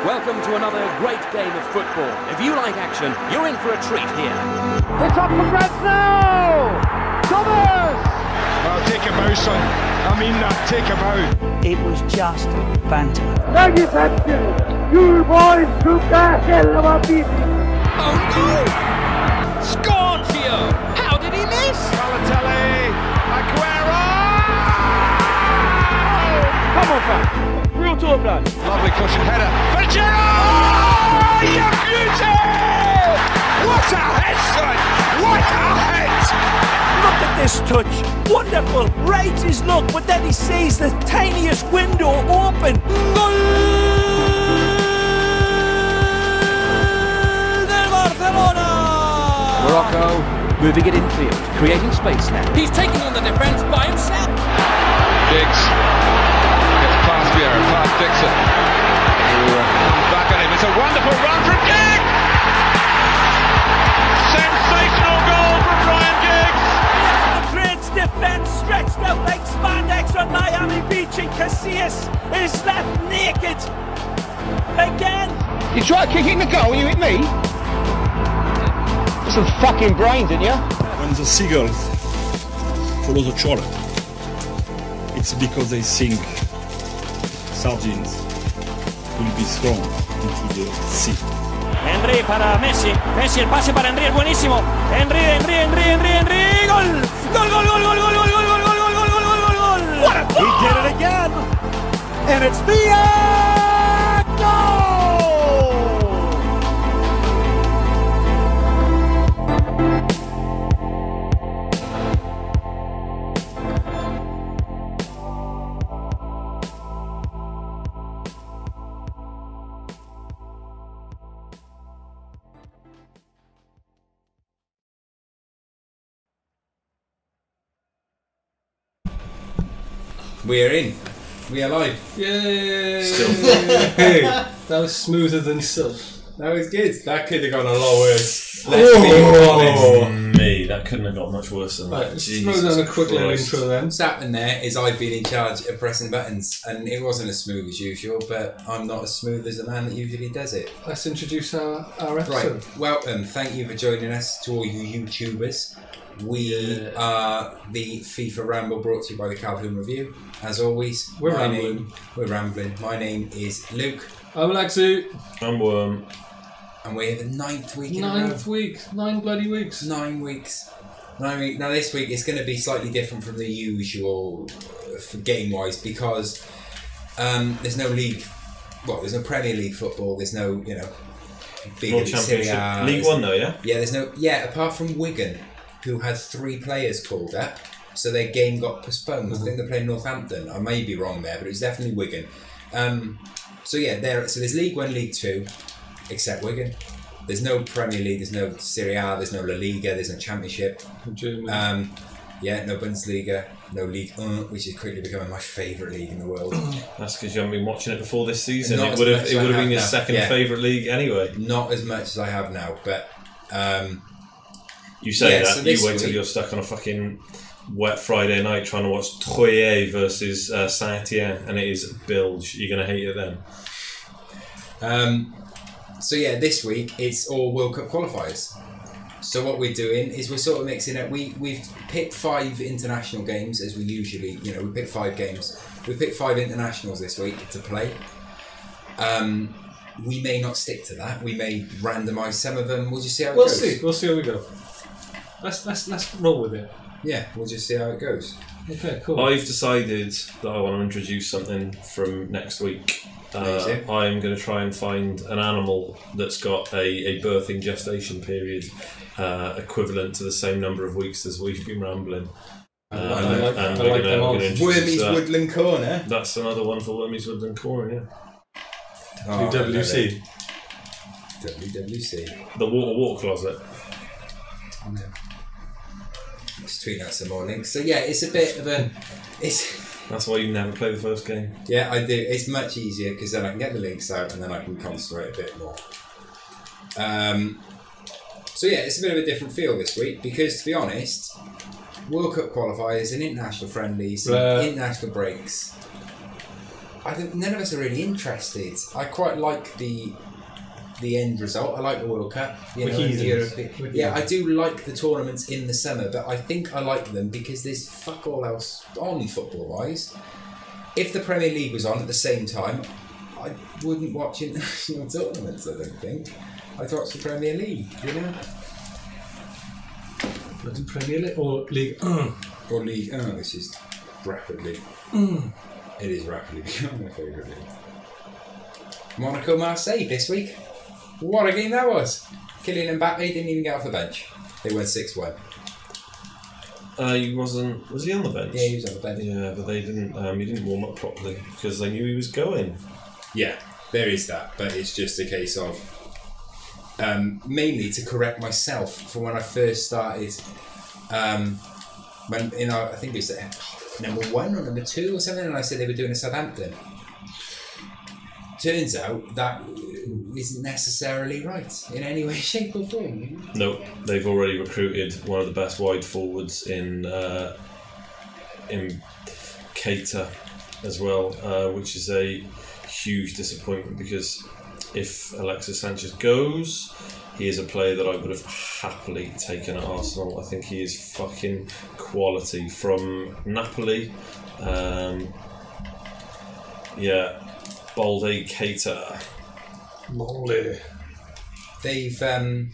Welcome to another great game of football. If you like action, you're in for a treat here. It's up for grabs now! Thomas! Well, take him out, son. I mean that, take him out. It was just banter. Magnificent! You boys took the hell of a beat! Oh no! Scorchio! How did he miss? Balotelli! Aguero! Come on, fam! Real talk, lad. Lovely cushion header. For Gerrard! You beauty! What a head, son! What a head! Look at this touch. Wonderful. Rates his look, but then he sees the tiniest window open. Goal del Barcelona! Morocco moving it infield, creating space now. He's taking on the defence by himself. Giggs gets past Vieira, past Dixon. Comes back at him. It's a wonderful run from Giggs! Sensational goal from Ryan Giggs! Madrid's defence stretched out like spandex on Miami Beach, and Casillas is left naked again. You try kicking the goal, you hit me? Some fucking brains, didn't you? When the seagulls follow the trawler, it's because they think sardines will be thrown into the sea. Henry para Messi. Messi, el pase para Henry es buenísimo. Henry, gol. Gol, gol, gol, gol, gol, gol, gol, gol, gol, gol, gol, gol, gol, gol. What a goal! He did it again. And it's the goal! We're in. We are live. Yay! Still. That was smoother than silk. That was good. That could have gone a lot worse. Let's be honest. Me, that couldn't have got much worse than that. Right, let's throw down a quick little intro then. What's happened there is I've been in charge of pressing buttons, and it wasn't as smooth as usual, but I'm not as smooth as the man that usually does it. Let's introduce our episode. Right, welcome. Thank you for joining us, to all you YouTubers. We are the FIFA Ramble, brought to you by the Calhoun Review. As always, we're rambling. My name is Luke. I'm Alexi. I'm Worm. And we're the 9th week in a row. 9th week. 9 bloody weeks. 9 weeks. 9 weeks. Now this week it's going to be slightly different from the usual game-wise because there's no league. Well, there's no Premier League football. There's no, big Serie A. League One though, yeah? Yeah, there's no. Yeah, apart from Wigan, who had 3 players called up, so their game got postponed. I think they're playing Northampton. I may be wrong there, but it was definitely Wigan. So there's League 1, League 2, except Wigan. There's no Premier League, there's no Serie A, there's no La Liga, there's no Championship. No Bundesliga, no League 1, which is quickly becoming my favourite league in the world. That's because you haven't been watching it before this season. Not It would have been your now. second favourite league anyway. Not as much as I have now, but... You say that, so you wait till you're stuck on a fucking wet Friday night trying to watch Troyes versus Saint-Étienne, and it is bilge. You're going to hate it then. This week it's all World Cup qualifiers. So what we're doing is we're sort of mixing it. We've picked 5 international games as we usually, we pick 5 games. We picked 5 internationals this week to play. We may not stick to that. We may randomise some of them. We'll just see how it goes. We'll see how we go. Let's roll with it. Yeah, we'll just see how it goes. Okay, cool. I've decided that I want to introduce something from next week. I'm going to try and find an animal that's got a birthing gestation period equivalent to the same number of weeks as we've been rambling. Wormy's Woodland Corner. That's another one for Wormy's Woodland Corner, yeah. WWC. The water closet. Oh, no. Just tweet out some more links. So yeah, it's a bit of a... That's why you never play the first game. Yeah, I do. It's much easier because then I can get the links out and then I can concentrate a bit more. It's a bit of a different feel this week because, to be honest, World Cup qualifiers and international friendlies, and international breaks. I think none of us are really interested. I quite like the end result. I like the World Cup. You know, yeah, I do like the tournaments in the summer, but I think I like them because there's fuck all else on football-wise. If the Premier League was on at the same time, I wouldn't watch international tournaments, I don't think. I'd watch the Premier League, you know? Bloody Premier League or League? Or League. Oh, this is rapidly. It is rapidly becoming my favourite league. Monaco Marseille this week. What a game that was! Kylian Mbappe didn't even get off the bench. They went 6-1. He wasn't. Was he on the bench? Yeah, he was on the bench. Yeah, but they didn't. He didn't warm up properly because they knew he was going. Yeah, there is that, but it's just a case of mainly to correct myself from when I first started. When I think it was number 1 or number 2 or something, and I said they were doing a Southampton. Turns out that isn't necessarily right in any way, shape or form. No, they've already recruited one of the best wide forwards in Keita as well, which is a huge disappointment because if Alexis Sanchez goes, he is a player that I would have happily taken at Arsenal. I think he is fucking quality from Napoli. Balde Keita. Molly. They've signed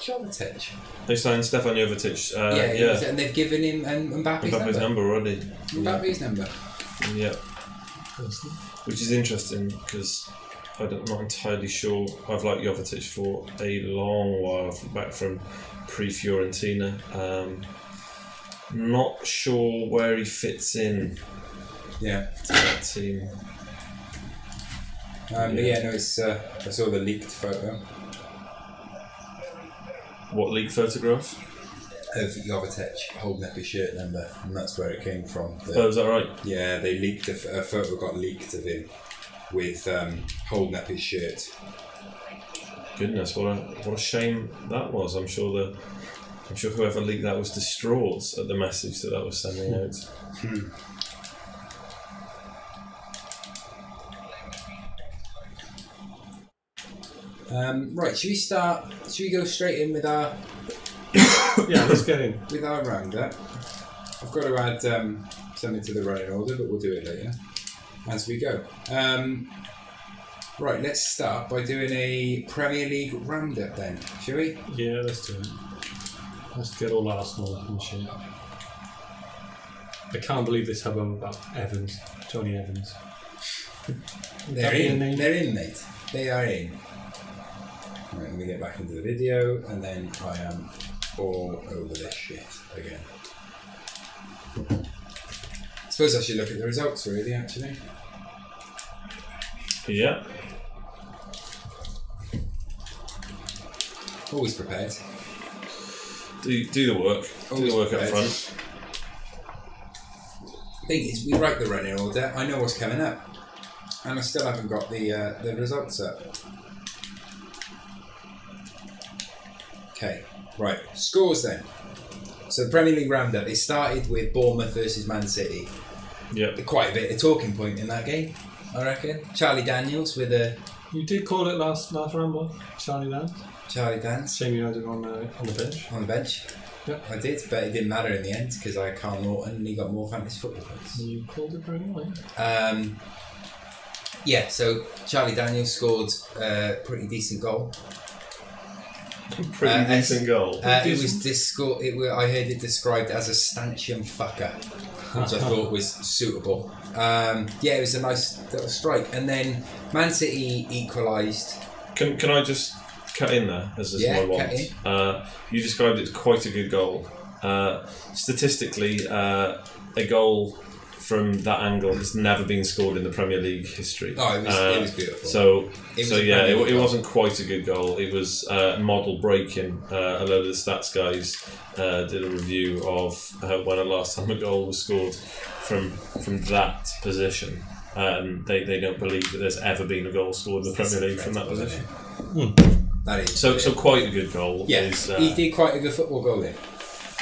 Jovetic. They signed Stefan Jovetic. And they've given him Mbappe's number already. Mbappe's number. Yeah. Which is interesting because I'm not entirely sure. I've liked Jovetic for a long while, back from pre-Fiorentina. Not sure where he fits in. Yeah, to that team. It's. I saw the leaked photo. What leaked photograph? Of Jovetic holding up his shirt number, and that's where it came from. Is that right? Yeah, they leaked a photo got leaked of him with holding up his shirt. Goodness, what a shame that was. I'm sure whoever leaked that was distraught at the message that was sending out. Right, should we go straight in with our yeah, let's get in with our roundup. I've got to add something to the running order, but we'll do it later as we go. Right, let's start by doing a Premier League Roundup then, shall we? Yeah, let's do it. Let's get all Arsenal and shit. I can't believe this hubbub about Johnny Evans. They're in, mate. They are in. Right, let me get back into the video, and then I am all over this shit again. I suppose I should look at the results, really, actually. Yeah. Always prepared. Do the work. Do the work up front. Thing is, we write the running order. I know what's coming up, and I still haven't got the results up. Okay, right. Scores then. So the Premier League Roundup. It started with Bournemouth versus Man City. Yeah. Quite a bit of talking point in that game, I reckon. Charlie Daniels with a. You did call it last Ramble, Charlie Daniels. Charlie Daniels. Shame you had it on the bench. On the bench. Yeah. I did, but it didn't matter in the end because I had Carl Norton and he got more fantasy football points. You called it very well. Yeah. So Charlie Daniels scored a pretty decent goal. Pretty decent goal. I heard it described as a stanchion fucker, which I thought was suitable. It was a nice little strike, and then Man City equalised. Can I just cut in there as my want? You described it as quite a good goal. Statistically, a goal from that angle has never been scored in the Premier League history. Oh, it was beautiful. It wasn't quite a good goal. It was model breaking. A load of the stats guys did a review of when the last time a goal was scored from that position. They don't believe that there's ever been a goal scored in the Premier League from that position. That is so quite a good goal. Yeah, he did quite a good football goal then.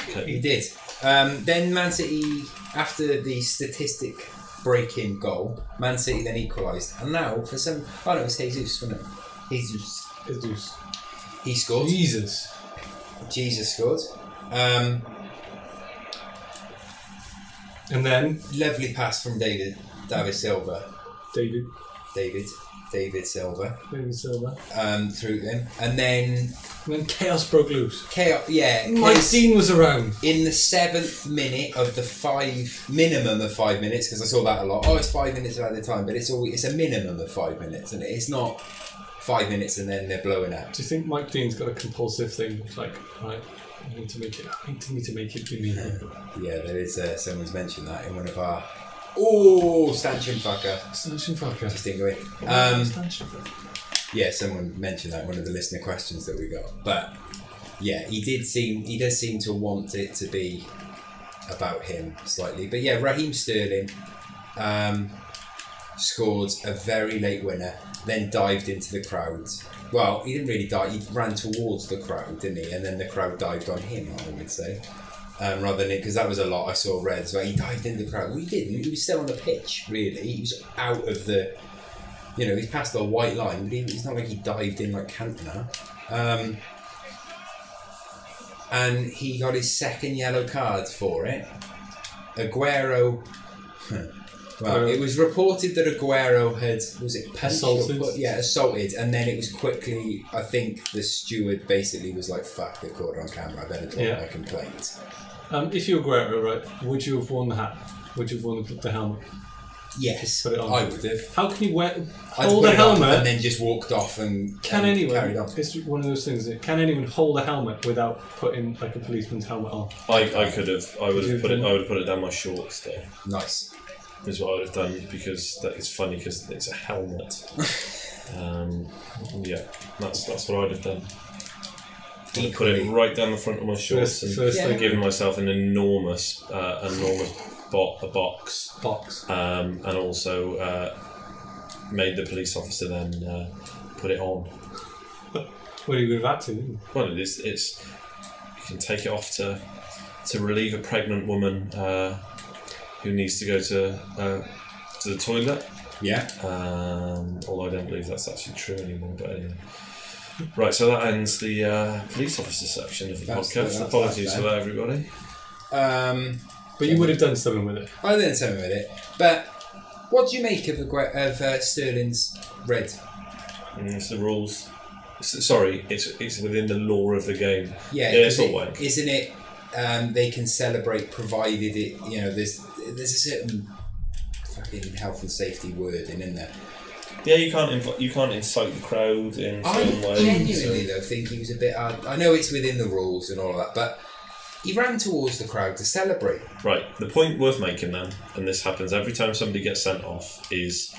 Okay. He did. Then Man City, after the statistic back-breaking goal. Man City then equalised. And now, for some... Oh, no, it was Jesus, wasn't it? Jesus. He scored. Jesus scored. And then... Lovely pass from David Silva. David Silva. Through him. And then chaos broke loose. Mike Dean was around. In the 7th minute of the minimum of 5 minutes, because I saw that a lot. Oh, it's 5 minutes at a time, but it's a minimum of 5 minutes, and it's not 5 minutes and then they're blowing up. Do you think Mike Dean's got a compulsive thing? It's like, right, I need to make it be me. Yeah, there is. Someone's mentioned that in one of our. Stanchion fucker. Just didn't go in. Yeah, someone mentioned that in one of the listener questions that we got. But yeah, he does seem to want it to be about him slightly. But yeah, Raheem Sterling scored a very late winner, then dived into the crowd. Well, he didn't really dive, he ran towards the crowd, didn't he? And then the crowd dived on him, I would say. Rather than, because that was a lot I saw read, so he dived into the crowd. Well, he didn't, he was still on the pitch, really. He was out of the, he's past the white line, but it's not like he dived in like Cantona. And he got his second yellow card for it. Aguero, it was reported that Aguero had, was it punched? Assaulted, and then it was quickly, I think the steward basically was like, fuck, they caught it on camera, I better drop my complaint. If you were Aguero, right, would you have worn the hat? Would you have worn the helmet? Yes, put it on. I would have. How can you hold a helmet and then just walked off and carried on? It's one of those things. Can anyone hold a helmet without putting like a policeman's helmet on? I could have. I would have put it down my shorts though. Nice. Is what I would have done, because that is funny because it's a helmet. Yeah, that's what I'd have done. I'd put it right down the front of my shorts and given myself an enormous box. And also made the police officer then put it on. Well, you would have had to. Well, it's you can take it off to relieve a pregnant woman who needs to go to the toilet. Yeah. Although I don't believe that's actually true anymore. But anyway. Right, so that ends the police officer section of the podcast. Apologies for that, everybody. But you would have done something with it. I would have done something with it. But what do you make of Sterling's red? It's the rules. It's within the law of the game. Yeah, it's all wank. Isn't it? They can celebrate provided it. There's a certain fucking health and safety wording in there. Yeah, you can't incite the crowd in certain ways. I genuinely though think he was a bit. I know it's within the rules and all of that, but he ran towards the crowd to celebrate. Right. The point worth making then, and this happens every time somebody gets sent off, is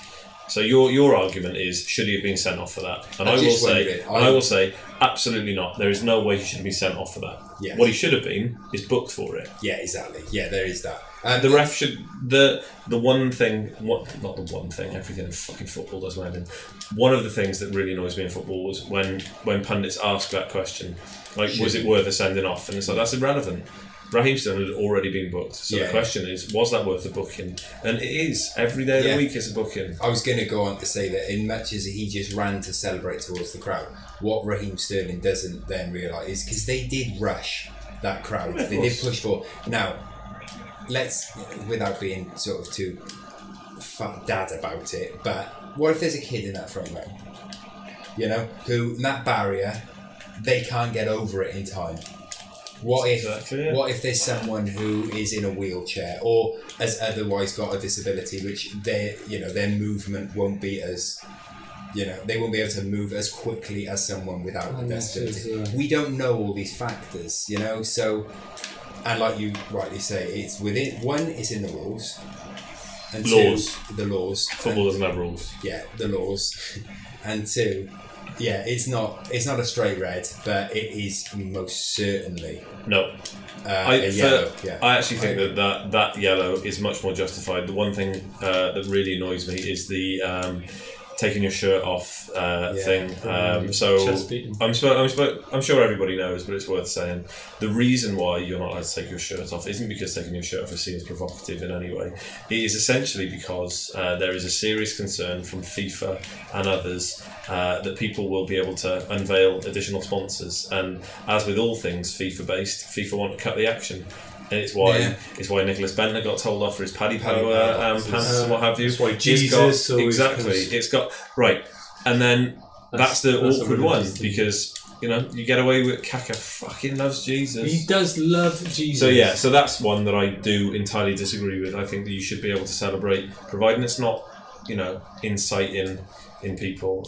so your argument is, should he have been sent off for that? And I will say absolutely not. There is no way he should have been sent off for that. Yes. What he should have been is booked for it. Yeah, exactly. Yeah, there is that. The ref should the one thing, not the one thing, everything in fucking football does matter. One of the things that really annoys me in football was when pundits ask that question, like, was it worth a sending off? And it's like, that's irrelevant. Raheem Sterling had already been booked, so the question is, was that worth a booking? And it is. Every day of the week is a booking. I was going to go on to say that in matches he just ran to celebrate towards the crowd. What Raheem Sterling doesn't then realise is, because they did rush that crowd, they did push for. Now, let's, without being sort of too dad about it, but what if there's a kid in that front row, who, in that barrier, they can't get over it in time? What if there's someone who is in a wheelchair or has otherwise got a disability, which their movement won't be as, they won't be able to move as quickly as someone without a disability. We don't know all these factors, so, and like you rightly say, it's within, one, it's in the rules, and laws. Two, the laws. Football doesn't have rules. Yeah, the laws, and two, yeah, it's not a straight red, but it is most certainly a yellow. I actually think that yellow is much more justified. The one thing that really annoys me is the taking your shirt off thing. So I'm sure everybody knows, but it's worth saying. The reason why you're not allowed to take your shirt off isn't because taking your shirt off is seen as provocative in any way. It is essentially because there is a serious concern from FIFA and others that people will be able to unveil additional sponsors. And as with all things FIFA-based, FIFA want to cut the action. And it's why Nicholas Bentner got told off for his Paddy Power pants and what have you. It's why Jesus It's got right, and then that's the awkward one because you get away with Kaka fucking loves Jesus. He does love Jesus. So that's one that I do entirely disagree with. I think that you should be able to celebrate, providing it's not inciting in people,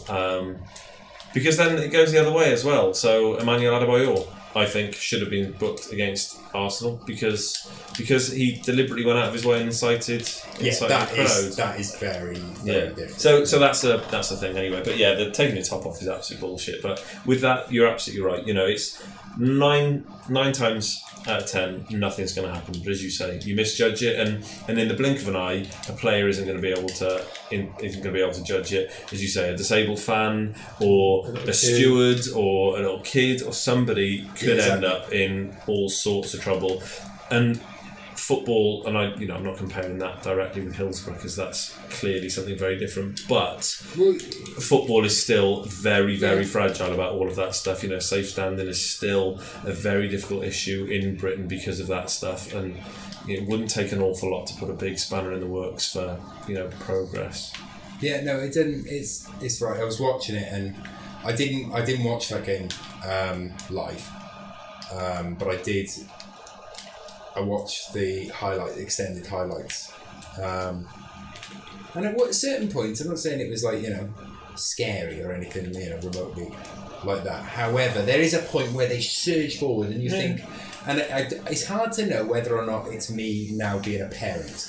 because then it goes the other way as well. So Emmanuel Adebayor, I think, should have been booked against Arsenal because he deliberately went out of his way and incited the crowd. That is very different. So that's the thing anyway. But yeah, the taking your top off is absolute bullshit. But with that, you're absolutely right. It's nine times out of 10, nothing's going to happen. But as you say, you misjudge it, and in the blink of an eye, a player isn't going to be able to judge it. As you say, a disabled fan or a steward or a little kid or somebody could end up in all sorts of trouble. And football, and I'm not comparing that directly with Hillsborough because that's clearly something very different, but football is still very, very fragile about all of that stuff. Safe standing is still a very difficult issue in Britain because of that stuff, and it wouldn't take an awful lot to put a big spanner in the works for progress. Yeah, no, it didn't. It's right. I was watching it, and I didn't watch that game live, but I did. I watched the extended highlights, and at certain points, I'm not saying it was scary or anything, remotely like that. However, there is a point where they surge forward, and you think, and it's hard to know whether or not it's me now being a parent,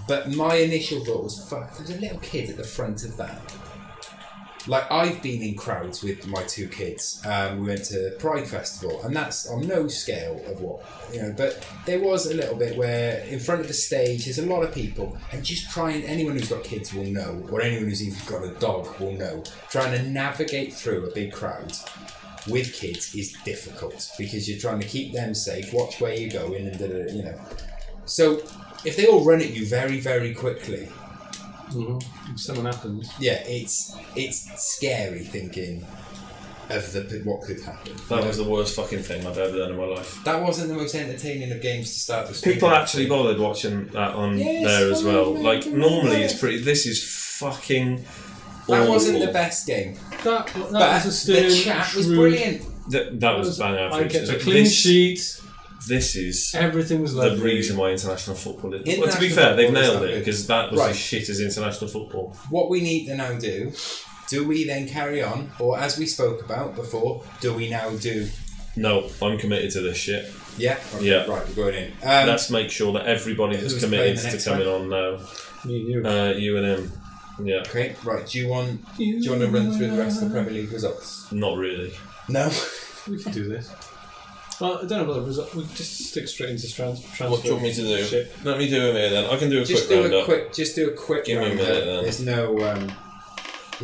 but my initial thought was, fuck, there's a little kid at the front of that. I've been in crowds with my two kids. We went to Pride Festival, and that's on no scale of what, but there was a little bit where in front of the stage there's a lot of people, and anyone who's got kids will know, or anyone who's even got a dog will know, trying to navigate through a big crowd with kids is difficult because you're trying to keep them safe, watch where you're going, and So if they all run at you very, very quickly, if something happens. Yeah, it's scary thinking of what could happen. That was the worst fucking thing I've ever done in my life. That wasn't the most entertaining of games to start with. People actually bothered watching that on there as well. Normally it's pretty. This is fucking awful. That wasn't the best game. That was a stern, the chat was brilliant. That was bang average. I get a clean sheet. This is everything was lovely. The reason why international football is. Well, to be fair, they've nailed it because that was as shit as international football. What we need to now do we then carry on, or as we spoke about before, do we now do? No, I'm committed to this shit. Yeah. Okay, yeah. Right, we're going in. Let's make sure that everybody that's committed to coming on now. Me and you. You and him. Yeah. Okay. Right. Do you want to run through the rest of the Premier League results? Not really. No. We can do this. Well, I don't know about the result. We'll just stick straight into transfer. What do you want me to do? Shit. Let me do a minute then. I can do a quick roundup. Just do a quick Give me a minute then. There's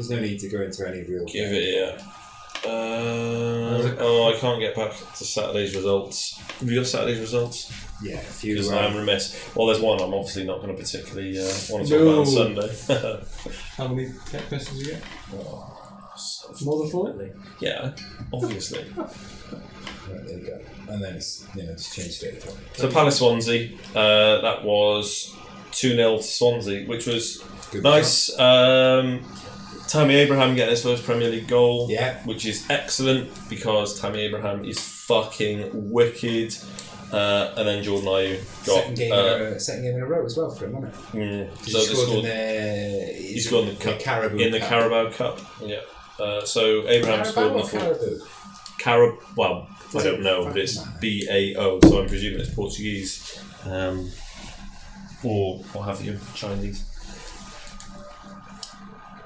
no need to go into any real... Give it here. I can't get back to Saturday's results. Have you got Saturday's results? Yeah, a few. Because I'm remiss. Well, there's one I'm obviously not going to particularly want to talk about on Sunday. How many text messages you get? More than 4? Yeah, obviously. Right, there you go. And then it's just changed it. So Palace Swansea, that was 2-0 to Swansea, which was good nice. Tammy Abraham getting his first Premier League goal, which is excellent because Tammy Abraham is fucking wicked. And then Jordan Ayew got second game in a row as well for him, wasn't it? So he scored in the Carabao Cup. Yeah. So Abraham scored in the fourth. Well, I don't know, but it's BAO, so I'm presuming it's Portuguese, or what have you, Chinese,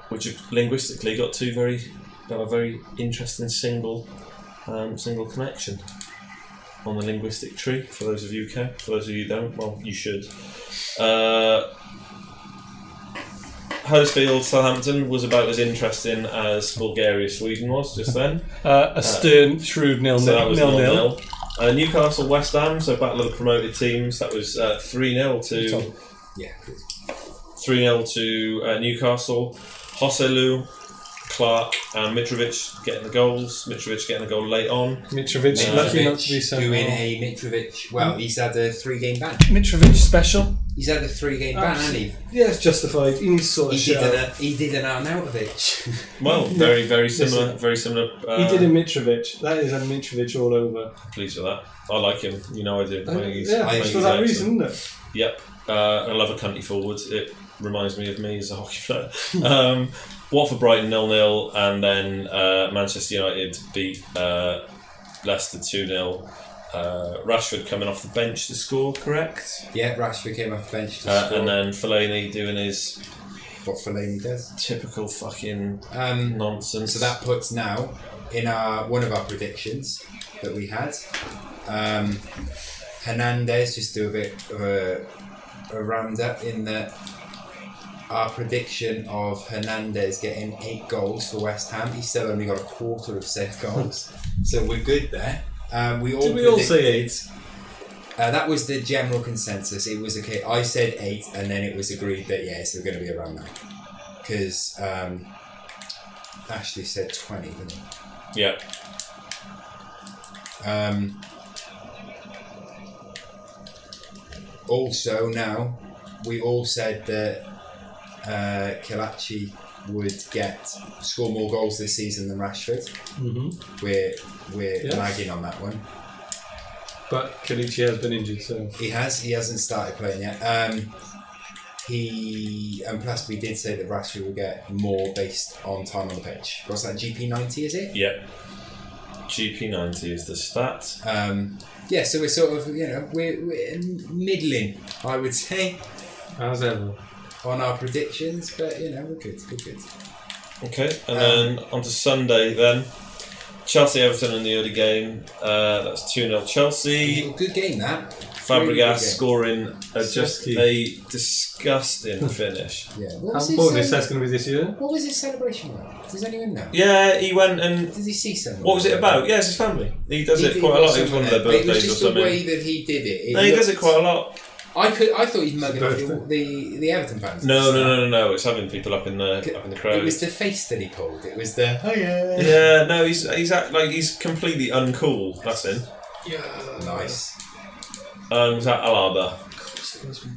which have linguistically got a very interesting single connection on the linguistic tree. For those of you who care, for those of you who don't, well, you should. Huddersfield Southampton was about as interesting as Bulgaria Sweden was just then. A stern, shrewd 0-0. So that was 0-0. Newcastle West Ham, so battle of the promoted teams. That was 3-0 to 3-0 to Newcastle. Joselu, Clark and Mitrovic getting the goals. Mitrovic getting a goal late on. Mitrovic lucky not to be sent doing off. a Mitrovic. Well, he's had a 3-game ban. Mitrovic special. He's had a 3-game ban, hasn't he? Yeah, it's justified. He needs to sort of shit out. He did an Arnautovic. Well, very similar. Very similar. He did a Mitrovic. That is a Mitrovic all over. Pleased with that. I like him. You know I do. I think he's, yeah, it's for that reason, isn't it? Yep. I love a cunty forward. It reminds me of me as a hockey player. Watford Brighton 0-0, and then Manchester United beat Leicester 2-0. Rashford coming off the bench to score, correct? Yeah, Rashford came off the bench to score. And then Fellaini doing his... What Fellaini does. Typical fucking nonsense. So that puts now, in one of our predictions that we had, Hernandez, just do a bit of a roundup in that our prediction of Hernandez getting 8 goals for West Ham, he's still only got a quarter of said goals. So we're good there. Did we all say 8? That was the general consensus. It was okay. I said 8, and then it was agreed that yeah, it's going to be around that. Because Ashley said 20, didn't he? Yeah. Also, now we all said that Kelechi would score more goals this season than Rashford. Mm-hmm. We're lagging on that one. But Kelechi has been injured, so he hasn't started playing yet. And plus we did say that Rashford will get more based on time on the pitch. What's that? GP90, is it? Yeah. GP90 is the stat. Yeah, so we're sort of we're middling, I would say. As ever. On our predictions, but we're good. Okay, and then on to Sunday then. Chelsea-Everton in the early game. That's 2-0 Chelsea. Good game, that. Fabregas scoring just a disgusting finish. Yeah. How important is that going to be this year? What was his celebration about? Does anyone know? Yeah, he went and... Did he see someone? What was it about? Yeah, it's his family. He does it quite a lot. It was one of their birthdays or something. It was just the way that he did it. No, he does it quite a lot. I thought he's mugging off the Everton fans. No. It's having people up in the crowd. It was the face that he pulled. It was the Yeah, no, he's completely uncool. That's him. Yeah, nice. Was that Alaba? Of course it was.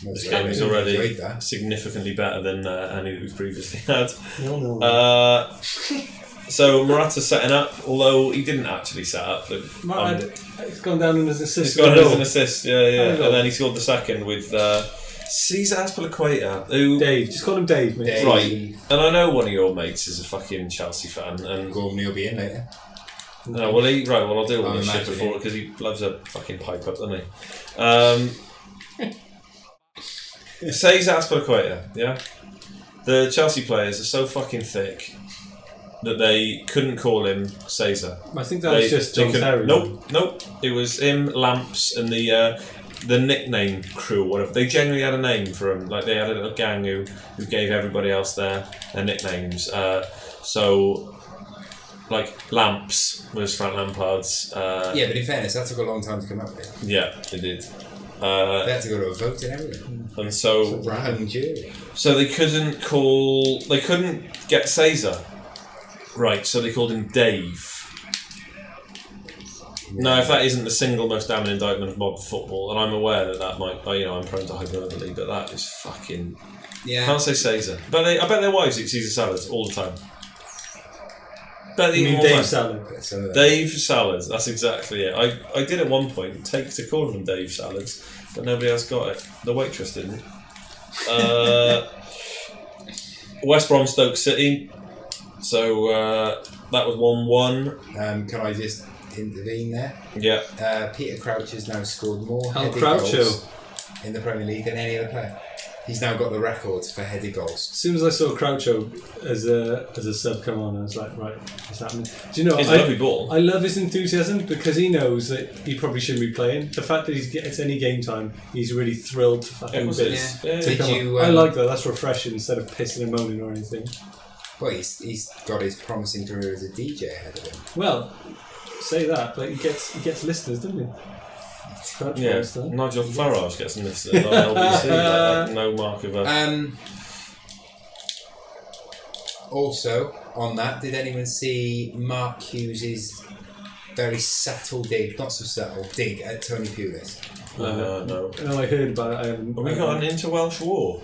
This game is already significantly better than any that we've previously had. No. So Morata's setting up, although he didn't actually set up. It's gone down as an assist. It's gone as an assist, yeah. And then he scored the second with Cesar Azpilicueta, who... Dave, just call him Dave, mate. Right, and I know one of your mates is a fucking Chelsea fan, and... Gordon will be in later. No, well, I'll deal with this shit before, because he loves a fucking pipe up, doesn't he? Cesar Azpilicueta, yeah? The Chelsea players are so fucking thick that they couldn't call him Cesar. I think that was just John Terry. Nope. It was him, Lamps, and the nickname crew or whatever. They generally had a name for him. Like, they had a little gang who gave everybody else their nicknames. So, like, Lamps was Frank Lampard's... yeah, but in fairness, that took a long time to come up with. Yeah, it did. They had to go to a vote and everything. And so... Grand jury. So they couldn't get Cesar. Right, so they called him Dave. Yeah. Now, if that isn't the single most damning indictment of modern football, and I'm aware that might, I'm prone to hyperbole, but that is fucking... Yeah. Can't say Cesar. But I bet their wives eat Caesar salads all the time. Dave Salad. Dave Salads, that's exactly it. I did at one point take to call them Dave Salads, but nobody else got it. The waitress didn't. West Brom Stoke City. So that was 1-1. Can I just intervene there? Yeah. Peter Crouch has now scored more goals in the Premier League than any other player. He's now got the records for headed goals. As soon as I saw Croucho as a sub come on, I was like, right, what's happening? Do you know? It's a lovely ball. I love his enthusiasm because he knows that he probably shouldn't be playing. The fact that he gets any game time, he's really thrilled to fucking bits. Yeah. Did you? I like that. That's refreshing instead of pissing and moaning or anything. Well, he's got his promising career as a DJ ahead of him. Well, say that, but he gets listeners, doesn't he? Yeah, Nigel Farage gets listed on LBC, like no mark of a... Also, on that, did anyone see Mark Hughes' very subtle dig, not so subtle, dig at Tony Pulis? No. No, I heard about it. Have we got an inter-Welsh war?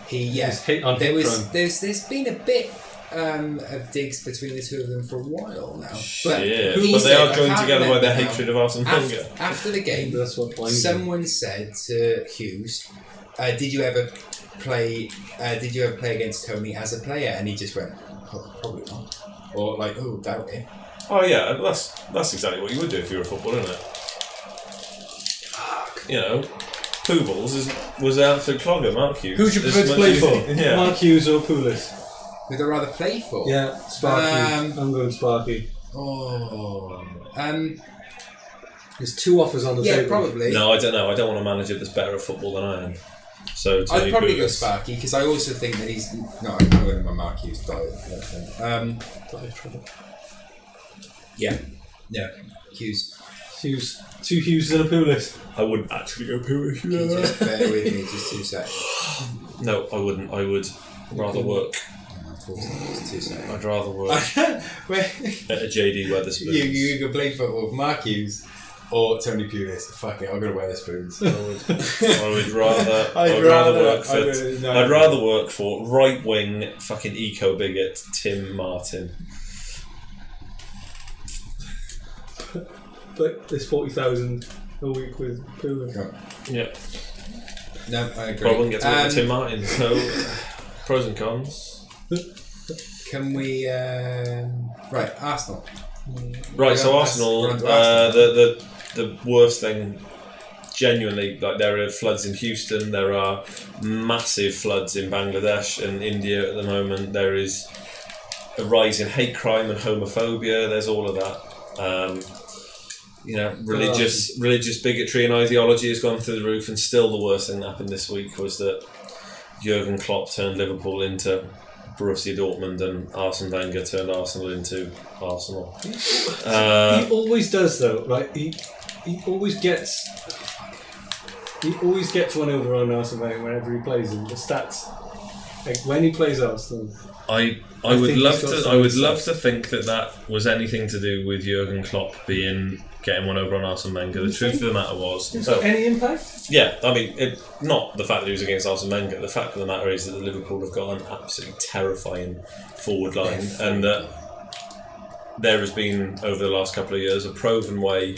There's been a bit of digs between the two of them for a while now. But they are joined together by their hatred of Arsene Wenger. After the game, someone said to Hughes, "Did you ever play against Tony as a player?" And he just went, "Oh, probably not," or like, "Oh, doubt it." Oh yeah, that's exactly what you would do if you were a footballer, isn't it? You know, Poobles was out for clogger. Mark Hughes. Who would you prefer to play for? Yeah. Mark Hughes or Pulis? Who'd I rather play for? Yeah, Sparky. I'm going Sparky. Oh. There's two offers on the table. Yeah, probably. No, I don't know. I don't want a manager that's better at football than I am. So I'd probably go Sparky because I also think that he's... No, I'm going with my Mark Hughes diet. Yeah, Hughes. Two Hughes and a Pulis. I wouldn't actually go Pulis. Can you just bear with me just 2 seconds? No, I wouldn't. I would rather work. I'd rather work at a JD Wetherspoons. You could play football with Mark Hughes or Tony Pulis. Fuck it, I'm going to Wetherspoons. I'd rather work for right wing fucking eco bigot Tim Martin. But there's 40,000 a week with Pulis. Yeah. No, I agree. But I wouldn't get to work with Tim Martin. So pros and cons. Can we... right, Arsenal. Right, so Arsenal, the worst thing, genuinely, like there are floods in Houston, there are massive floods in Bangladesh and India at the moment, there is a rise in hate crime and homophobia, there's all of that. Religious bigotry and ideology has gone through the roof, and still the worst thing that happened this week was that Jurgen Klopp turned Liverpool into Borussia Dortmund and Arsene Wenger turned Arsenal into Arsenal. He always does, though, right? He always gets one over on Arsene Wenger whenever he plays him. The stats, like when he plays Arsenal. I would love to think that was anything to do with Jurgen Klopp getting one over on Arsene Wenger. The truth of the matter was... any impact? Yeah, I mean, not the fact that he was against Arsene Wenger. The fact of the matter is that the Liverpool have got an absolutely terrifying forward line, and that there has been, over the last couple of years, a proven way,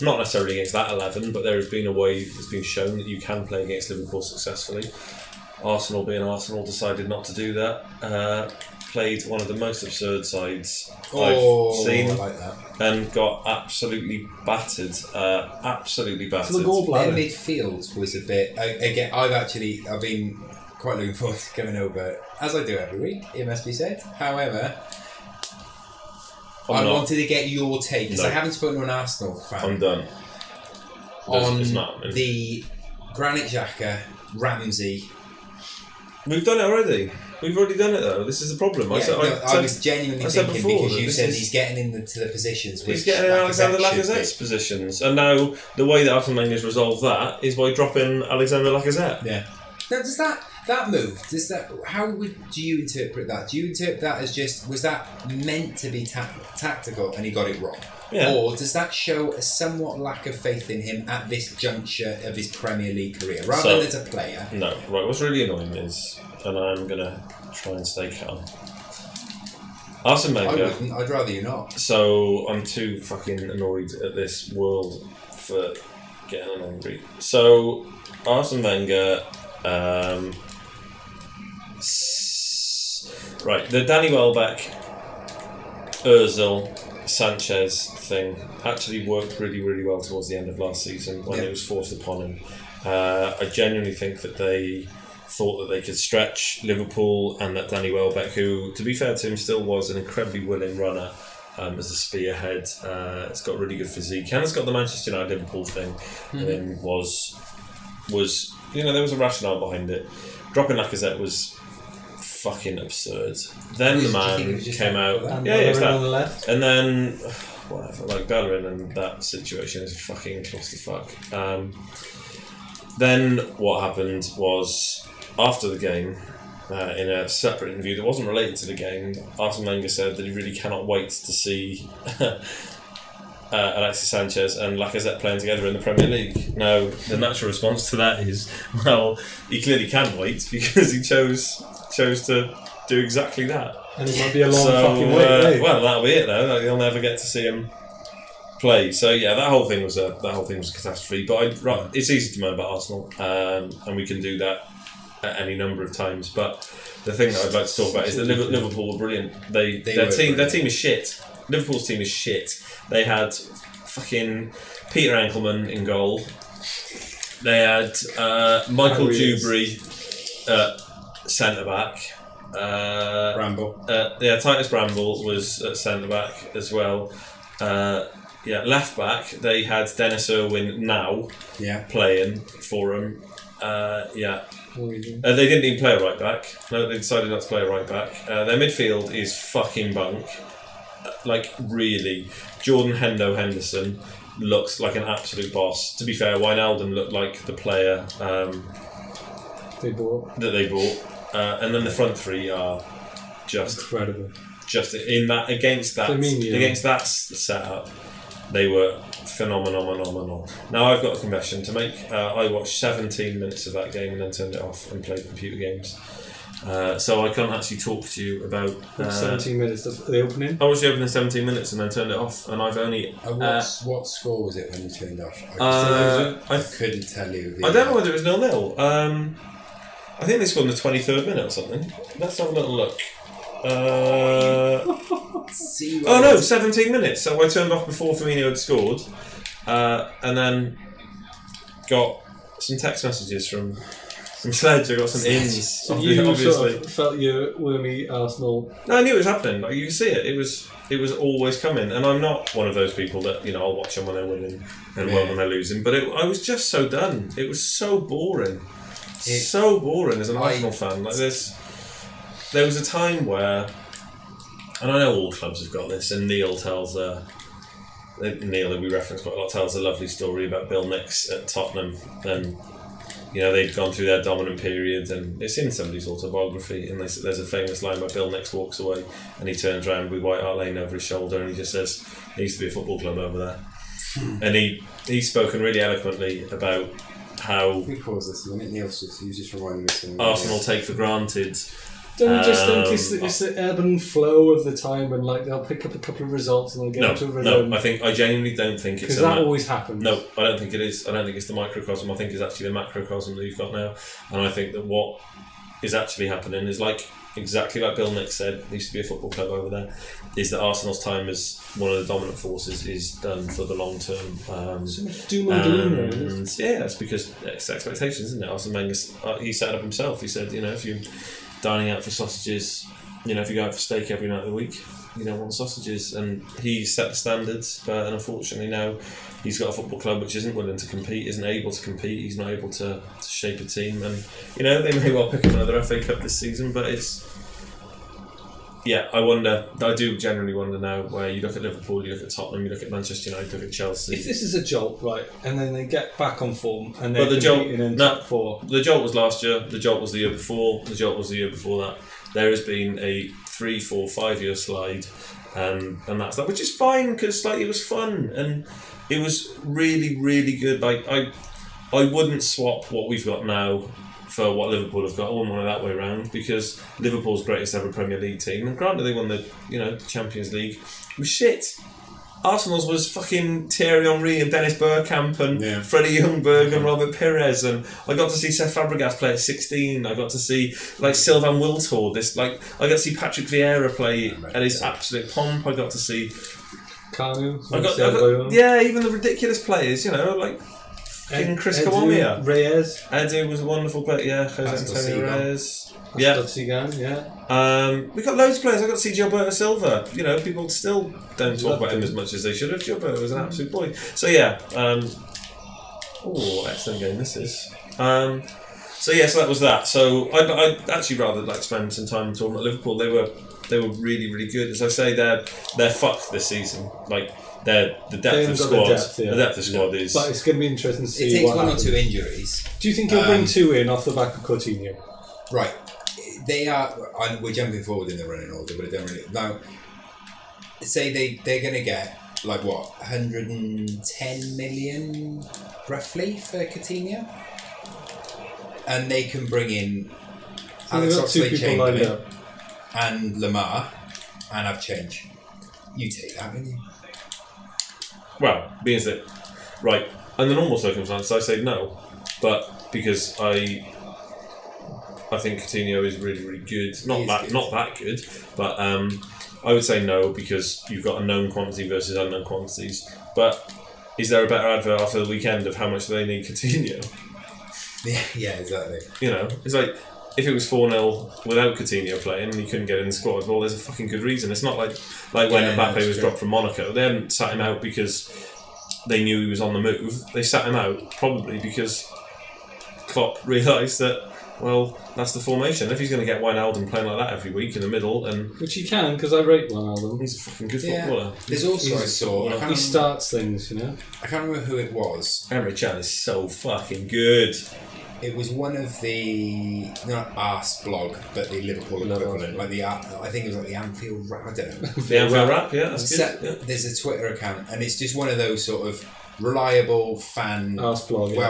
not necessarily against that 11, but there has been a way that's been shown that you can play against Liverpool successfully. Arsenal, being Arsenal, decided not to do that. Played one of the most absurd sides I've seen, I like that. and got absolutely battered. Absolutely battered. So the gallbladder. Their midfield was a bit... Again, I've been quite looking forward to coming over, as I do every week, it must be said. However, I wanted to get your take, because I haven't spoken to an Arsenal fan. I'm done. On the Granit Xhaka, Ramsey... We've done it already. We've already done it though. This is the problem. Yeah, I was genuinely thinking because you said he's getting into the positions. He's getting in Alexander Lacazette's positions, and now the way that Arsene Wenger's resolved that is by dropping Alexander Lacazette. Yeah. Now, does that move? How do you interpret that? Do you interpret that as just was that meant to be tactical and he got it wrong? Yeah. Or does that show a somewhat lack of faith in him at this juncture of his Premier League career, rather than as a player? No, right. What's really annoying is, and I'm going to try and stay calm, Arsene Wenger... I wouldn't. I'd rather you not. So I'm too fucking annoyed at this world for getting angry. So Arsene Wenger... right, the Danny Welbeck, Ozil, Sanchez thing actually worked really, really well towards the end of last season when it was forced upon him. I genuinely think that they thought that they could stretch Liverpool, and that Danny Welbeck, who, to be fair to him, still was an incredibly willing runner as a spearhead. It's got really good physique, and it's got the Manchester United Liverpool thing. And was there was a rationale behind it. Dropping Lacazette was fucking absurd. Then the man came out, on the left, and then whatever, like Bellerin, and that situation is a fucking clusterfuck. Then what happened was, after the game, in a separate interview that wasn't related to the game, Arsene Wenger said that he really cannot wait to see Alexis Sanchez and Lacazette playing together in the Premier League. Now, the natural response to that is, well, he clearly can wait, because he chose to do exactly that. And it might be a long fucking wait. Well, that'll be it though. You'll never get to see him play. So yeah, that whole thing was a catastrophe. But it's easy to moan about Arsenal, and we can do that at any number of times. But the thing that I'd like to talk about is that Liverpool were brilliant. Their team is shit. Liverpool's team is shit. They had fucking Peter Ankelman in goal. They had Michael Dewberry centre back. Ramble. Titus Bramble was at centre back as well. Left back, they had Dennis Irwin playing for them. They didn't even play a right back. No, they decided not to play a right back. Their midfield is fucking bunk. Like, really. Jordan Henderson looks like an absolute boss. To be fair, Wijnaldum looked like the player they bought. And then the front three are just incredible. Just against that setup, they were phenomenal. Now I've got a confession to make. I watched 17 minutes of that game and then turned it off and played computer games. So I can't actually talk to you about 17 minutes of the opening. I watched the opening 17 minutes and then turned it off, and I've only. What score was it when you turned off? I couldn't tell you. I don't know whether it was 0-0. I think they scored in the 23rd minute or something. Let's have a little look. 17 minutes. So I turned off before Firmino had scored, and then got some text messages from Sledge. I got some ins. So you sort of felt your wormy Arsenal. No, I knew it was happening. Like, you can see it. It was always coming. And I'm not one of those people that I'll watch them when they're winning and when they're losing. But I was just so done. It was so boring. So boring as an Arsenal fan. Like there was a time where, and I know all clubs have got this, and Neil, who we reference quite a lot, tells a lovely story about Bill Nix at Tottenham, and they'd gone through their dominant period, and it's in somebody's autobiography, and there's a famous line where Bill Nix walks away and he turns around with White Hart Lane over his shoulder and he just says, there used to be a football club over there. And he's spoken really eloquently about how we pause this a minute. Neil's just reminding me something. Arsenal take for granted. Don't you just think it's the ebb and flow of the time, and like they'll pick up a couple of results and they'll get into a rhythm? No, I genuinely don't think it's because that always happens. No, I don't think it is. I don't think it's the microcosm. I think it's actually the macrocosm that you've got now, and I think that what is actually happening is exactly like Bill Nix said. There used to be a football club over there. Is that Arsenal's time as one of the dominant forces is done for the long term? So much doom and gloom. Yeah, it's because it's expectations, isn't it? Arsene Wenger, he set it up himself. He said, if you're dining out for sausages, if you go out for steak every night of the week, you don't want sausages. And he set the standards, but unfortunately now he's got a football club which isn't willing to compete, isn't able to compete. He's not able to shape a team, and they may well pick up another FA Cup this season, but it's. Yeah, I do generally wonder now, where you look at Liverpool, you look at Tottenham, you look at Manchester United, you look at Chelsea. If this is a jolt, right, and then they get back on form and they're competing in top four. The jolt was last year, the jolt was the year before, the jolt was the year before that. There has been a 3, 4, 5 year slide, and that's that, which is fine, because it was fun and it was really, really good. I wouldn't swap what we've got now for what Liverpool have got. I wouldn't want it that way around, because Liverpool's greatest ever Premier League team, and granted they won the Champions League, was shit. Arsenal's was fucking Thierry Henry and Dennis Bergkamp and Freddie Ljungberg and Robert Pires, and I got to see Cesc Fabregas play at 16. I got to see Sylvain Wiltord. I got to see Patrick Vieira play at his absolute pomp. I got to see Kanu. even the ridiculous players, King Chris Kawamia. Reyes. Edu was a wonderful player. Yeah, Jose Antonio Reyes. Yeah. We've got loads of players. I got to see Gilberto Silva. You know, people still don't talk about him as much as they should have. Gilberto was an absolute boy. So yeah. Excellent game this is. So that was that. So I'd actually rather like spend some time talking about Liverpool. They were really, really good. As I say, they're fucked this season. Like the depth of squad. The depth of squad is. But it's going to be interesting to see. It takes one or two injuries. Do you think he'll bring two in off the back of Coutinho? Right. They are. We're jumping forward in the running order, but it don't really. Now, say they're going to get like what 110 million roughly for Coutinho, and they can bring in Alex Oxlade-Chamberlain and Lamar and have change. You take that, wouldn't you? Well, being that right under normal circumstances, I say no, but because I think Coutinho is really, really good. Not that good, but I would say no because you've got a known quantity versus unknown quantities. But is there a better advert after the weekend of how much they need Coutinho? Yeah, exactly. You know, it's like if it was 4-0 without Coutinho playing and you couldn't get in the squad, well, there's a fucking good reason. It's not like when Mbappe was dropped from Monaco. They hadn't sat him out because they knew he was on the move. They sat him out probably because Klopp realised that, well, that's the formation. If he's going to get Wijnaldum playing like that every week in the middle, which he can, because I rate Wijnaldum. He's a fucking good footballer. There's also he starts things, you know. I can't remember who it was. Emre Can is so fucking good. It was one of the not Arse blog, but the Liverpool equivalent, like I think it was like the Anfield Rap. I don't know. The Anfield Rap, yeah, that's good. Yeah. There's a Twitter account, and it's just one of those sort of reliable fan, blog,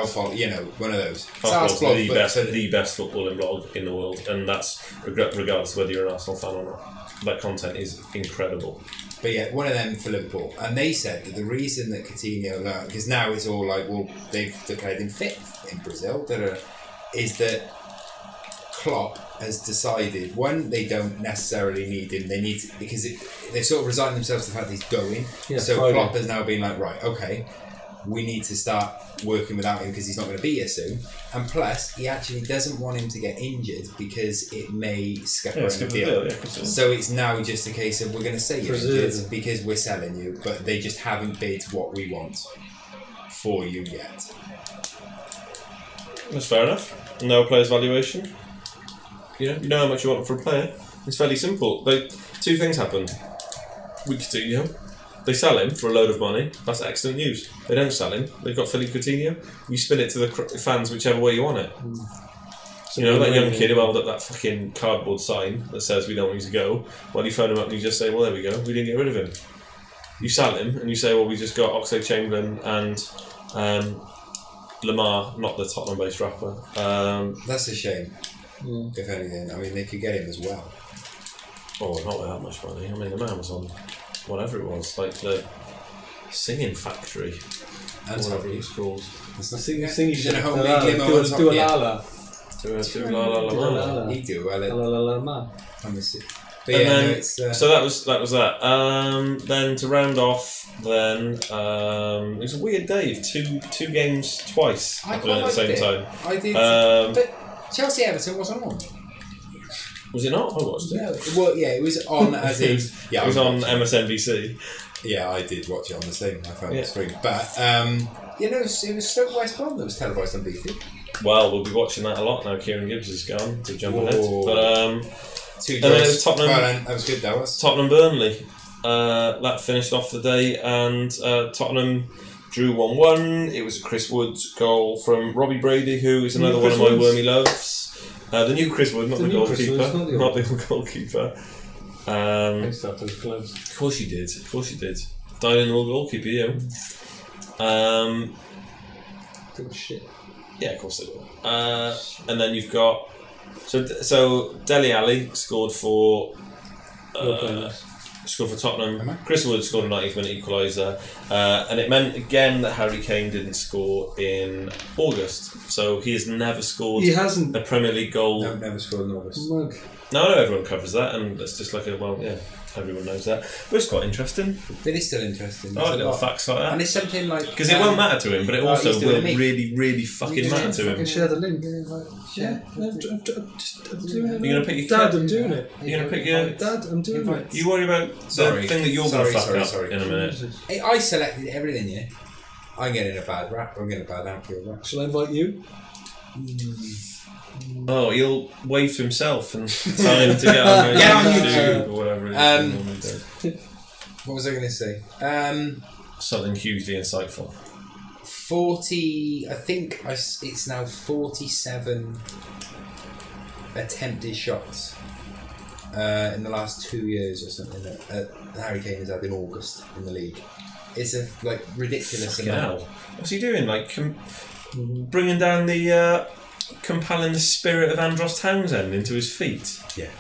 followed, you know, one of those. Arse blog, the best footballing blog in the world, and that's regardless of whether you're an Arsenal fan or not. That content is incredible. But yeah, one of them for Liverpool, and they said that the reason that Coutinho, because now it's all like, well, they've declared him fit in Brazil, is that Klopp has decided, one, they don't necessarily need him, they need to, because they've sort of resigned themselves to the fact that he's going. Yeah, so Friday. Klopp has now been like, right, okay, we need to start working without him because he's not going to be here soon. And plus, he actually doesn't want him to get injured because it may scupper the deal. So it's now just a case of we're going to say you're injured because we're selling you, but they just haven't bid what we want for you yet. That's fair enough. No player's valuation. You know how much you want for a player. It's fairly simple. Two things happen with Coutinho. They sell him for a load of money. That's excellent news. They don't sell him. They've got Philippe Coutinho. You spin it to the fans whichever way you want it. So you know that young kid who held up that fucking cardboard sign that says we don't want you to go. Well, you phone him up and you just say, well, there we go. We didn't get rid of him. You sell him and you say, well, we just got Oxlade-Chamberlain and Lamar, not the Tottenham-based rapper. That's a shame. If anything, I mean, they could get him as well. Oh, not with that much money. I mean, the man was on whatever it was, like the Singing Factory, and whatever it was called. Singing do a la la. He do la la la. But yeah, then, so that was that. Then to round off, it was a weird day of two games twice happening at the same time. I did, but Chelsea Everton wasn't on. Was it not? I watched it. No, well, yeah, it was on as in. Yeah, it was on MSNBC. Yeah, I did watch it on the same. I found the screen, but it was Stoke West Brom that was televised on BT. Well, we'll be watching that a lot now. Kieran Gibbs has gone to jump ahead, but 2 and then it was Tottenham. That was good. That was Tottenham Burnley. That finished off the day, and Tottenham drew 1-1. It was a Chris Woods goal from Robbie Brady, who is another one of my wormy loves. The new Chris Wood, not the goalkeeper. Not the goalkeeper. Of course you did. Of course you did. Dying-all goalkeeper, you. Good shit. Yeah, of course they will. And then you've got so Dele Alli scored for Tottenham. Chris Wood scored a 90th minute equaliser, and it meant again that Harry Kane didn't score in August. So he has never scored. He hasn't a Premier League goal. No, never scored in August. No, everyone covers that, and it's just like Everyone knows that. But it's quite interesting. It is still interesting. I like little facts like that. And it's something like... Because it won't matter to him, but it also will really, really fucking matter to him. Share the link. Yeah, I'm doing it. You're going to pick your... Dad, I'm doing it. You're going to pick your... Dad, I'm doing it. You worry about the thing that you're going to fuck up in a minute. Hey, I selected everything, yeah. I'm getting a bad rap. I'm getting a bad Anfield rap. Shall I invite you? Oh, he'll wave to himself and tell him to get on YouTube or whatever it is. What was I going to say? Something hugely insightful. 40, I think it's now 47 attempted shots in the last 2 years or something that Harry Kane has had in August in the league. It's a ridiculous amount. What's he doing? Bringing down the... compelling the spirit of Andros Townsend into his feet. Yeah.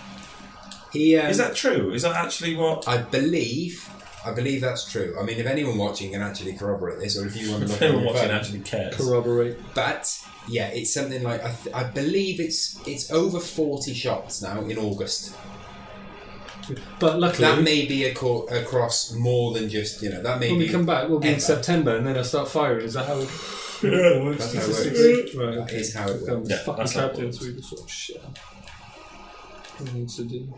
Is that true? Is that actually what... I believe that's true. I mean, if anyone watching can actually corroborate this, or if you want to look if anyone watching actually cares. Corroborate. But, yeah, it's something like... I believe it's over 40 shots now in August. But luckily... That may be across more than just, that may when be... we come back, we'll be in September, and then I'll start firing. Is that how it... Yeah, that's how it works. Right, that is how it works. Yeah, fucking captains, we just sort of shit. What needs to do?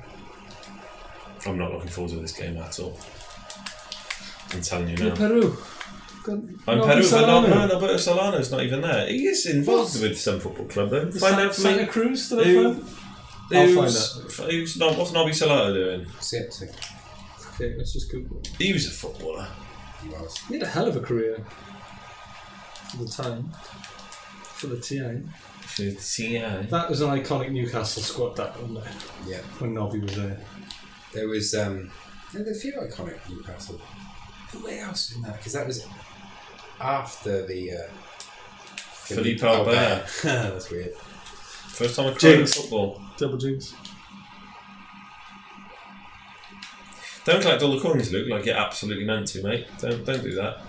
I'm not looking forward to this game at all. I'm telling you now. Peru. I'm Peru, but Alberto Solano's not even there. He is involved with some football club though. Find out for Santa me. Cruz still a fan? I'll find out. What's Nobby Solano doing? Okay, let's just Google. He was a footballer. He was. He had a hell of a career. For the time. For the TI. For the TI. That was an iconic Newcastle squad, that, wasn't it? Yeah. When Nobby was there. There was there were a few iconic Newcastle. Who else in that? Because that was after the Philippe Albert. That's weird. First time I cried in football. Double jinx. Don't collect all the coins, Luke, like you're absolutely meant to, mate. Don't do that.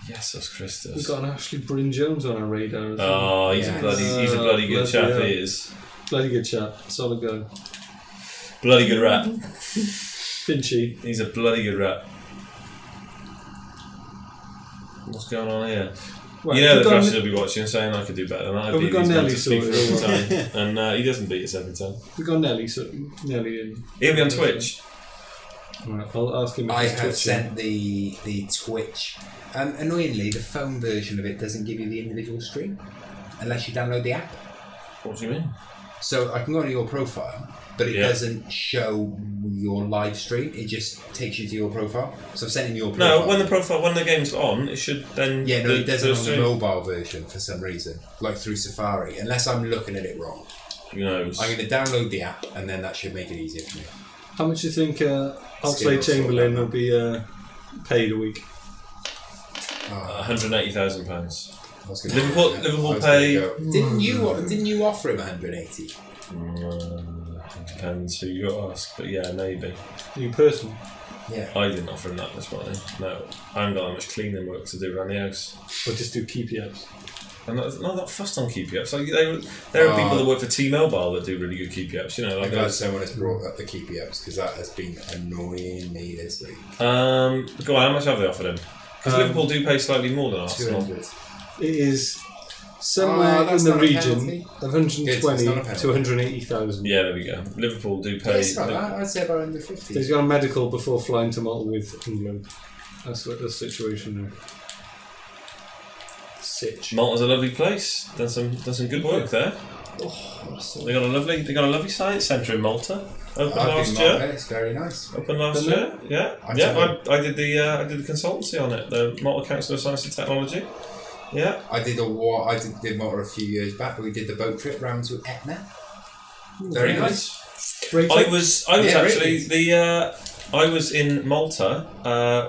Jesus Christus. We've got an Ashley Bryn Jones on our radar. Oh, he's a bloody good chap, he is. Bloody good chap. Solid guy. Bloody good rap. Finchy. He's a bloody good rap. What's going on here? Right, the Crashers will be watching and saying I could do better than that. We've got Nelly every time. And he doesn't beat us every time. We've got Nelly in. He'll be on Twitch. Right, I'll ask him if I he's have twitching. sent the Twitch. Annoyingly, the phone version of it doesn't give you the individual stream unless you download the app. What do you mean? So I can go to your profile, but it doesn't show your live stream. It just takes you to your profile. So I've sent in your profile. No, when the game's on, it should then. Yeah, no, it doesn't on the mobile version for some reason, like through Safari. Unless I'm looking at it wrong. Who knows? I'm going to download the app, and then that should make it easier for me. How much do you think Oxlade-Chamberlain will be paid a week? £180,000. Liverpool pay. Didn't you offer him 180? Depends who you ask, but yeah, maybe. You personally? Yeah. I didn't offer him that much money. No, I haven't got that much cleaning work to do around the house. Or just do keepy ups? I'm not fussed on keepy ups. Like there are people that work for T-Mobile that do really good keepy ups. I'm glad someone has brought up the keepy ups because that has been annoying me this week. Go on, how much have they offered him? Because Liverpool do pay slightly more than Arsenal. 200. It is somewhere in the region of 120 to 180,000. Yeah, there we go. Liverpool do pay. It's not that. I'd say about 150. He's got a medical before flying to Malta with England. That's what the situation there. Sitch. Malta's a lovely place. Done some good work there. They got a lovely science centre in Malta. Opened last year. It's very nice. Opened last year. Yeah. I did the consultancy on it. The Malta Council of Science and Technology. Yeah. I did Malta a few years back, but we did the boat trip round to Etna. Very nice. I was in Malta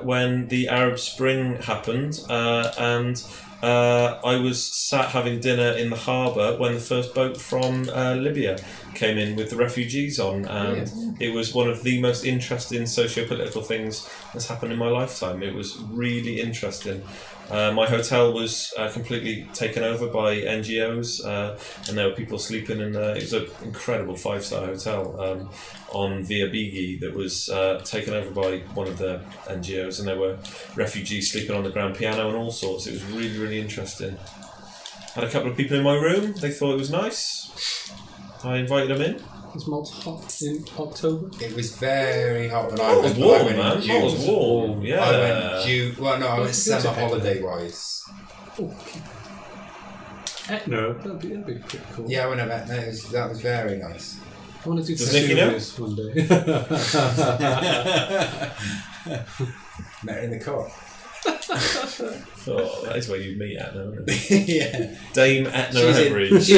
when the Arab Spring happened, and I was sat having dinner in the harbour when the first boat from Libya came in with the refugees on, and it was one of the most interesting socio-political things that's happened in my lifetime. It was really interesting My hotel was completely taken over by NGOs, and there were people sleeping in there. It was an incredible 5-star hotel on Via Bigi that was taken over by one of the NGOs, and there were refugees sleeping on the grand piano and all sorts. It was really, really interesting. Had a couple of people in my room. They thought it was nice. I invited them in. Was Malta hot in October? It was very hot when I went. It was warm, man. It was warm. Yeah. I went June. Well, no, I went summer holiday wise. Etna, that'd be pretty cool. Yeah, I went to Etna. That was very nice. I want to do Vesuvius one day. Met her in the car. Oh, that is where you meet Etna, isn't it? Yeah. Dame Etna Every. She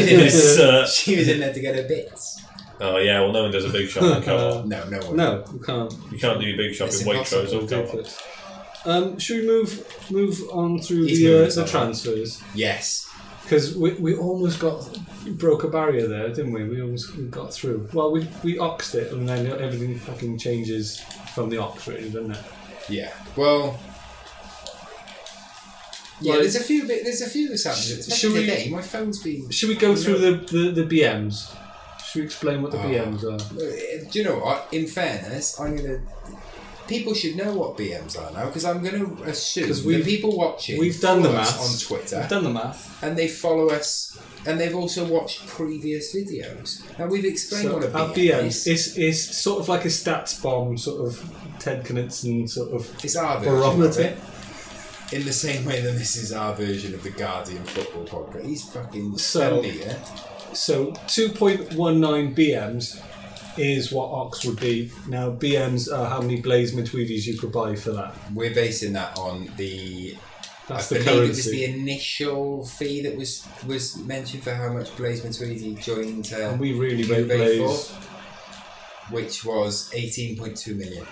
was in there to get her bits. Oh yeah, well no one does a big shop in Co-op. No one. No, you can't. You can't do your big shop in Waitrose or Co-op. Should we move on through the transfers? Yes. Because we almost broke a barrier there, didn't we? We almost got through. Well, we oxed it, and then everything fucking changes from the ox, really, doesn't it? Yeah. Well. Yeah, there's a few that's happened. Especially today, my phone's been. Should we go through the BMs? Should we explain what the BMs are? Do you know what? In fairness, people should know what BMs are now, because I'm going to assume the people watching. We've done the maths on Twitter. We've done the math, and they follow us, and they've also watched previous videos. Now we've explained what a BM is. It's sort of like a stats bomb, sort of Ted Knutson sort of. It's our version of it. In the same way that this is our version of the Guardian football podcast. He's fucking spendy, yeah? So 2.19 BMs is what Ox would be. Now BMs are how many Blaze Matuidis you could buy for that. We're basing that on the... That's I the believe currency. It was the initial fee that was mentioned for how much Blaze Matuidi joined and we really rate Blaze, which was 18.2 million.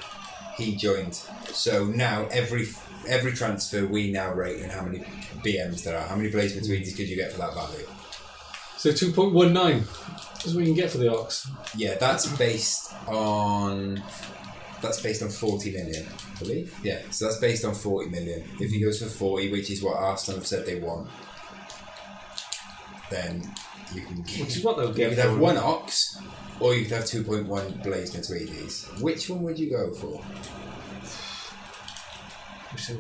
He joined. So now every transfer we now rate in how many BMs there are. How many Blaze Matuidis could you get for that value? So 2.19 is what you can get for the Ox. Yeah, that's based on 40 million, I believe. Yeah, so that's based on 40 million. If he goes for 40, which is what Arsenal have said they want, then you can. Which is what they'll get. You could have one Ox, or you could have 2.1 Blaze Matuidis. Which one would you go for?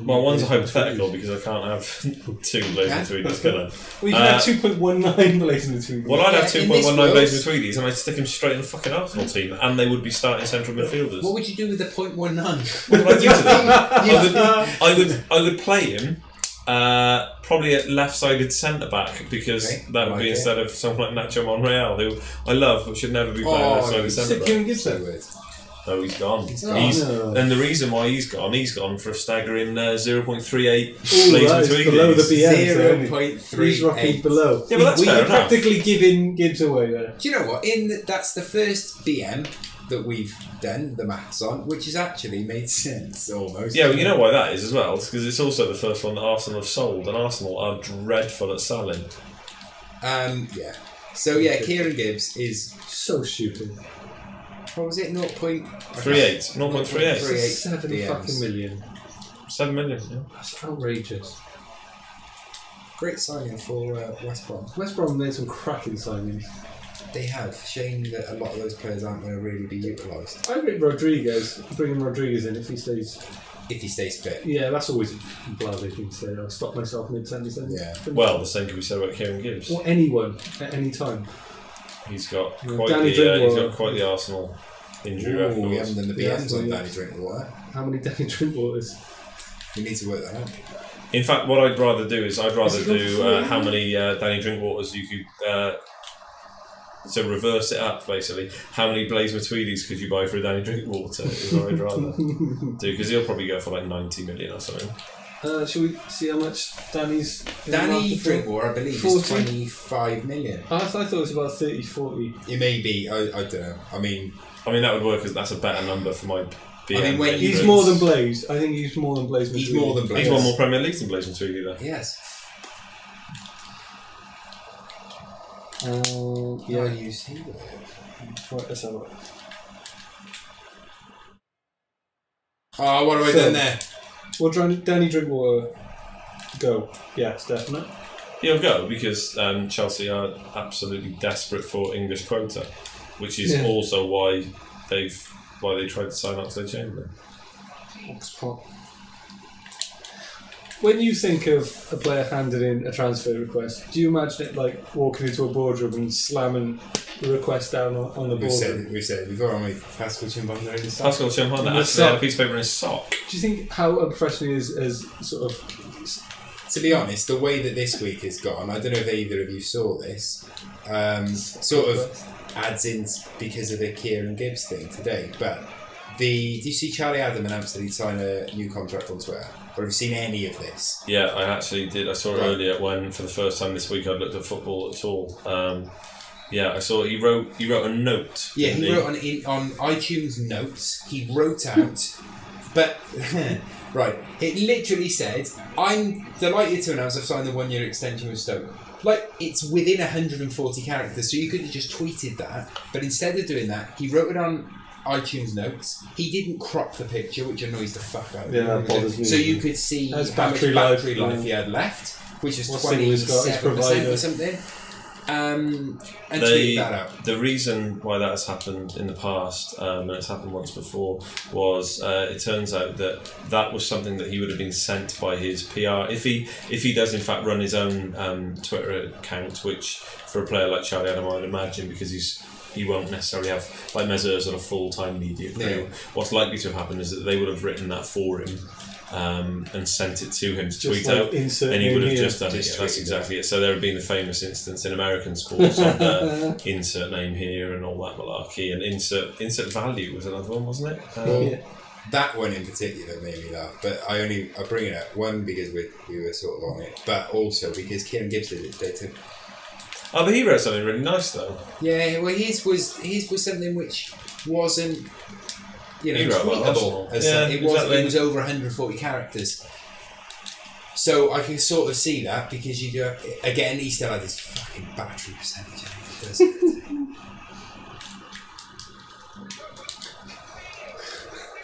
Well, one's a hypothetical because I can't have 2 Blaze Matuidis, can I? Well, you can have 2.19 Blaze Matuidis. Well, I'd have 2.19 Blaze Matuidis and I'd stick him straight in the fucking Arsenal team, and they would be starting central midfielders. What would you do with the 0.19? What would I do to them? I would play him probably at left-sided centre-back, because that would be instead of someone like Nacho Monreal, who I love but should never be playing left-sided centre-back. No, he's gone. And the reason why he's gone for a staggering 0.38 Blaze Matuidis. Below the BM. 0.38. He's rocking below. Yeah, but that's fair enough. Practically giving Gibbs away there. Do you know what? That's the first BM that we've done the maths on, which has actually made sense almost. Yeah, but you know why that is as well? It's because it's also the first one that Arsenal have sold, and Arsenal are dreadful at selling. Yeah. So yeah, Kieran Gibbs is so stupid. What was it? 0.38. 0.38. 7 fucking million. 7 million, yeah. That's outrageous. Great signing for West Brom. West Brom made some cracking signings. They have. Shame that a lot of those players aren't going to really be utilised. I rate Rodriguez. Bringing Rodriguez in if he stays. If he stays fit. Yeah, that's always a blasé thing to say. I'll stop myself mid-sentence. Yeah. Well, the same can be said about Kieran Gibbs. Or anyone at any time. He's got quite the Arsenal injury record. We haven't done the BMs on Danny Drinkwater. How many Danny Drinkwaters? We need to work that out. In fact, what I'd rather do is do how many Danny Drinkwaters you could. So reverse it up, basically. How many Blaze Matuidis could you buy for a Danny Drinkwater? Is what I'd rather do, because he'll probably go for like 90 million or something. Shall we see how much Danny's... Danny Drinkwater, I believe, 40? Is 25 million. I thought it was about 30, 40. It may be, I don't know. I mean, that would work, because that's a better number for my BM. I mean, he's more than Blaze. I think he's more than Blaze. He's more than Blaze. He's won more Premier Leagues than Blaze Matuidi, though. Yes. Yeah, you see that. Right, let's have a look. Oh, what have I done there? Well, Danny Drinkwater. go. Yes, definite. He'll go because Chelsea are absolutely desperate for English quota, which is also why they tried to sign oxlade-chamberlain. When you think of a player handing in a transfer request, do you imagine it like walking into a boardroom and slamming the request down on the boardroom? We've said it before, haven't we? Pascal-Chamberlain in his sock. Pascal-Chamberlain actually had a piece of paper in his sock. Do you think how unprofessional he is as sort of... To be honest, the way that this week has gone, I don't know if either of you saw this, sort of adds in because of the Kieran Gibbs thing today, but did you see Charlie Adam announced that he'd sign a new contract on Twitter? Or have you seen any of this? Yeah, I actually did. I saw it earlier when, for the first time this week, I'd looked at football at all. I saw he wrote a note. Yeah, he wrote on iTunes Notes. He wrote out, but right, it literally said, "I'm delighted to announce I've signed the 1-year extension with Stoke." Like, it's within 140 characters, so you could have just tweeted that. But instead of doing that, he wrote it on iTunes Notes. He didn't crop the picture, which annoys the fuck out of me. Yeah, that bothers me. So you could see how much battery life he had left, which is 27% or something. And tweet that out. The reason why that has happened in the past, and it's happened once before, was it turns out that was something that he would have been sent by his PR. If he does in fact run his own Twitter account, which for a player like Charlie Adam, I'd imagine, because he won't necessarily have, like Mezers, on a full-time media crew. Yeah. What's likely to have happened is that they would have written that for him and sent it to him to tweet out, and he would have just done it. Yeah, that's exactly it. So there had been the famous instance in American sports of the insert name here and all that malarkey, and insert value was another one, wasn't it? That one in particular made me laugh, but I bring it up, one, because we were sort of on it, but also because Kieran Gibbs did it today too. Oh, but he wrote something really nice though. Yeah, well, his was something which wasn't, tweetable. It was over 140 characters. So I can sort of see that, because you go again. He still had his fucking battery percentage.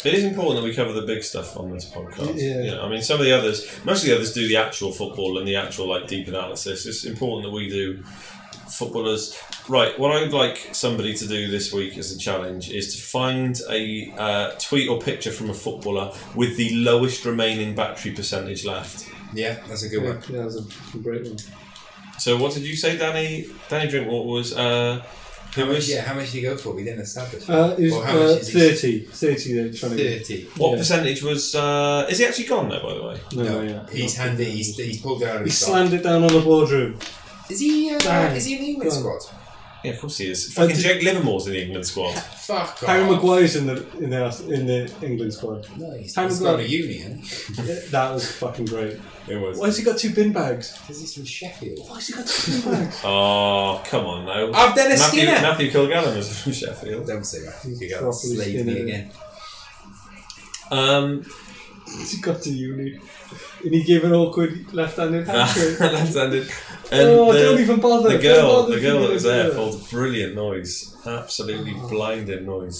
It is important that we cover the big stuff on this podcast. Yeah. I mean, most of the others do the actual football and the actual deep analysis. It's important that we do footballers. Right, what I'd like somebody to do this week as a challenge is to find a tweet or picture from a footballer with the lowest remaining battery percentage left. Yeah, that's a good one. Yeah, that's a great one. So what did you say, Danny? Danny Drinkwater was... How much did he go for? We didn't establish. It was 30. 30. What percentage was... is he actually gone now, by the way? No. Yeah. He's pulled it out of his sock. He slammed it down on the boardroom. Is he in the England squad? Yeah, of course he is. Fucking Jake Livermore's in the England squad. Fuck off. Harry Maguire's in the England squad. Nice. He's got a union. That was fucking great. It was. Why has he got 2 bin bags? Because he's from Sheffield. Why has he got 2 bin bags? Oh, come on now. I've done a Skinner. Matthew Kilgallen was from Sheffield. Don't say Matthew Kilgallen. Slave me again. He got to uni. And he gave an awkward left-handed handshake. Left-handed. And don't even bother. The girl that was there pulled a brilliant noise. Absolutely blinding noise.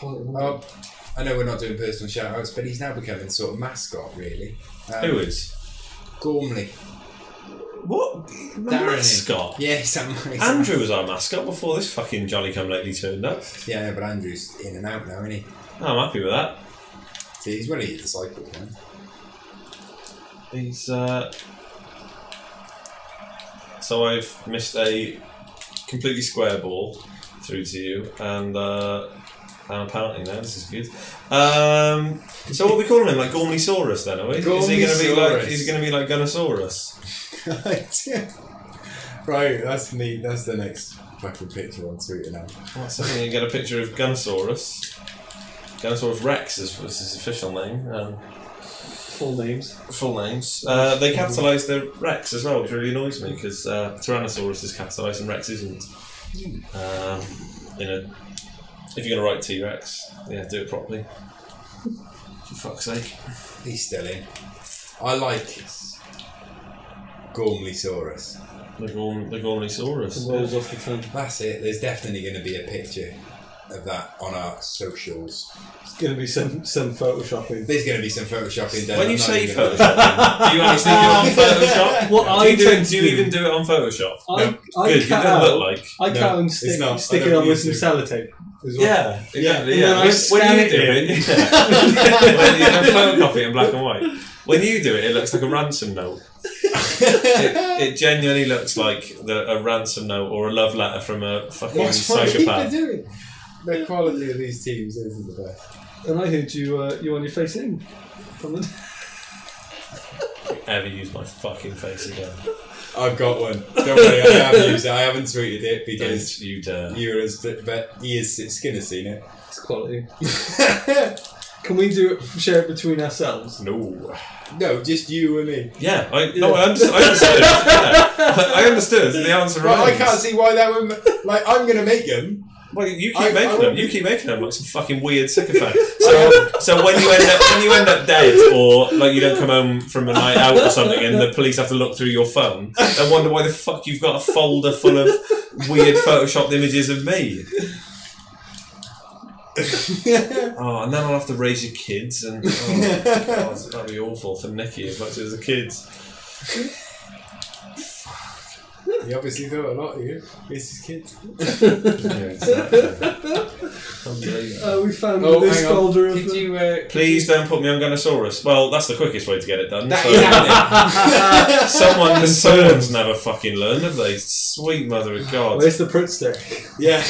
I know we're not doing personal shout-outs, but he's now becoming sort of mascot, really. Who is? Gormley. What? Mascot? Yeah, Andrew was our mascot before this fucking jolly-come-lately turned up. Yeah, but Andrew's in and out now, isn't he? Oh, I'm happy with that. See, he's really a disciple, man. He's So I've missed a completely square ball through to you, and I'm a penalty now. This is good. So what are we calling him? Like Gormleysaurus then, are we? Is he going to be like Gunnosaurus? Right, that's neat. That's the next fucking picture on Twitter now. So you get a picture of Gunnosaurus. Gunnosaurus Rex is his official name. Full names. They capitalise the Rex as well, which really annoys me, because Tyrannosaurus is capitalised and Rex isn't. If you're going to write T-Rex, do it properly. For fuck's sake. He's still in. I like Gormleysaurus. The Gormleysaurus. Rolls off the tongue. That's it. There's definitely going to be a picture of that on our socials. There's going to be some photoshopping. There's going to be some photoshopping done. When you say photoshopping, do you actually do it on Photoshop? What do you even do it on Photoshop? Good, you don't look like. I can't and stick it on with some sellotape. Yeah, exactly. Yeah. When you do it, when you photocopy it in black and white. When you do it, it looks like a ransom note. It genuinely looks like a ransom note or a love letter from a fucking psychopath. Doing? The quality of these teams isn't the best. And I heard you on your face in. From the... Ever use my fucking face again? I've got one. Don't worry, I have used it. I haven't tweeted it because you dare. But Skinner seen it. It's quality. Can we share it between ourselves? No. No, just you and me. Yeah, I understood. Yeah. I understood the answer. Well, I can't see why that would. Like, I'm going to make them. Well, you keep making them. You keep making them like some fucking weird sycophant. So when you end up dead, or like you don't come home from a night out or something, and the police have to look through your phone and wonder why the fuck you've got a folder full of weird photoshopped images of me. Oh, and then I'll have to raise your kids, and God, that'd be awful for Nicky as much as the kids. He obviously thought a lot of you. It's his kids. Yeah, exactly. We found this folder of... Could you, please don't put me on Gunnosaurus. Well, that's the quickest way to get it done. Someone's never fucking learned, have they? Sweet mother of God. Where's the print stick? Yeah.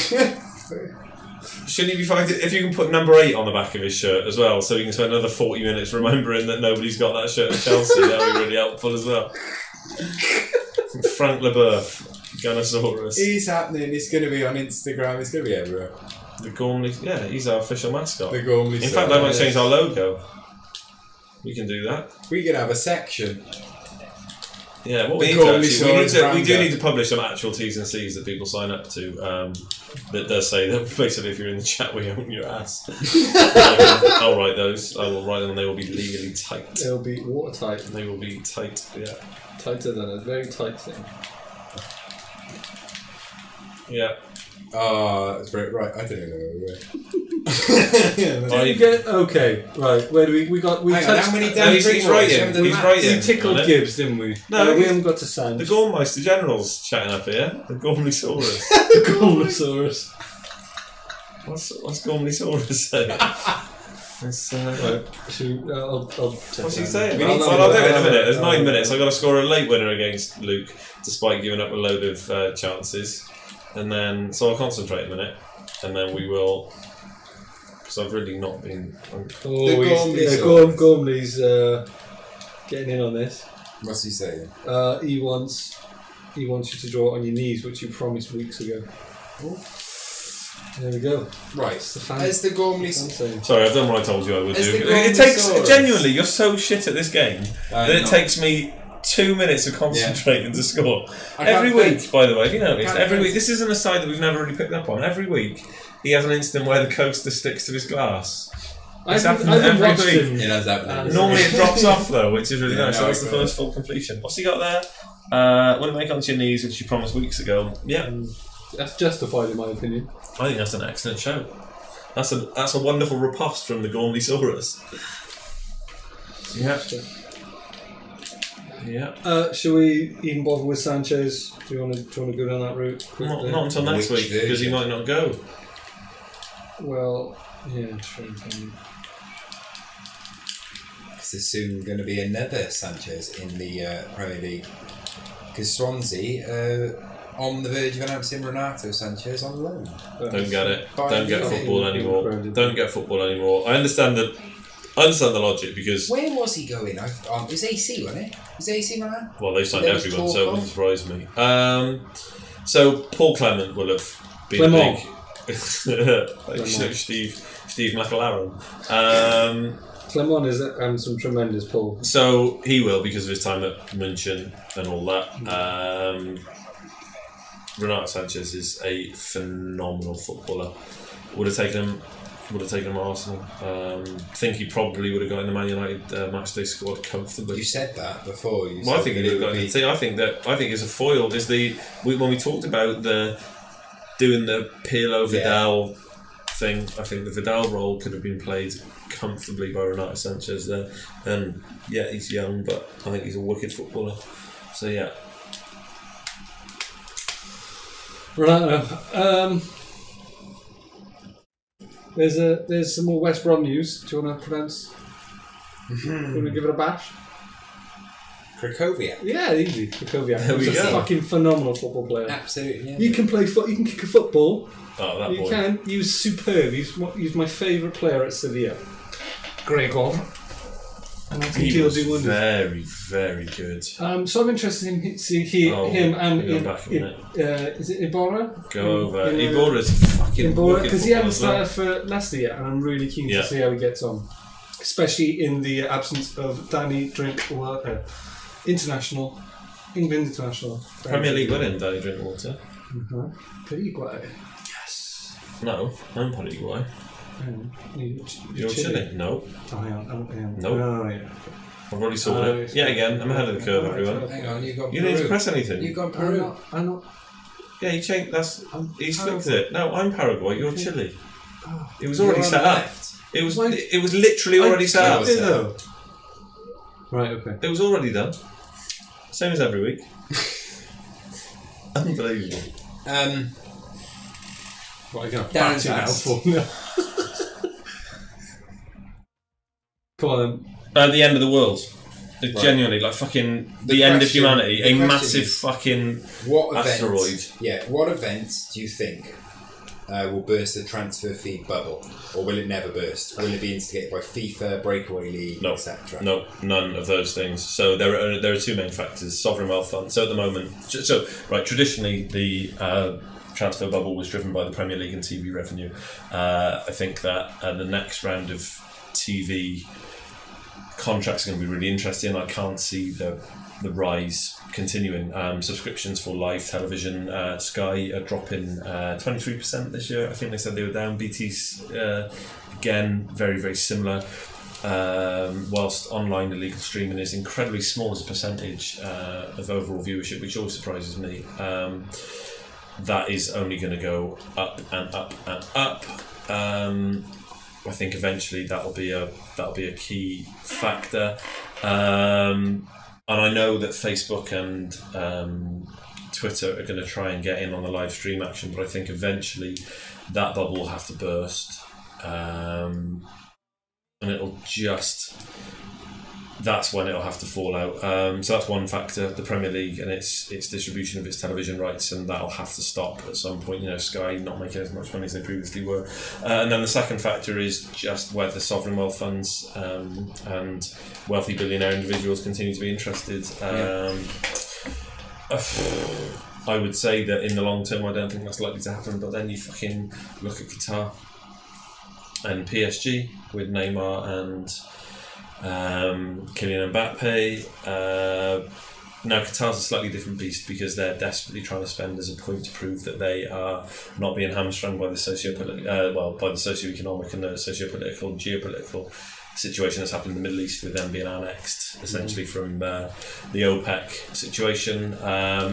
Shouldn't he be fine if you can put number 8 on the back of his shirt as well, so he can spend another 40 minutes remembering that nobody's got that shirt at Chelsea? That would be really helpful as well. Frank Leboeuf, Gunnosaurus. He's happening. It's going to be on Instagram. It's going to be everywhere. The Gormley, yeah, he's our official mascot. The Gormley. In fact, I might change our logo. We can do that. We can have a section. Yeah, what we need we do need to publish some actual T's and C's that people sign up to. That does say that basically if you're in the chat we own your ass. I'll write those. I will write them and they will be legally tight. They'll be watertight. They will be tight, yeah. Tighter than a very tight thing. Yeah. That's great. Right, I don't even know where we were. Did you get okay? Right, where do we got? We touched. How many he's writing. He's writing. We tickled Gibbs, didn't we? No, we haven't got to Sanj. The Gormeister General's chatting up here. The Gormleysaurus. The Gormleysaurus. What's Gormleysaurus saying? Right. What's he saying? I'll do it in a minute. There's 9 minutes. I've got to score a late winner against Luke, despite giving up a load of chances. And then, so I'll concentrate a minute, and then we will. Because I've really not been. Gormley's getting in on this. What's he saying? He wants you to draw it on your knees, which you promised weeks ago. Oh. There we go. Right. As the Gormley. Sorry, I've done what I told you I would do. It takes genuinely. You're so shit at this game that it takes me 2 minutes of concentrating to score. Every week, by the way, have you noticed? Every week, this isn't a side that we've never really picked up on. Every week, he has an instant where the coaster sticks to his glass. It's happening every week. It has happened. Normally it drops off though, which is really nice. So that's the first full completion. What's he got there? Want to make onto your knees, which you promised weeks ago. Yeah, that's justified in my opinion. I think that's an excellent show. That's a wonderful riposte from the Gormleysaurus. Yeah. Yeah. Shall we even bother with Sanchez? Do you want to go down that route? Not until next week because he might not go. Well, yeah, true. There's soon going to be another Sanchez in the Premier League because Swansea on the verge of announcing Renato Sanchez on loan. Don't get it. Don't get football anymore. Don't get football anymore. I understand the logic because... Where was he going? It's AC, wasn't it? Is AC Milan? Well, they've signed everyone, so it wouldn't surprise me. So Paul Clement will have been big. Steve McLaren. Clement is some tremendous pull. So he will because of his time at München and all that. Renato Sanchez is a phenomenal footballer. Would have taken him Arsenal. I think he probably would have got in the Man United matchday squad comfortably. You said that before. I think he would have got in the team. I think it's a foil. When we talked about doing the Pirlo Vidal thing. I think the Vidal role could have been played comfortably by Renato Sanchez there. And yeah, he's young, but I think he's a wicked footballer. So yeah. Right. There's some more West Brom news. Do you want to pronounce? You want to give it a bash? Krakowiak. Yeah, easy. Krakowiak. There we He's a go. fucking phenomenal football player. Absolutely. Yeah. You can play you can kick a football. Oh, that You boy. can. He was superb. He's my favourite player at Sevilla. Gregor. And I think He he'll was do wonders. very, very good. So I'm interested in seeing him and is it Iborra? Go over. Iborra's fucking Iborra, wicked because he hasn't footballer as started for Leicester yet, and I'm really keen Yeah. to see how he gets on, especially in the absence of Danny Drinkwater, England international. Premier League winning Danny Drinkwater. Paraguay. No, I'm Paraguay. You're Chile? No. Oh, hang on. Nope. Oh, yeah. I've already sorted it. Yeah, again, I'm ahead of the curve, everyone. Hang on, you've got You Peru. need to press anything. You've got Peru. I'm not. Yeah, you changed. He's flipped Paraguay. it. No, I'm Paraguay. You're Chile. It was You're already on set the up. left. It was literally already set up. Did though. Right. Okay. It was already done. Same as every week. Unbelievable. What are you going to Darren's bat it out asked. for? No. Come on then. The end of the world. It's genuinely like fucking the end of humanity. A massive fucking What asteroid. Event, yeah. What events do you think will burst the transfer fee bubble, or will it never burst? Will it be instigated by FIFA, Breakaway League, No, etc.? no, none of those things. So there are two main factors: sovereign wealth fund. So at the moment, traditionally the transfer bubble was driven by the Premier League and TV revenue. I think that the next round of TV contracts are going to be really interesting. I can't see the rise continuing. Subscriptions for live television, Sky are dropping 23% this year. I think they said they were down. BT's again very, very similar. Whilst online illegal streaming is incredibly small as a percentage of overall viewership, which always surprises me. That is only going to go up and up and up. I think eventually that'll be a key factor, and I know that Facebook and Twitter are going to try and get in on the live stream action, but I think eventually that bubble will have to burst, and it'll just. That's when it'll have to fall out. So that's one factor, the Premier League and its distribution of its television rights, and that'll have to stop at some point. Sky not making as much money as they previously were. And then the second factor is just whether sovereign wealth funds and wealthy billionaire individuals continue to be interested. I would say that in the long term, I don't think that's likely to happen. But then you fucking look at Qatar and PSG with Neymar and Kylian Mbappe. Now Qatar's a slightly different beast because they're desperately trying to spend as a point to prove that they are not being hamstrung by the socioeconomic and the socio-political, geopolitical situation that's happened in the Middle East, with them being annexed essentially from the OPEC situation.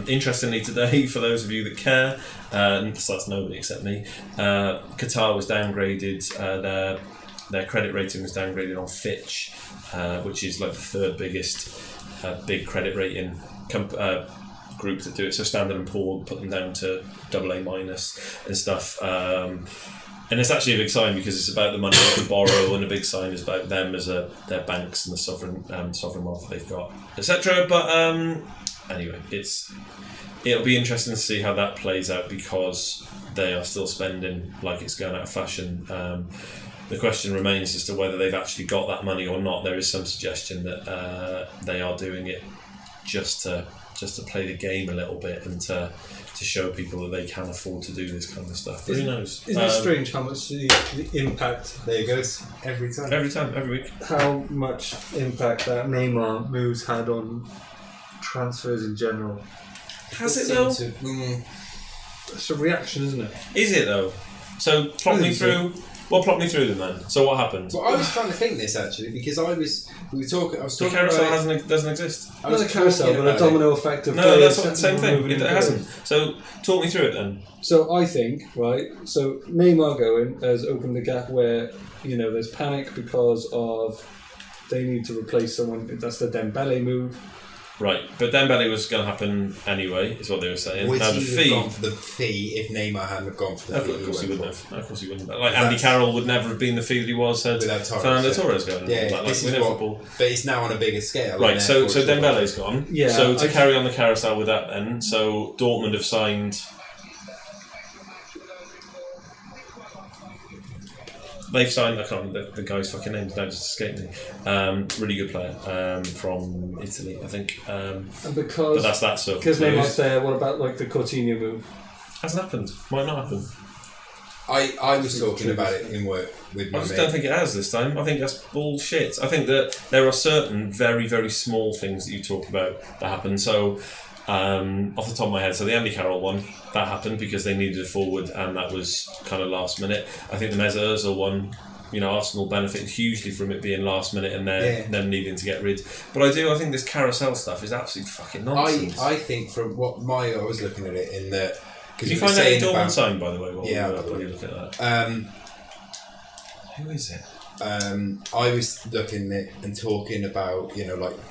Interestingly today, for those of you that care, so that's nobody except me, Qatar was downgraded, their credit rating was downgraded on Fitch, which is like the third biggest big credit rating group that do it. So Standard & Poor put them down to AA- and stuff. And it's actually a big sign because it's about the money they can borrow, and a big sign is about them as their banks and the sovereign wealth they've got, etc. But anyway, it'll be interesting to see how that plays out because they are still spending like it's going out of fashion. The question remains as to whether they've actually got that money or not. There is some suggestion that they are doing it just to play the game a little bit and to show people that they can afford to do this kind of stuff. Who knows? Isn't it strange how much the impact? There it goes. Every time, every week. How much impact that Neymar moves had on transfers in general. Has it though? It's a reaction, isn't it? Is it though? So plot me through. Well, plot me through them then. So what happened? Well, I was trying to think this actually because I was talking. The carousel doesn't exist. Not a carousel, but a domino effect of no, players. That's the same thing. It hasn't. So talk me through it then. So I think, right, so Neymar going has opened the gap where, there's panic because of they need to replace someone. That's the Dembele move. Right, but Dembele was going to happen anyway, is what they were saying. Would now, he have gone for the fee if Neymar hadn't gone for the fee? Of course he wouldn't have. Of course he wouldn't have. Like Andy Carroll would never have been the fee that he was had Fernando Torres going. This is what, but it's now on a bigger scale. Right, so Dembele's gone. Yeah. So to carry on the carousel with that then, so Dortmund have signed... They've signed, I can't remember the guy's fucking name, now just escaped me. Really good player from Italy, I think. And because, but that's that stuff. Because Neymar's there, what about like the Coutinho move? Hasn't happened. Might not happen. I was talking about it in work with my mate. I just don't think it has this time. I think that's bullshit. I think that there are certain very, very small things that you talk about that happen. So, off the top of my head, so the Andy Carroll one, that happened because they needed a forward and that was kind of last minute. I think the Mesut Ozil one, Arsenal benefited hugely from it being last minute and them needing to get rid. But I think this carousel stuff is absolutely fucking nonsense. I think from what I was looking at it in the... Did you find out who Dortmund signed, by the way? I'll look at that. Who is it? I was looking at and talking about,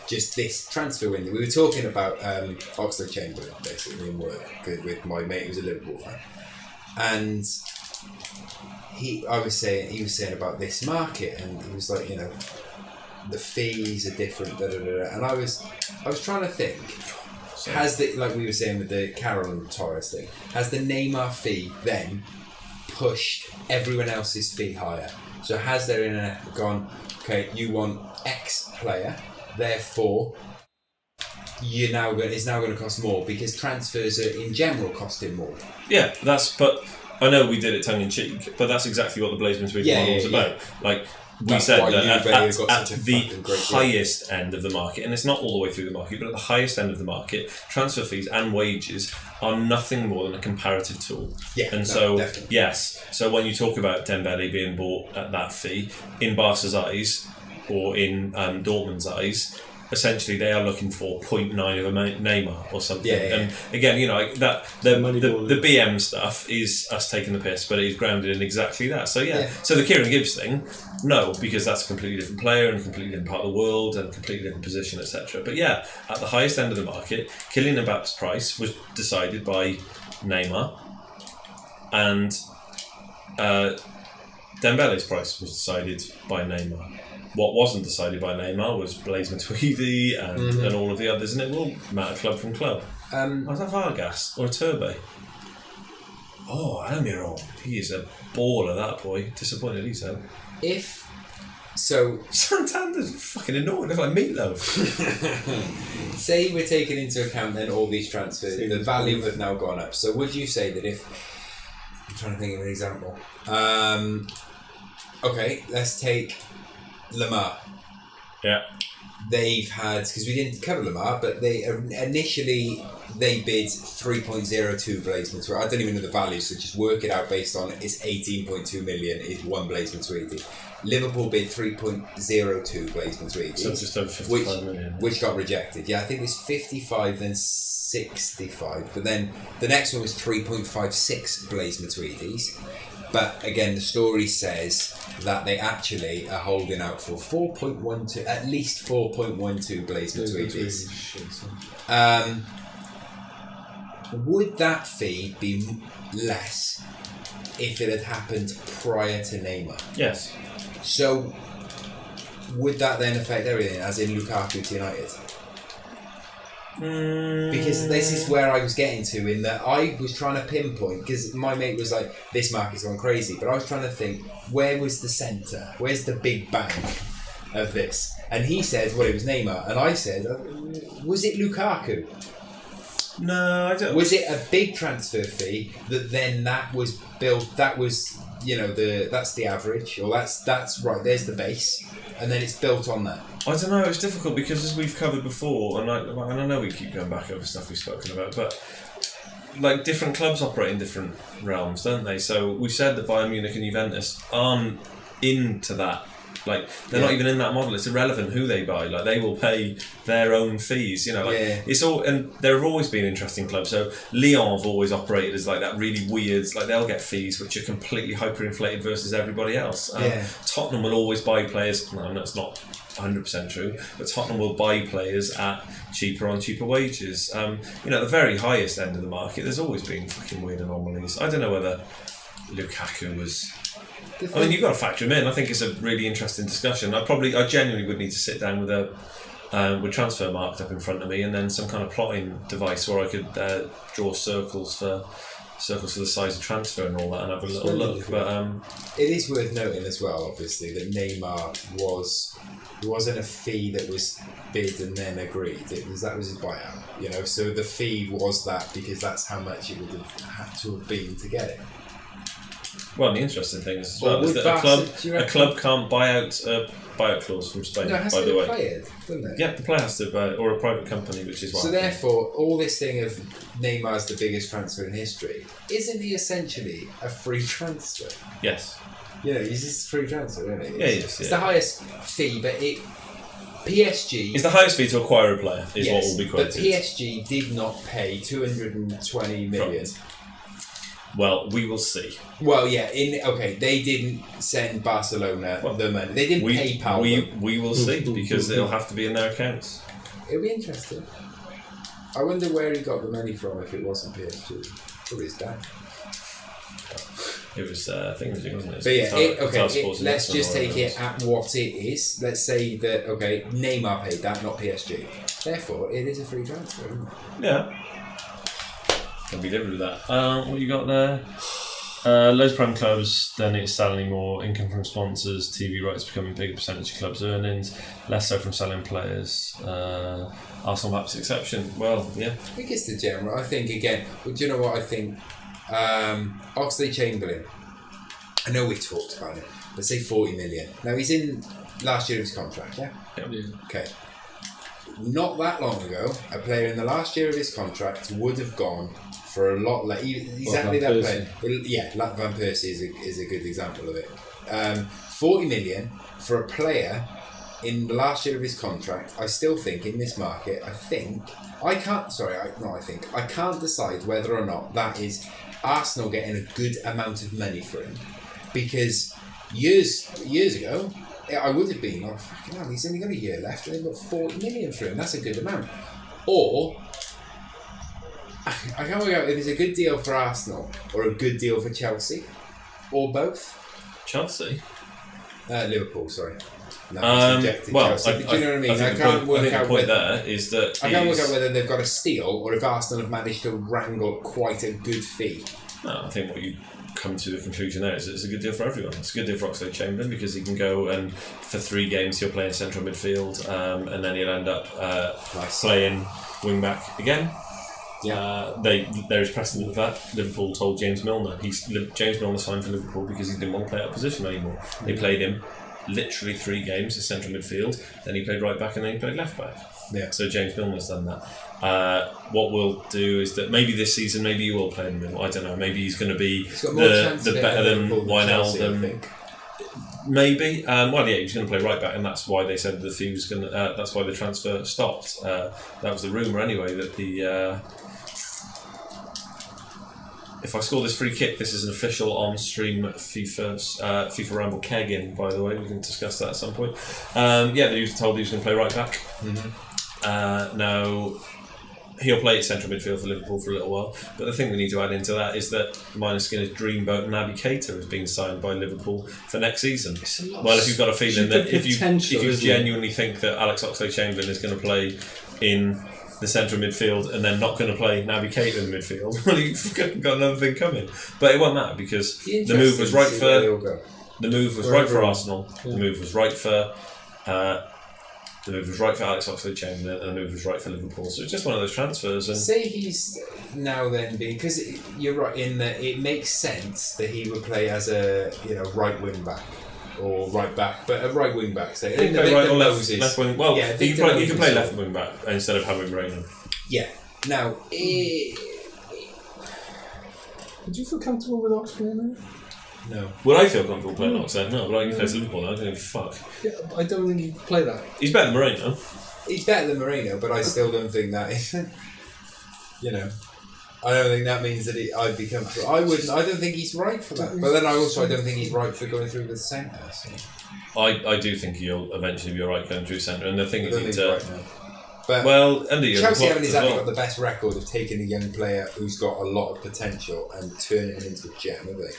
just this transfer window. We were talking about Oxlade-Chamberlain, basically, in work with my mate who's a Liverpool fan. And he was saying about this market, and he was like, the fees are different, and I was trying to think, like we were saying with the Carroll and Torres thing, has the Neymar fee then pushed everyone else's fee higher? So has there in a gone, okay, you want X player, therefore it's now going to cost more because transfers are in general costing more. Yeah, but I know we did it tongue in cheek, but that's exactly what the Blazeman's Week model was about. Like we said that at the highest end of the market, and it's not all the way through the market, but at the highest end of the market, transfer fees and wages are nothing more than a comparative tool. Definitely. Yes, so when you talk about Dembele being bought at that fee, in Barca's eyes, or in Dortmund's eyes, essentially they are looking for 0.9 of a Neymar or something. And again, the BM stuff is us taking the piss, but it is grounded in exactly that. So so the Kieran Gibbs thing, no, because that's a completely different player and a completely different part of the world and a completely different position, etc. But at the highest end of the market, Kylian Mbappe's price was decided by Neymar, and Dembele's price was decided by Neymar. What wasn't decided by Neymar was Blaise Matuidi and all of the others, and it will matter club from club. Was that Vargas or a Turbe? Oh, Almiron. He is a baller, that boy. Disappointed he's out. Santander's fucking annoying. It's like meatloaf. Say we're taking into account then all these transfers, the value have now gone up. So would you say that if... I'm trying to think of an example. Okay, let's take Lamar. Yeah. They've had, because we didn't cover Lamar, but they initially they bid 3.02 Blaise Matuidi. I don't even know the value, so just work it out based on it's 18.2 million is one Blaise Matuidi. Liverpool bid 3.02 Blaise Matuidi. So just over 55 million. Which got rejected. Yeah, I think it was 55, then 65. But then the next one was 3.56 Blaise Matuidis. But again, the story says that they actually are holding out for 4.12, at least 4.12 Blaise Matuidis. Would that fee be less if it had happened prior to Neymar? Yes. So, would that then affect everything, as in Lukaku to United? Because this is where I was getting to, in that I was trying to pinpoint, because my mate was like, this market's gone crazy, but I was trying to think, where was the centre? Where's the big bang of this? And he said, well, it was Neymar. And I said, was it Lukaku? No, I don't. Was it a big transfer fee that was built, that was, that's the average, or that's right, there's the base, and then it's built on that? I don't know, it's difficult because as we've covered before, and I know we keep going back over stuff we've spoken about, but like different clubs operate in different realms, don't they? So we've said that Bayern Munich and Juventus aren't into that. Like they're not even in that model. It's irrelevant who they buy. Like they will pay their own fees. You know, like it's all. And there have always been interesting clubs. So Lyon have always operated as like that really weird. Like they'll get fees which are completely hyperinflated versus everybody else. Tottenham will always buy players. No, that's not 100% true. But Tottenham will buy players at cheaper wages. You know, at the very highest end of the market, there's always been fucking weird anomalies. I don't know whether Lukaku was. I mean, you've got to factor him in. I think it's a really interesting discussion. I genuinely would need to sit down with transfer marked up in front of me, and then some kind of plotting device where I could draw circles for the size of transfer and all that, and have a little look. But it is worth noting as well, obviously, that Neymar wasn't a fee that was bid and then agreed. That was his buyout. You know, so the fee was that because that's how much it would have had to have been to get it. Well, the interesting thing is as well is that a club can't buy out a buyout clause from Spain. No, it has by to the be way, a player, doesn't it? Yeah, the player has to buy, or a private company, which is why. So therefore, all this thing of Neymar's the biggest transfer in history, isn't he essentially a free transfer? Yes. Yeah, he's just a free transfer, isn't he? Yeah, he is. It's the highest fee, but PSG. It's the highest fee to acquire a player, is what will be quoted. But PSG did not pay 220 million. Well, we will see. Well, yeah, they didn't send Barcelona the money. They didn't pay Paul. We will see, because it'll have to be in their accounts. It'll be interesting. I wonder where he got the money from if it wasn't PSG. Probably his dad. It was, I think it was, wasn't it? But yeah, let's just take it at what it is. Let's say that, Neymar paid that, not PSG. Therefore, it is a free transfer, isn't it? Yeah. Can be different with that. What you got there? Loads of prime clubs, then it's selling more, income from sponsors, TV rights becoming a bigger percentage of clubs' earnings, less so from selling players. Arsenal perhaps exception. Well, yeah. I think it's the general. I think again. Well, do you know what I think? Oxlade-Chamberlain. I know we've talked about it, but say 40 million. Now he's in last year of his contract. Yeah. Okay. Not that long ago, a player in the last year of his contract would have gone for a lot less. Exactly that player. Yeah, like Van Persie is a good example of it. 40 million for a player in the last year of his contract. I still think in this market, I can't decide whether or not that is Arsenal getting a good amount of money for him, because years ago I would have been like, fucking hell, he's only got a year left and they've got 40 million for him. That's a good amount. Or I can't work out if it's a good deal for Arsenal or a good deal for Chelsea, or both. Chelsea? Liverpool, sorry. No, well, Chelsea. Do you know what I mean? I can't work out whether they've got a steal or if Arsenal have managed to wrangle quite a good fee. No, I think what you come to the conclusion there is it's a good deal for everyone. It's a good deal for Oxlade-Chamberlain because he can go and for 3 games he'll play in central midfield, and then he'll end up playing wing back again. Yeah. There is precedent of that. Liverpool told James Milner. James Milner signed for Liverpool because he didn't want to play out of position anymore. They played him literally 3 games as central midfield, then he played right back and then he played left back. Yeah. So James Milner's done that. What we'll do is that maybe this season, maybe you will play in the middle. I don't know. Maybe he's going to be the better than Wijnaldum. Maybe. Well, yeah, he's going to play right back, and that's why they said the fee was going to. That's why the transfer stopped. That was the rumour anyway. That the if I score this free kick, this is an official on-stream FIFA Ramble keg-in, by the way. We can discuss that at some point. Yeah, he was told he was going to play right back. Mm-hmm. Now, he'll play at central midfield for Liverpool for a little while. But the thing we need to add into that is that Minor Skinner's dreamboat Naby Keita has been signed by Liverpool for next season. Well, if you've got a feeling that if you genuinely think that Alex Oxlade-Chamberlain is going to play in the central midfield and then not going to play Naby Keita in the midfield, well, you've got another thing coming. But it won't matter because the move was right for Arsenal. The move was right for Alex Oxlade-Chamberlain, and the move was right for Liverpool. So it's just one of those transfers. And say he's now then being, because you're right in that it makes sense that he would play as a right wing back. Or right back, but a right wing back. Say, he can play right or left wing. Well, yeah, you can play left wing back instead of having Raynham. Yeah. Now, Would you feel comfortable with Ox playing there? No. Would I feel comfortable playing Oxlade? No, but I can play Liverpool now. I don't give a fuck. Yeah, I don't think you can play that. He's better than Moreno. He's better than Moreno, but I still don't think that is. You know, I don't think that means that I'd be comfortable. I don't think he's right for that. But then I don't think he's right for going through the centre. So. I do think he'll eventually be alright going through centre, and the thing is, right now. But under Chelsea haven't exactly got the best record of taking a young player who's got a lot of potential and turning him into a gem, have they?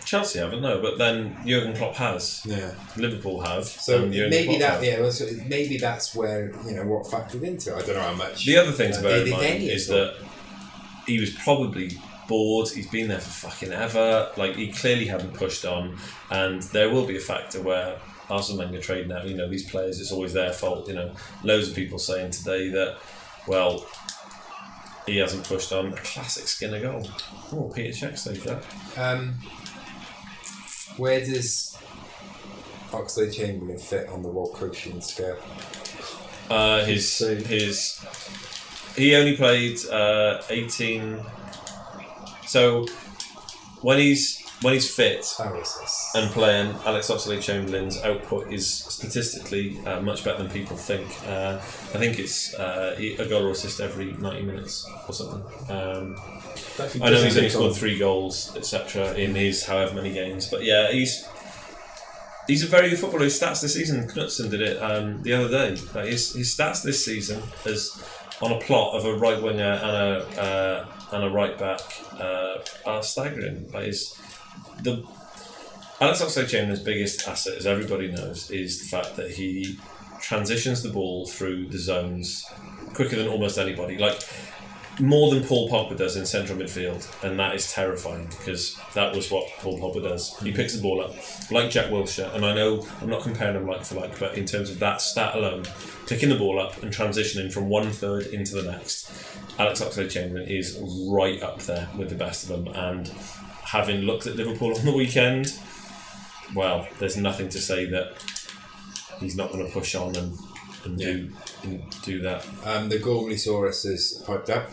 Chelsea haven't, no, but then Jurgen Klopp has. Yeah. Liverpool have. So maybe maybe that's where what factored into it. I don't know how much. The other thing to bear in mind is that he was probably bored. He's been there for fucking ever. Like, he clearly hadn't pushed on, and there will be a factor where Arsene Wenger trade now. These players, it's always their fault. Loads of people saying today that, well, he hasn't pushed on. A classic Skinner goal. Oh, Peter Cech saved that. Where does Oxlade-Chamberlain fit on the World Coaching scale? He only played 18. So when he's fit and playing, Alex Oxlade-Chamberlain's output is statistically much better than people think. I think it's a goal or assist every 90 minutes or something. I know he's only scored 3 goals, etc. in his however many games, but yeah, he's a very good footballer. His stats this season, Knutson did it the other day. His stats this season is on a plot of a right winger and a right back are staggering. Alex Oxlade-Chamberlain's biggest asset, as everybody knows, is the fact that he transitions the ball through the zones quicker than almost anybody. Like, more than Paul Pogba does in central midfield, and that is terrifying because that was what Paul Pogba does. He picks the ball up like Jack Wilshere, and I know I'm not comparing them like for like, but in terms of that stat alone, picking the ball up and transitioning from 1/3 into the next, Alex Oxlade-Chamberlain is right up there with the best of them. And having looked at Liverpool on the weekend, well, there's nothing to say that he's not going to push on and do that. The Gormleysaurus is piped up.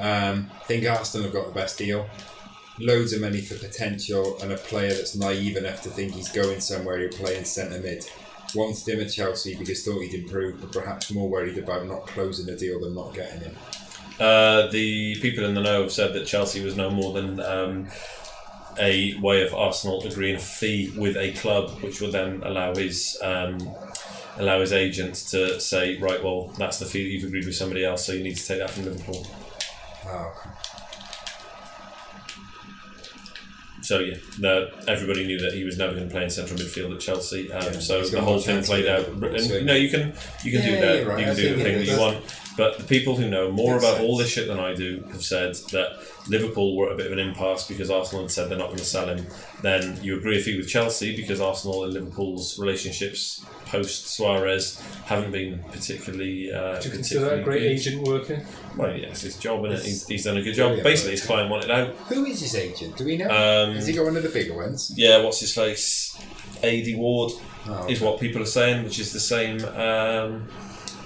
I think Arsenal have got the best deal. Loads of money for potential and a player that's naive enough to think he's going somewhere he'll play in centre mid. Wanted him at Chelsea because thought he'd improve, but perhaps more worried about not closing the deal than not getting him. The people in the know have said that Chelsea was no more than a way of Arsenal agreeing a fee with a club, which would then allow his agent to say, right, well, that's the fee that you've agreed with somebody else, so you need to take that from Liverpool. Oh, okay. So yeah, everybody knew that he was never going to play in central midfield at Chelsea. So the whole thing played out. And, you can do that. Right. You can do the thing that you want. But the people who know more about all this shit than I do have said that Liverpool were at a bit of an impasse because Arsenal had said they're not going to sell him. Then you agree a fee with Chelsea because Arsenal and Liverpool's relationships post Suarez haven't been particularly. Do you consider that a great agent working? Well, yes, his job, isn't it? He's done a good job. Basically, his client wanted out. Who is his agent? Do we know? Has he got one of the bigger ones? Yeah, what's his face? A.D. Ward is what people are saying, which is the same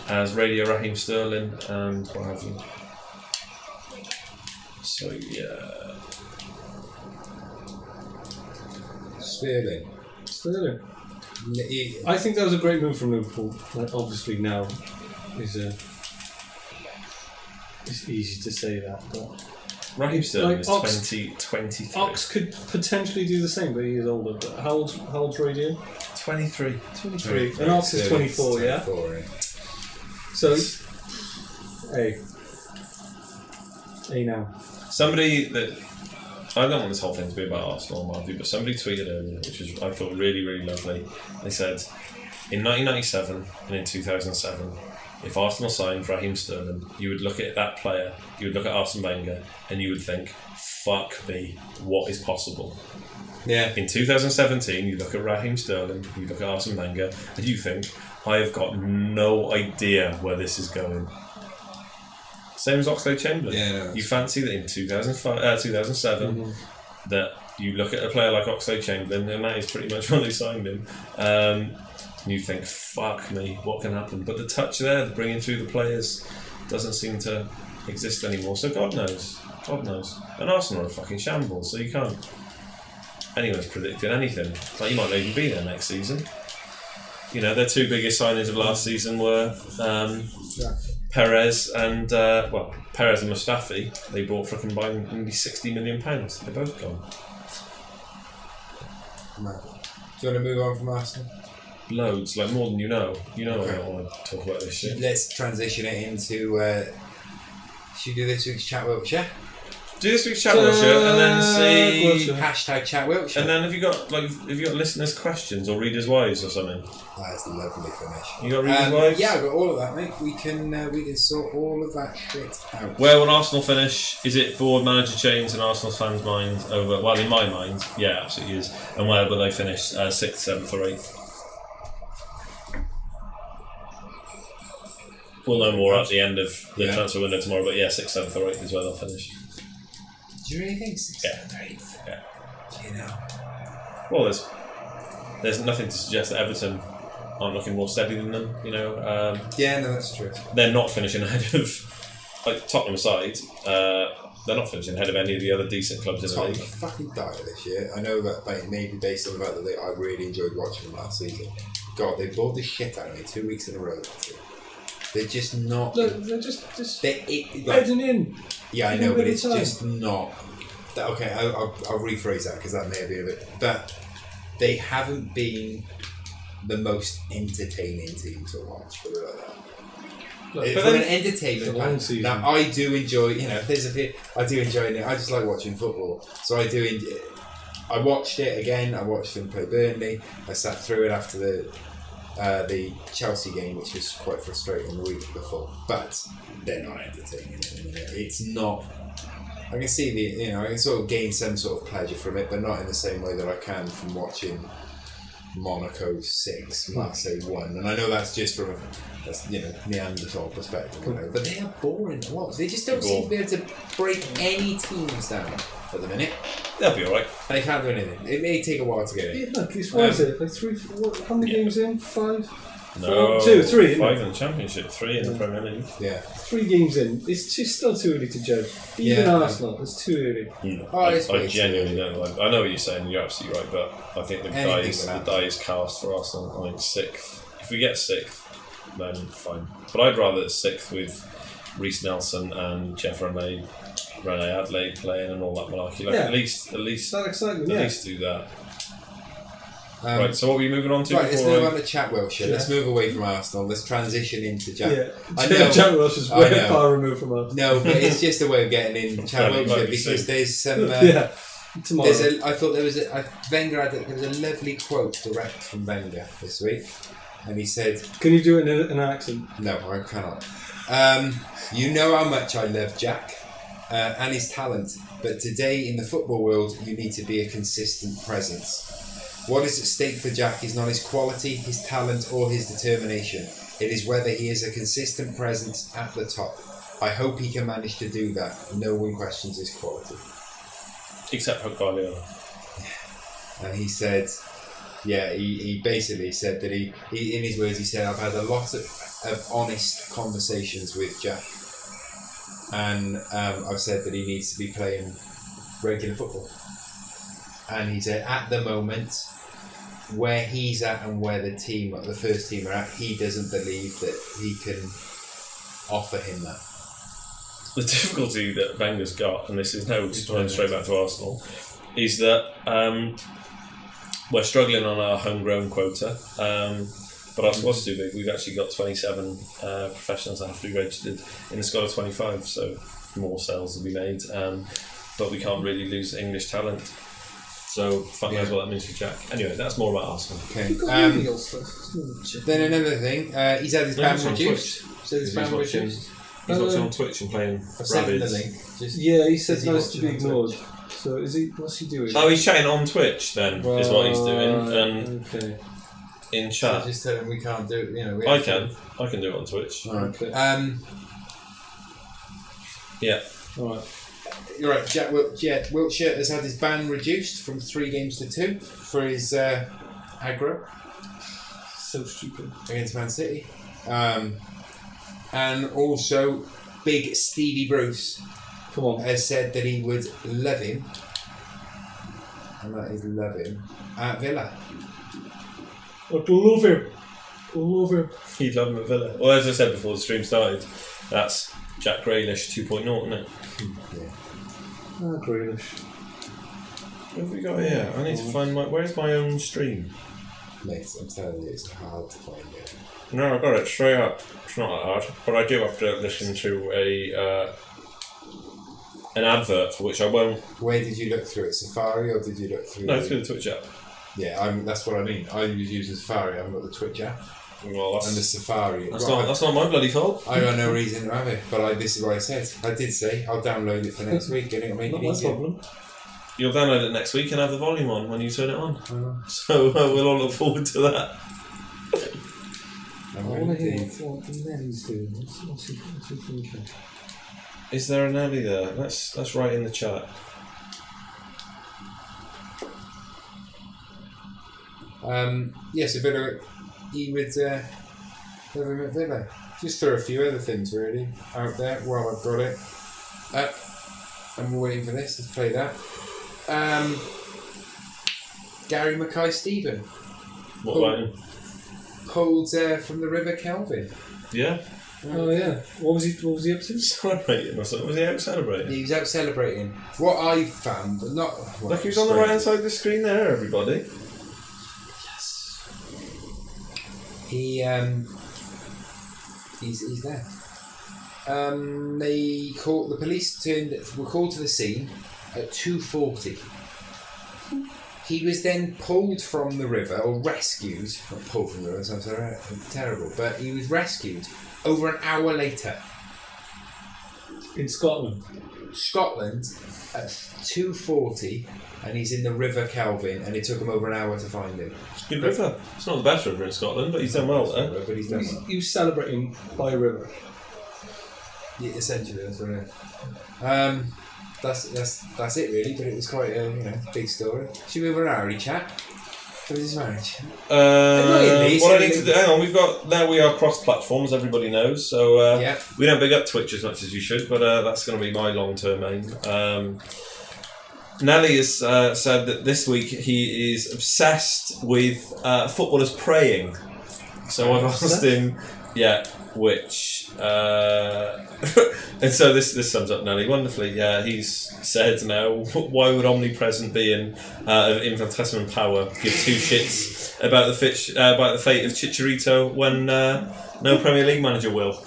as Radio Raheem Sterling and what have you. So yeah, Sterling. I think that was a great move from Liverpool. Like, obviously now it's easy to say that, but Raheem Sterling is 23. Ox could potentially do the same, but he is older. But how old's Radio? 23. And Ox is 24, yeah? So, hey now. Somebody that I don't want this whole thing to be about Arsenal and Marvey, but somebody tweeted earlier, which was I thought really, really lovely. They said, in 1997 and in 2007, if Arsenal signed Raheem Sterling, you would look at that player, you would look at Arsene Wenger, and you would think, fuck me, what is possible? Yeah. In 2017, you look at Raheem Sterling, you look at Arsene Wenger, and you think, I have got no idea where this is going. Same as Oxlade-Chamberlain. Yeah, you fancy that in 2007 that you look at a player like Oxlade-Chamberlain, and that is pretty much when they signed him, and you think, fuck me, what can happen? But the touch there, the bringing through the players, doesn't seem to exist anymore. So God knows. God knows. And Arsenal are a fucking shambles, so you can't. Anyone's predicting anything. Like, you might not even be there next season. You know, their two biggest signings of last season were Perez and Perez and Mustafi. They bought for combined nearly £60 million. They're both gone. No. Do you want to move on from Arsenal? Loads, like more than you know. You know, Okay. I don't want to talk about this shit. Let's transition it into. Should we do this week's Chat Wiltshire? Do this week's Chat Wiltshire and then see. Hashtag Chat Wiltshire. And then have you got listeners' questions or readers' wives or something? That's a lovely finish. You got readers' wives? Yeah, I've got all of that, mate. We can sort all of that shit out. Where will Arsenal finish? Is it board manager chains in Arsenal fans' minds over? Well, in my mind, yeah, absolutely is. And where will they finish? 6th, 7th, or 8th? We'll know more at the end of the transfer window tomorrow. But yeah, 6th, 7th, or 8th is where they'll finish. Do you really think 6th, Yeah. 7th, 8th? Yeah. Do you know? Well, there's nothing to suggest that Everton aren't looking more steady than them. You know. Yeah, no, that's true. They're not finishing ahead of, like, Tottenham aside. They're not finishing ahead of any of the other decent clubs in the Tottenham league. are fucking dire this year. I know that maybe based on the fact that I really enjoyed watching them last season. God, they bored the shit out of me 2 weeks in a row. They're just not. They're just heading in. Yeah, I know, but it's just not. Okay, I'll rephrase that because that may have been a bit. But they haven't been the most entertaining team to watch. Put it like that. From an entertainment point, now I do enjoy. You know, there's a bit I do enjoy it. I just like watching football, so I do. I watched it again. I watched them play Burnley. I sat through it after the Chelsea game, which was quite frustrating the week before. But they're not entertaining. It's not. I can see I can sort of gain some sort of pleasure from it, but not in the same way that I can from watching Monaco 6, Marseille 1. And I know that's just from a Neanderthal perspective, but they are boring to watch. They just don't seem to be able to break any teams down at the minute. They'll be alright. And they can't do anything. It may take a while to get in. Yeah, look, it's what is it? Like 3, 4, how many games in? 5? No, 4, 2, 3. 5 in the Championship, 3 in the Premier League. Yeah. 3 games in. It's still too early to judge. Even Arsenal, it's too early. I genuinely don't like. I know what you're saying. You're absolutely right, but I think the die is cast for Arsenal. I think 6th. If we get 6th, then fine. But I'd rather 6th with Reece Nelson and Jeff Rene Adelaide playing and all that malarkey. Like at least that excitement. At least do that. Right, so what are we moving on to? Right, let's move on to Chat Wiltshire. Let's move away from Arsenal. Let's transition into Jack. Yeah, I know, Jack Wilshire's way far removed from us. No, but it's just a way of getting in Chat Wiltshire because there's some. Tomorrow. I thought there was Wenger there was a lovely quote direct from Wenger this week, and he said, "Can you do it in an accent?" No, I cannot. You know how much I love Jack and his talent, but today in the football world, you need to be a consistent presence. What is at stake for Jack is not his quality, his talent, or his determination. It is whether he is a consistent presence at the top. I hope he can manage to do that. No one questions his quality. Except for Guardiola. And he said, he basically said that he in his words, he said, I've had a lot of honest conversations with Jack. And I've said that he needs to be playing regular football. And he said, at the moment, where he's at and where the first team are at, he doesn't believe that he can offer him that. The difficulty that Wenger's got, and this is now going straight back to Arsenal, is that we're struggling on our homegrown quota, but our squad's too big. We've actually got 27 professionals that have to be registered in a squad of 25, so more sales will be made, but we can't really lose English talent. So, fuck knows what that means for Jack. Anyway, that's more about Arsenal. Okay. Then another thing, he's had his band reduced. He's watching on Twitch and playing Rabbids. Yeah, he said nice to be ignored. So, what's he doing? Oh, he's chatting on Twitch then, is what he's doing. And in chat. So just tell him we can't do it. I can do it on Twitch. Alright. Yeah. Alright. You're right, Jack Wiltshire has had his ban reduced from 3 games to 2 for his aggro. So stupid. Against Man City. And also, Big Stevie Bruce Come on. has said that he would love him, and that is love him, at Villa. I'd love him. Love him. He'd love him at Villa. Well, as I said before the stream started, that's Jack Grealish 2.0, isn't it? Yeah. Grealish. What have we got here? I need to find where's my own stream? Mate, I'm telling you, it's hard to find it. No, I got it straight up. It's not that hard, but I do have to listen to an advert for which I won't. Where did you look through it? Safari, or did you look through? No, through the Twitch app. Yeah, that's what I mean. I use Safari. I haven't got the Twitch app. Well, that's, and the Safari. That's not my bloody fault. I got no reason to have it, but this is what I said. I did say I'll download it for next week, and it'll make it easier. Not my problem. You'll download it next week and have the volume on when you turn it on. So we'll all look forward to that. I want to hear what Nelly's doing. What's he thinking? Is there a Nelly there? Let's write in the chat. So Villa, he would love him at Villa. Just throw a few other things really out there while I've got it. And we're waiting for this. Let's play that. Gary Mackay-Steven. What about him? Pulled from the River Kelvin. Yeah. Oh yeah. What was he up to? Celebrating or something? Was he out celebrating? He was out celebrating. What I found, but not. Well, look, he's on the right hand side of the screen there, everybody. Yes. He's there. The police were called to the scene at 2:40. He was then pulled from the river, or rescued. Not pulled from the river, sounds terrible, but he was rescued over an hour later. In Scotland? Scotland at 2:40, and he's in the River Kelvin, and it took him over an hour to find him. It's a good river. It's not the best river in Scotland, but he's done well there. But he's done well. He was celebrating by a river. Yeah, essentially, that's what it is. That's it really, but it was quite a big story. Should we move on Arry chat? What is his marriage? What I need to do, hang on, there we are cross-platforms, everybody knows, so we don't big up Twitch as much as we should, but that's going to be my long-term aim. Nelly has said that this week he is obsessed with footballers praying, so I've asked him, which and so this sums up Nelly wonderfully. Yeah, he's said now, why would omnipresent being of infinitesimal power give two shits about the fate of Chicharito when no Premier League manager will?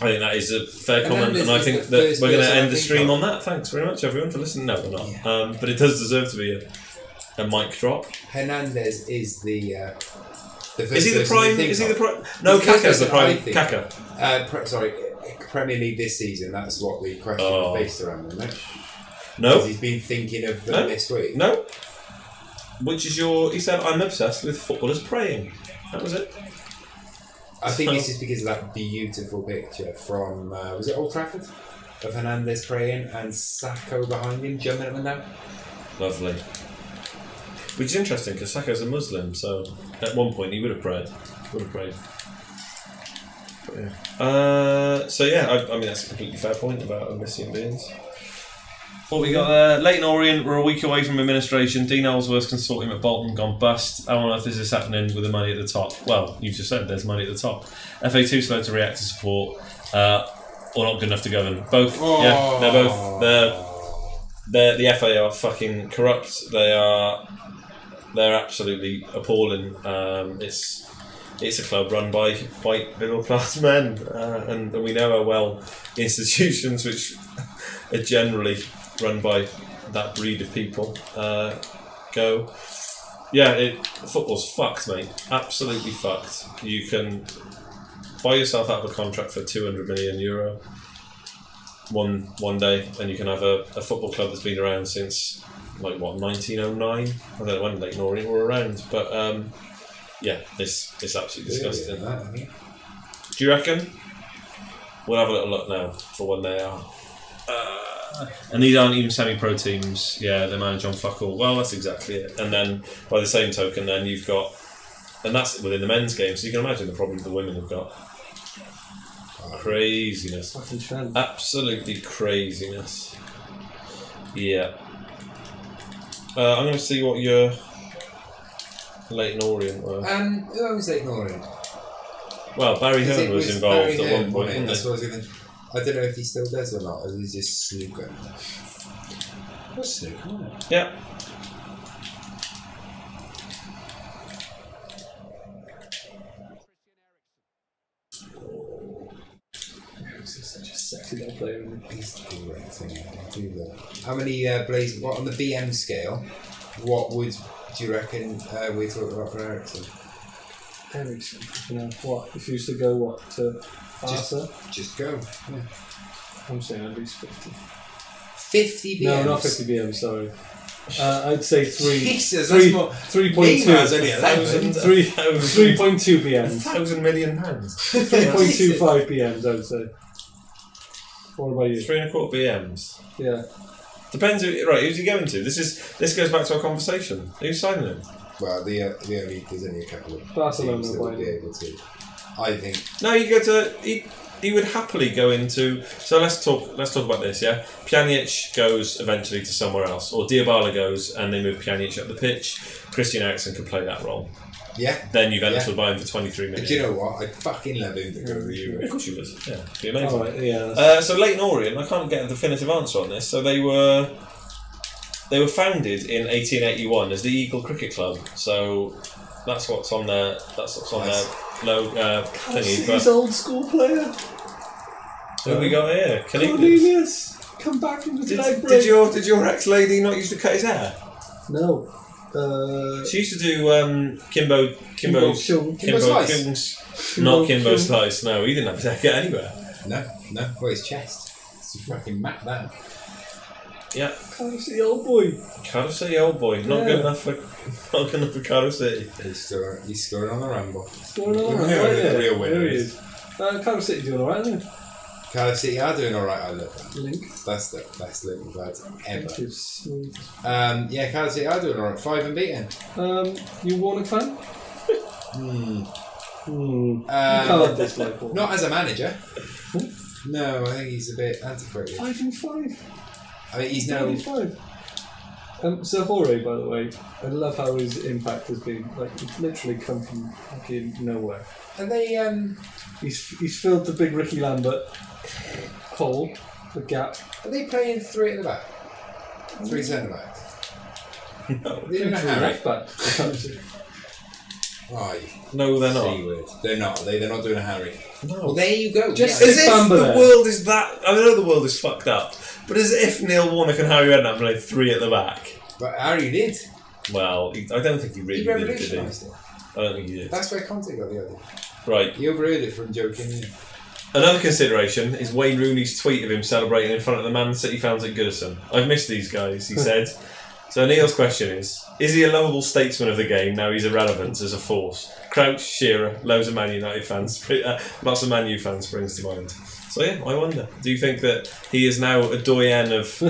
I think that is a fair comment, and I think that we're going to end the stream on that. Thanks very much, everyone, for listening. No, we're not, but it does deserve to be a mic drop. Hernandez is the. Is he the prime? No, Kaka's the prime. Kaka. Premier League this season. That's what the question is based around, isn't it? No. Because he's been thinking of them this week. No. Which is he said, I'm obsessed with footballers praying. That was it. I think this is because of that beautiful picture from, was it Old Trafford? Of Hernandez praying and Sacco behind him, jumping up and down. Lovely. Which is interesting because Saka's a Muslim, so at one point he would have prayed. But, I mean that's a completely fair point about missing beings. What we got there? Leighton Orient were a week away from administration. Dean Ellsworth's consortium at Bolton gone bust. How on earth is this happening with the money at the top? Well, you've just said there's money at the top. FA too slow to react to support, or not good enough to govern. Both. Oh. Yeah, they're both. The FA are fucking corrupt. They're absolutely appalling. It's a club run by white middle class men, and we know how well institutions which are generally run by that breed of people go. Yeah, football's fucked, mate. Absolutely fucked. You can buy yourself out of a contract for €200 million one day, and you can have a football club that's been around since 1909. I don't know when Leighton Orient were around, but it's absolutely disgusting. Do you reckon? We'll have a little look now for when they are. And these aren't even semi-pro teams. Yeah, they manage on fuck all. Well, that's exactly it. And then, by the same token, then you've got, and that's within the men's game. So you can imagine the problem the women have got. Craziness. Fucking Trent. Absolutely craziness. Yeah. I'm going to see what your Leighton Orient were. Who owns Leighton Orient? Well, Barry Hearn was involved Barry at Hearn, one point, wasn't he? I don't know if he still does or not, or is he just snooker? What's snooker, isn't it? Yeah. Such a sexy little player. He's great, isn't he? How many Blaze? What on the BM scale? What would do you reckon we're talking about for Ericsson? Ericsson, you know what? If you used to go what to Arthur? Just go. Yeah. I'm saying at least 50. 50 BMs. No, not 50 BMs. Sorry. I'd say 3.2. 3.2 BMs. £1,000 million. 3.25 BMs, I would say. What about you? 3.25 BMs. Yeah. Depends who. Right, who's he going to? This goes back to our conversation. Who's signing him? Well, there's only a couple of Barcelona teams that would be able to. I think. No, you go to. He would happily go into. So let's talk about this. Yeah, Pjanic goes eventually to somewhere else, or Dybala goes and they move Pjanic up the pitch. Christian Eriksen could play that role. Yeah. Then Juventus will buy him for 23 million. But do you know what? I'd fucking love him to go to the Euro. Of course you would. Yeah, it'd be amazing. All right, yeah. So Leighton Orient, I can't get a definitive answer on this. So they were founded in 1881 as the Eagle Cricket Club. So that's what's on their thingy. He's old school player. Who have we got here? Cornelius, come back from the leg break. Did your ex-lady not used to cut his hair? No. She used to do Kimbo Slice. Not Kimbo Slice. No, he didn't have his hair cut anywhere. No. Well, his chest. It's a fucking map that. Yeah. Cardiff City old boy. Cardiff City old boy. Not good enough for Cardiff City. He's scoring on the Ramble. Scoring on the Ramble. The real winner. There he is. Cardiff City doing alright, isn't he? Cardiff City are doing alright, I love that. Link. That's the best link we've had ever. Sweet. Yeah, Cardiff City are doing alright. 5 unbeaten. You Warnock fan? You can't dislike Warnock. Not as a manager. No, I think he's a bit antiquated. 5-5. I mean, he's now 5. So Jorge, by the way, I love how his impact has been. Like, it's literally come from fucking nowhere. Are they? He's filled the big Ricky Lambert hole, the gap. Are they playing 3 at the back? 3 centre backs. No, they're doing a Harry. Left back. No, they're not. They're not. They're not doing a Harry. No. Well, there you go. Just as if the world is that. I know the world is fucked up, but as if Neil Warnock and Harry Redknapp played 3 at the back. But Harry did. Well, I don't think he really did he? I don't think he did. That's where Conte got the idea. Right. He overheard it from Joe Kinnear. Another consideration is Wayne Rooney's tweet of him celebrating in front of the Man City fans at Goodison. I've missed these guys, he said. So Neil's question is he a lovable statesman of the game now he's irrelevant as a force? Crouch, Shearer, loads of Man United fans, lots of Man U fans springs to mind. So yeah, I wonder. Do you think that he is now a doyen of...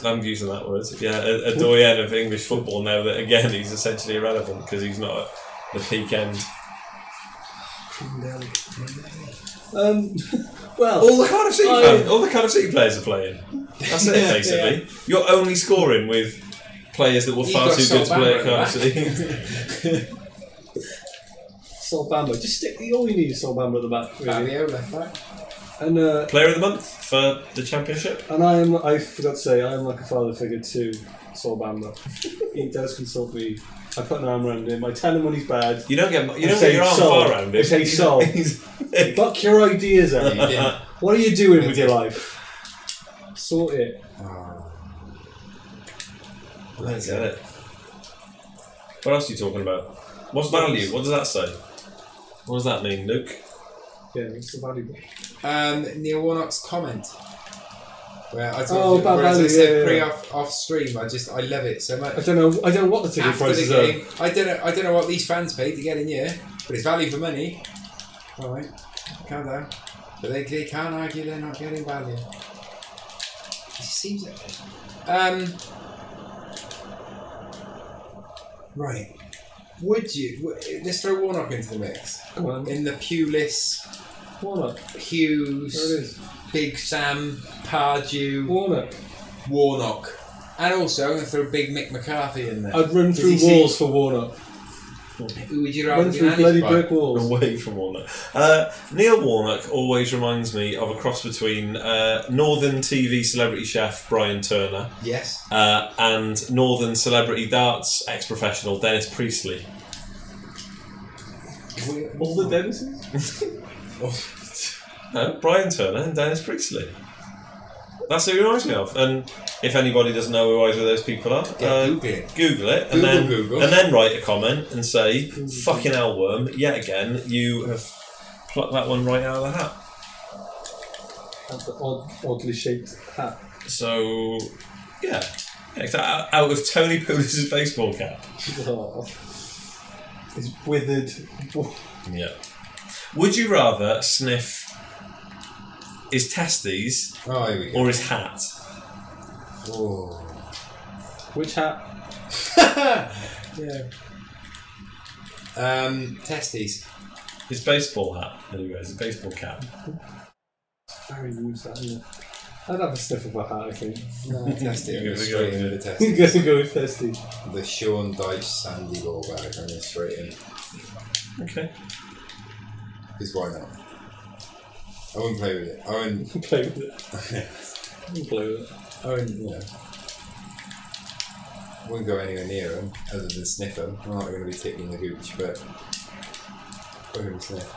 I'm using that word. Yeah, a doyen of English football now that, again, he's essentially irrelevant because he's not at the peak end? Well, all the Cardiff City players are playing. That's it, basically. Yeah. You're only scoring with players that were far too good to play at Cardiff City. Sol Bamba. Just stick. All you need is Sol Bamba at the back. Really. Left back. And player of the month for the championship. And I forgot to say, I'm like a father figure to Sol Bamba. He does consult me. I put an arm around him. I tell him when he's bad. You don't get your arm far around him. I say, Sol, buck your ideas out. What are you doing with your life? Sort it. Let's get it. What else are you talking about? What's value? What does that say? What does that mean, Luke? Yeah, what's the value? Neil Warnock's comment. Where I said off stream, I love it so much. I don't know what the ticket prices are. I don't know what these fans paid to get in here, but it's value for money. All right, calm down. But they can't argue they're not getting value. It seems like right. Would you? Let's throw Warnock into the mix. Come on. In the Pulis Warnock. Hughes. There it is. Big Sam. Pardew. Warnock. And also, I'm going to throw Big Mick McCarthy in there. I'd run through walls for Warnock. Who would you rather run through bloody brick walls? Away from Warnock. Neil Warnock always reminds me of a cross between Northern TV celebrity chef Brian Turner, yes, and Northern celebrity darts ex-professional Dennis Priestley. All the Dennises? No, Brian Turner and Dennis Priestley. That's who he reminds me of. And if anybody doesn't know who either of those people are, Google it, and then write a comment and say, "Fucking hell, Worm, yet again, you have plucked that one right out of the hat." That's the oddly shaped hat. So, yeah, out of Tony Pulis' baseball cap. Oh, it's withered. Yeah. Would you rather sniff his testes or his hat? Oh. Which hat? Yeah. Testes. His baseball hat. Anyways, his baseball cap. It's very loose, that, isn't it? I'd have a sniff of a hat, I think. No, testes. Straight into the testes. I'm going to go with testes. The Sean Dyche Sandy ball bag. I'm going straight in. Okay. Because why not? I wouldn't play with it. I wouldn't play with it. I wouldn't play with it. I wouldn't go anywhere near them other than sniff them. I'm not going to be tickling the gooch, but I'm going to sniff.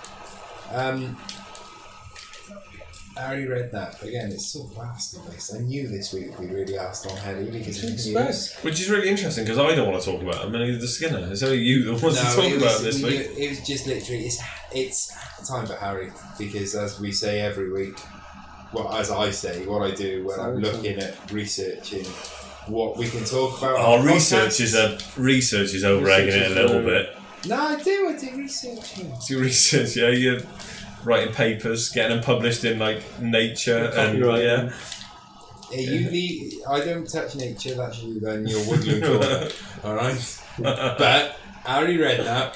Arry Redknapp, again, it's so Arsenal based. I knew this week would be really Arsenal heavy because of the news. Which is really interesting because I don't want to talk about him, and neither does Skinner. It's only you that wants to talk about him this week. It was just literally, it's time for Harry because, as we say every week, well, as I say, what I do when I'm looking at researching what we can talk about. Oh, research is over-egging it a little bit. No, I do research. Do research, yeah. You're writing papers, getting them published in like Nature, and yeah. I don't touch Nature. That's you then. Your woodland corner. All right. But Arry Redknapp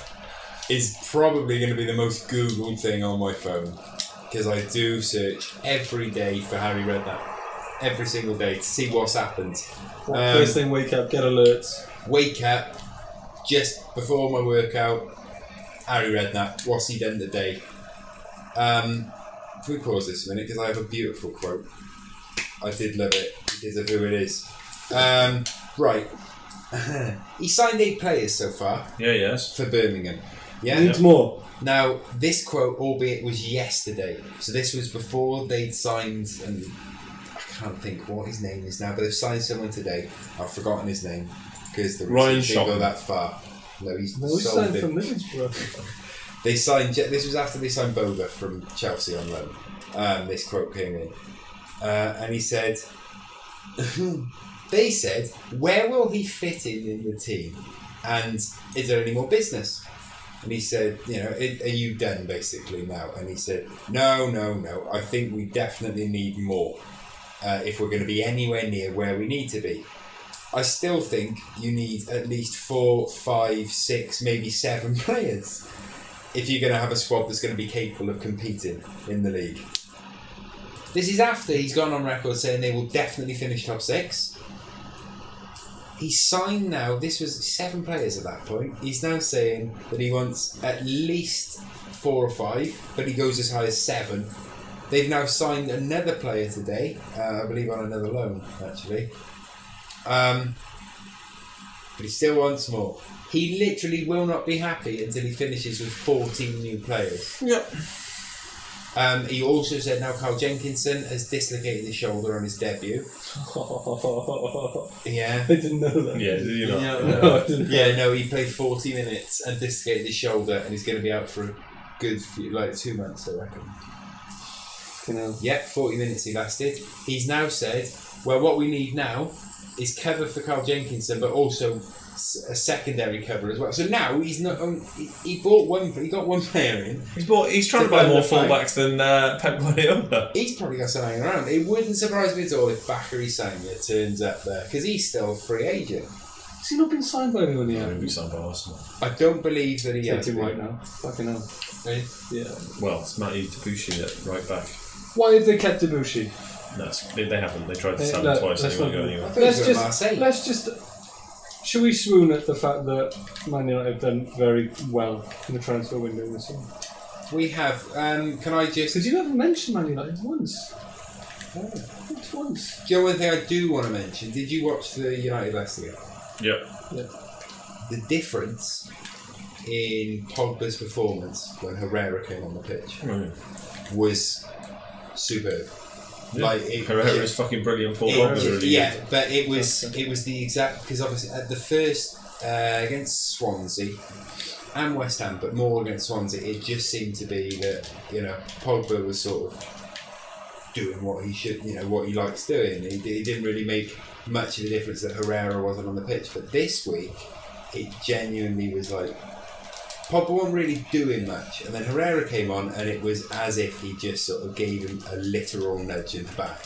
is probably going to be the most Googled thing on my phone because I do search every day for Arry Redknapp, every single day to see what's happened. First thing, wake up, get alerts. Wake up, just before my workout. Arry Redknapp, what's he done today? Can we pause this a minute because I have a beautiful quote. I did love it because of who it is. Right. He signed 8 players so far. Yeah, yes. For Birmingham. Yeah. Needs more. Now, this quote, albeit was yesterday, so this was before they'd signed, and I can't think what his name is now, but they've signed someone today. I've forgotten his name because the Ryan didn't go that far. No, he's signed from Middlesbrough. They signed. This was after they signed Boga from Chelsea on loan. This quote came in, and he said, "They said, where will he fit in the team, and is there any more business?" And he said, "You know, are you done basically now?" And he said, "No. I think we definitely need more if we're going to be anywhere near where we need to be. I still think you need at least 4, 5, 6, maybe 7 players." If you're going to have a squad that's going to be capable of competing in the league. This is after he's gone on record saying they will definitely finish top 6. He's signed now, this was 7 players at that point. He's now saying that he wants at least 4 or 5, but he goes as high as 7. They've now signed another player today, I believe on another loan, actually. But he still wants more. He literally will not be happy until he finishes with 14 new players. Yep. He also said now Carl Jenkinson has dislocated his shoulder on his debut. Yeah. I didn't know that. Yeah, did you not? No, I didn't. Yeah, no, he played 40 minutes and dislocated his shoulder and he's going to be out for a good few, 2 months, I reckon. Yeah, 40 minutes he lasted. He's now said, well, what we need now is cover for Carl Jenkinson, but also a secondary cover as well. So now he's not. He got one player in. He's trying to buy more fullbacks than Pep Guardiola. He's probably got something around. It wouldn't surprise me at all if Bakary Sagna turns up there because he's still a free agent. Has he not been signed by anyone yet? He'll be signed by Arsenal. I don't believe that he has Him been. right now. Fucking hell. Really? Yeah. Well, it's Matty Debussy at right back. Why have they kept Debussy? No, they haven't. They tried to sell him twice and he won't go anywhere. Let's just. Should we swoon at the fact that Man United have done very well in the transfer window this year? We have. Can I just? Because you haven't mentioned Man United once. Not once. Do you know one thing I do want to mention? Did you watch the United Leicester game? Yep. Yeah. The difference in Pogba's performance when Herrera came on the pitch was superb. Yeah. Like Herrera is fucking brilliant. Paul Pogba's really good. But it was the exact, because obviously at the first against Swansea and West Ham, but more against Swansea, it just seemed to be that Pogba was sort of doing what he should, what he likes doing. He didn't really make much of a difference that Herrera wasn't on the pitch. But this week, it genuinely was like Pogba wasn't really doing much, and then Herrera came on, and it was as if he just sort of gave him a literal nudge in the back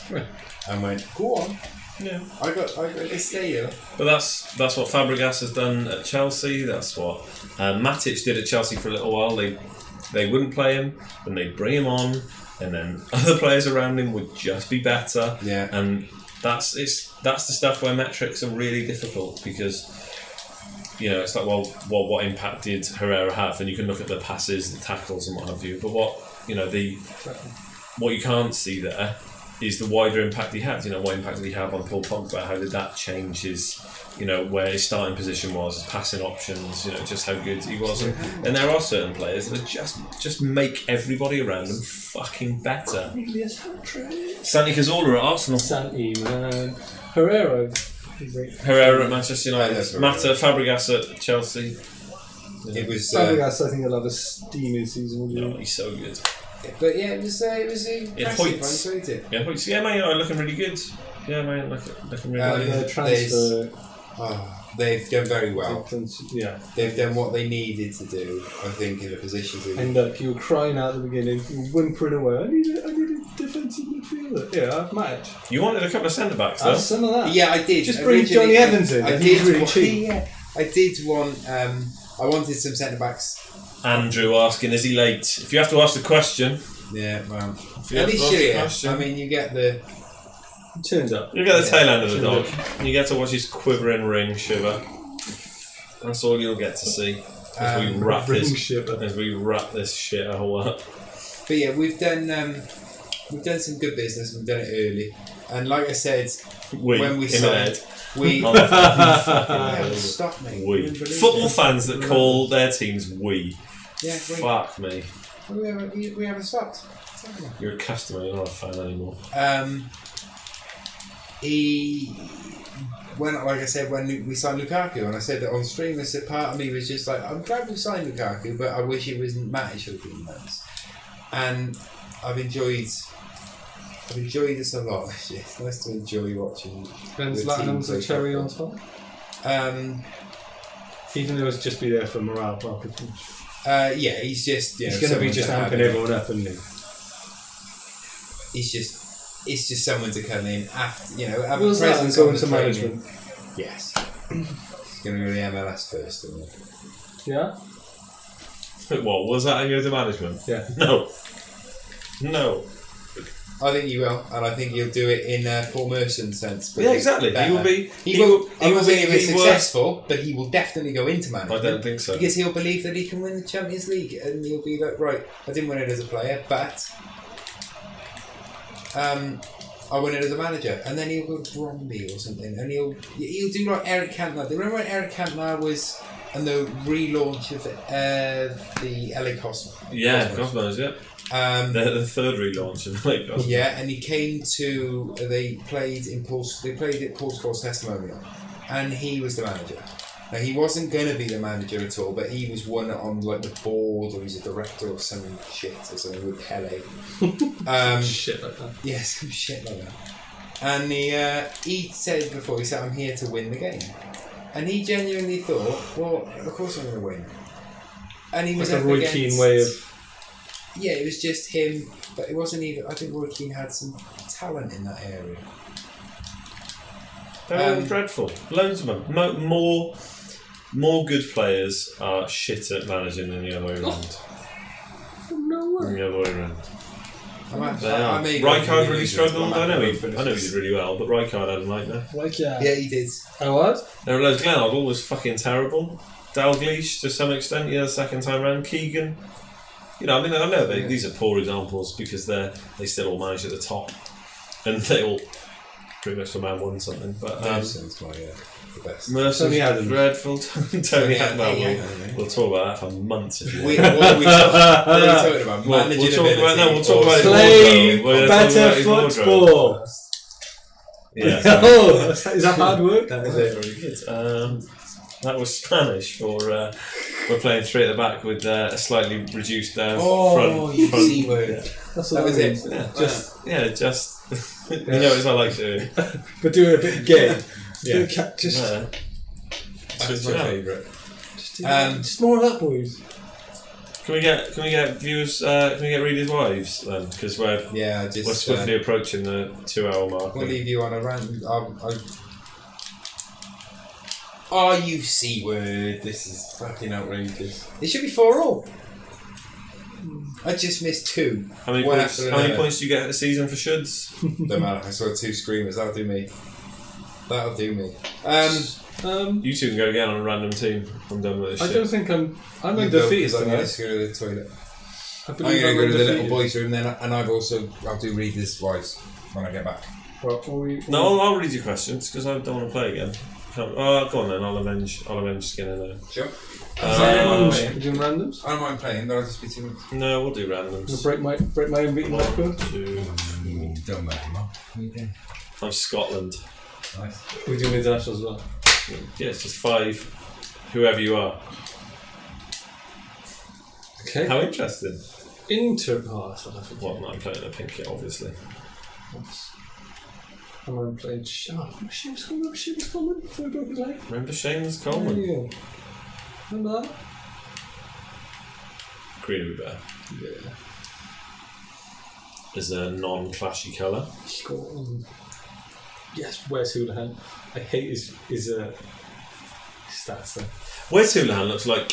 and went, "Go on, yeah, I got this stay here." But that's what Fabregas has done at Chelsea. That's what Matic did at Chelsea for a little while. They wouldn't play him, and they'd bring him on, and then other players around him would just be better. Yeah, and that's the stuff where metrics are really difficult because. It's like, well, what impact did Herrera have? And you can look at the passes, the tackles, and what have you. But what you can't see there is the wider impact he had. What impact did he have on Paul Pogba? How did that change his, where his starting position was, his passing options? Just how good he was. And there are certain players that just make everybody around them fucking better. Santi Cazorla at Arsenal. Santi, man. Herrera at Manchester United. Mata Fabregas at Chelsea. It was Fabregas. I think he'll have a steaming season. He's so good. But yeah, it was impressive. Yeah, Man United looking really good. Yeah, Man looking really good. Transfer. They've done very well. They've done what they needed to do. I think in the position to. And you were crying out at the beginning. You were whimpering away. I need a defensive midfielder. Yeah, I've matched. You wanted a couple of centre backs, though. Some of that. Yeah, I did. Just bring Johnny Evans in. I did. Really cheap. Yeah, I did want. I wanted some centre backs. Andrew asking, is he late? If you have to ask the question. Yeah, well, at least I mean, you get the. Turns up. You get the tail end of the dog. You get to watch his quivering ring shiver. That's all you'll get to see as we wrap this shit all up. But yeah, we've done some good business. We've done it early, and like I said, when we signed, stop me. Football fans that call their teams we. Yeah, fuck me. We haven't stopped. You're a customer. You're not a fan anymore. When we signed Lukaku, and I said that on stream, I said part of me was just like, I'm glad we signed Lukaku, but I wish it wasn't Matic would have been nice. And I've enjoyed this a lot. It's nice to enjoy watching. Ben's Latinum's a cherry on top. Even though it's just be there for morale purposes. Yeah, he's just. He's going to be just amping everyone up, isn't he? It's just someone to come in after, have a presence go on the into management. Yes. He's going to go to the MLS first, isn't he? Yeah? What, was that in the management? Yeah. No. I think he will, and I think he'll do it in Paul Merson's sense. Yeah, exactly. Better. He will be. I'm not saying he'll be successful, but he will definitely go into management. I don't think so. Because he'll believe that he can win the Champions League, and he'll be like, right, I didn't win it as a player, but I win it as a manager, and then he'll go to Bromby or something, and he'll do like Eric Cantona. Do you remember when Eric Cantona was in the relaunch of the LA Cosmos? Yeah, Cosmos, yeah. The third relaunch of LA Cosmos. Yeah, and he came to. They played at Paul Scholes Testimonial, and he was the manager. Now he wasn't going to be the manager at all, but he was one on like the board, or he was a director or some shit or something with Pele. Shit like that. Yeah, some shit like that. And he said before, he said, "I'm here to win the game," and he genuinely thought, "Well, of course I'm going to win." And he was like a Roy Keane way of. Yeah, it was just him, but it wasn't even. I think Roy Keane had some talent in that area. They're all dreadful. Loads of them. More good players are shit at managing than the other way around. No way. The other way around. I Rijkaard really struggled. I know he did really well, but Rijkaard had a nightmare. Yeah, he did. Oh, what? There were loads. Glenn was fucking terrible. Dalglish to some extent, the second time round. Keegan. I know these are poor examples because they still all manage at the top, and they all pretty much for man won something. But Merson's the best. Merson's dreadful. Tony Adams. We'll talk about that for months. If you want. What are we talking about? We'll talk about play better football. Yeah. Is that hard work? That was very good. That was Spanish for we're playing three at the back with a slightly reduced front. C word. That was it. Just you know as I like to. But doing a bit gay. Yeah. That's my favourite. Just more of that, boys. Can we get viewers? Can we get readers' wives then? Because we're swiftly approaching the 2-hour mark. We'll leave you on a rant. Oh, you C word! This is fucking outrageous. It should be 4-4. I just missed 2. How many points do you get a season for shoulds? Don't matter. I saw 2 screamers. That'll do me. You two can go again on a random team. I'm done with this shit. I don't think I'm undefeated. I'm going to go to the toilet. I'm going to go to the little boys' room then, and I'll do readers' wives when I get back. No, I'll read your questions because I don't want to play again. Go on then. I'll avenge Skinner there. Sure. We're doing randoms. I don't mind playing, but I'll just be too much. No, we'll do randoms. Break my unbeaten record. 2. Don't matter, I'm Scotland. Nice. We're doing international as well. Yeah, it's just 5. Whoever you are. Okay. How interesting. South Africa. Well, I'm playing a pink kit, obviously. And I'm playing Sharp. Seamus Coleman before he broke his leg. Remember Seamus Coleman? Yeah. Remember that? Green would be better. Yeah. Is a non-clashy colour. Scotland. Yes, Wes Houlihan. I hate his stats though. Wes Houlihan looks like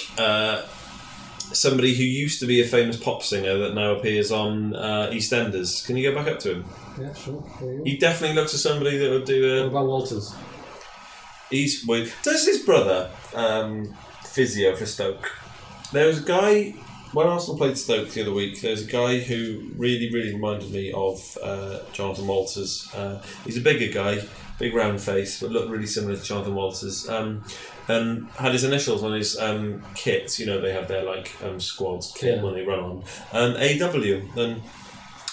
somebody who used to be a famous pop singer that now appears on EastEnders. Can you go back up to him? Yeah, sure. He definitely looks like somebody that would do What about Walters? Eastwood. Does his brother physio for Stoke? There was a guy when Arsenal played Stoke the other week. There was a guy who really reminded me of Jonathan Walters. He's a bigger guy, big round face, but looked really similar to Jonathan Walters. And had his initials on his kits. You know, they have their squads kit when they run on. AW. And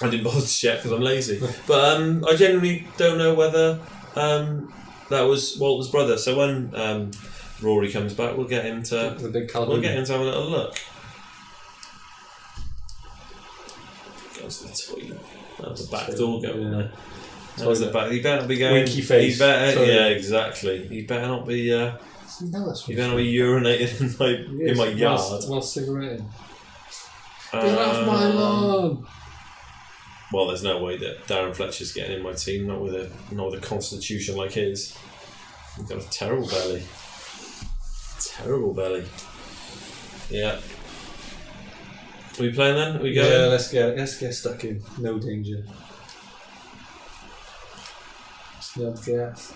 I didn't bother to check because I'm lazy. But I genuinely don't know whether that was Walter's brother. So when Rory comes back, we'll get him to have a little look. Goes to the toilet. That was the back door going there. That was the back. He better not be going. Winky face. Yeah, exactly. He better not be. He better not be urinating in my yard. While cigaretting. Get off my lawn! Well, there's no way that Darren Fletcher's getting in my team, not with a constitution like his. He's got a terrible belly. Terrible belly. Yeah. Are we playing then? Are we going? Yeah, let's get stuck in. No danger. Snub gas.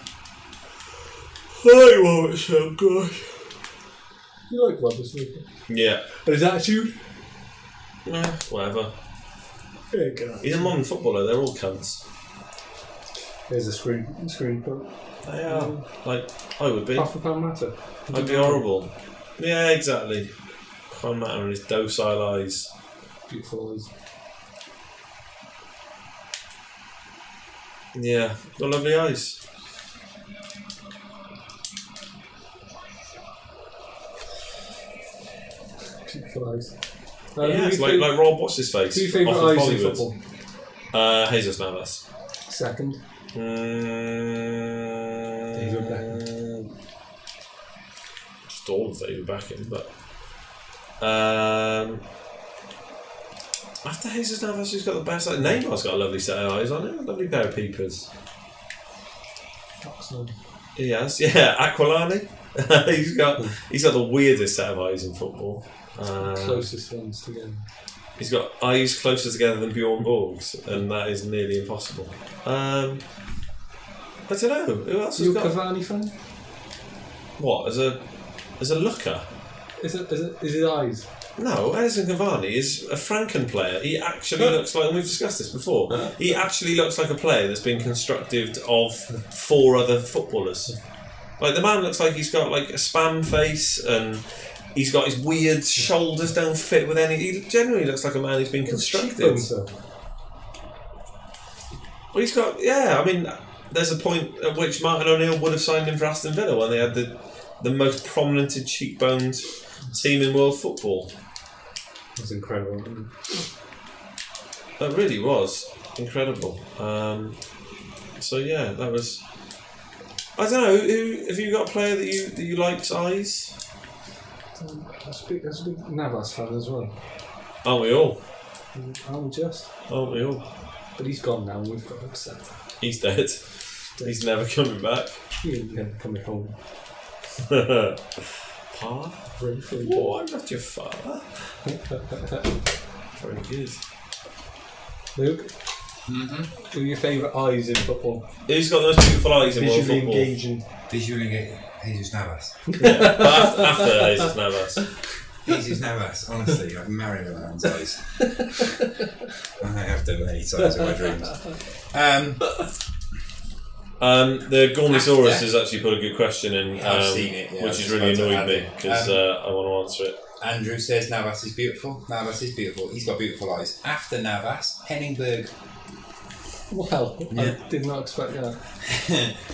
I want it so good. You like Robert's movie? Yeah. But his attitude? Whatever. Yeah, God. He's a modern footballer, they're all cunts. There's a screen quote. They are. I would be. Half a pound matter. I'd be horrible. Yeah, exactly. Can't matter in his docile eyes. Beautiful eyes. Yeah, got lovely eyes. Beautiful eyes. Yeah, it's like Rob, what's his face? 2 favourite eyes in football? Jesus Navas. Second. David Beckham. Just all of David Beckham, but after Jesus Navas, who's got the best? Neymar's got a lovely set of eyes on him, a lovely pair of peepers. Oxlade. He has, yeah. Aquilani. he's got the weirdest set of eyes in football. Closest ones together. He's got eyes closer together than Bjorn Borg's, and that is nearly impossible. I don't know. Who else has got? You a Cavani fan? What, as a looker? Is his eyes? No, Edison Cavani is a Franken player. He actually looks like, and we've discussed this before, he actually looks like a player that's been constructed of 4 other footballers. Like, the man looks like he's got like a spam face, and he's got his weird shoulders don't fit with any. He generally looks like a man who's been constructed. Well, he's got, I mean, there's a point at which Martin O'Neill would have signed him for Aston Villa when they had the most prominent cheekboned team in world football. That's incredible. That really was incredible. So yeah, that was. I don't know. Who have you got a player that you like's eyes? That's a big Navas fan as well. Aren't we all? Aren't we just? Aren't we all? But he's gone now, and we've got to accept that. He's dead. He's never coming back. He's never coming home. Pa? Very I'm not your father. Very good. Luke? Mm-hmm. Who are your favourite eyes in football? Who's got the most beautiful eyes in world football? Visually engaging. Jesus Navas. Yeah, but after Jesus Navas. Jesus Navas, honestly, I've married a man's eyes. I have done many times in my dreams. The Gormleysaurus has actually put a good question in, I've seen it, which has really annoyed me because I want to answer it. Andrew says Navas is beautiful. Navas is beautiful. He's got beautiful eyes. After Navas, Henningberg. Well, I did not expect that.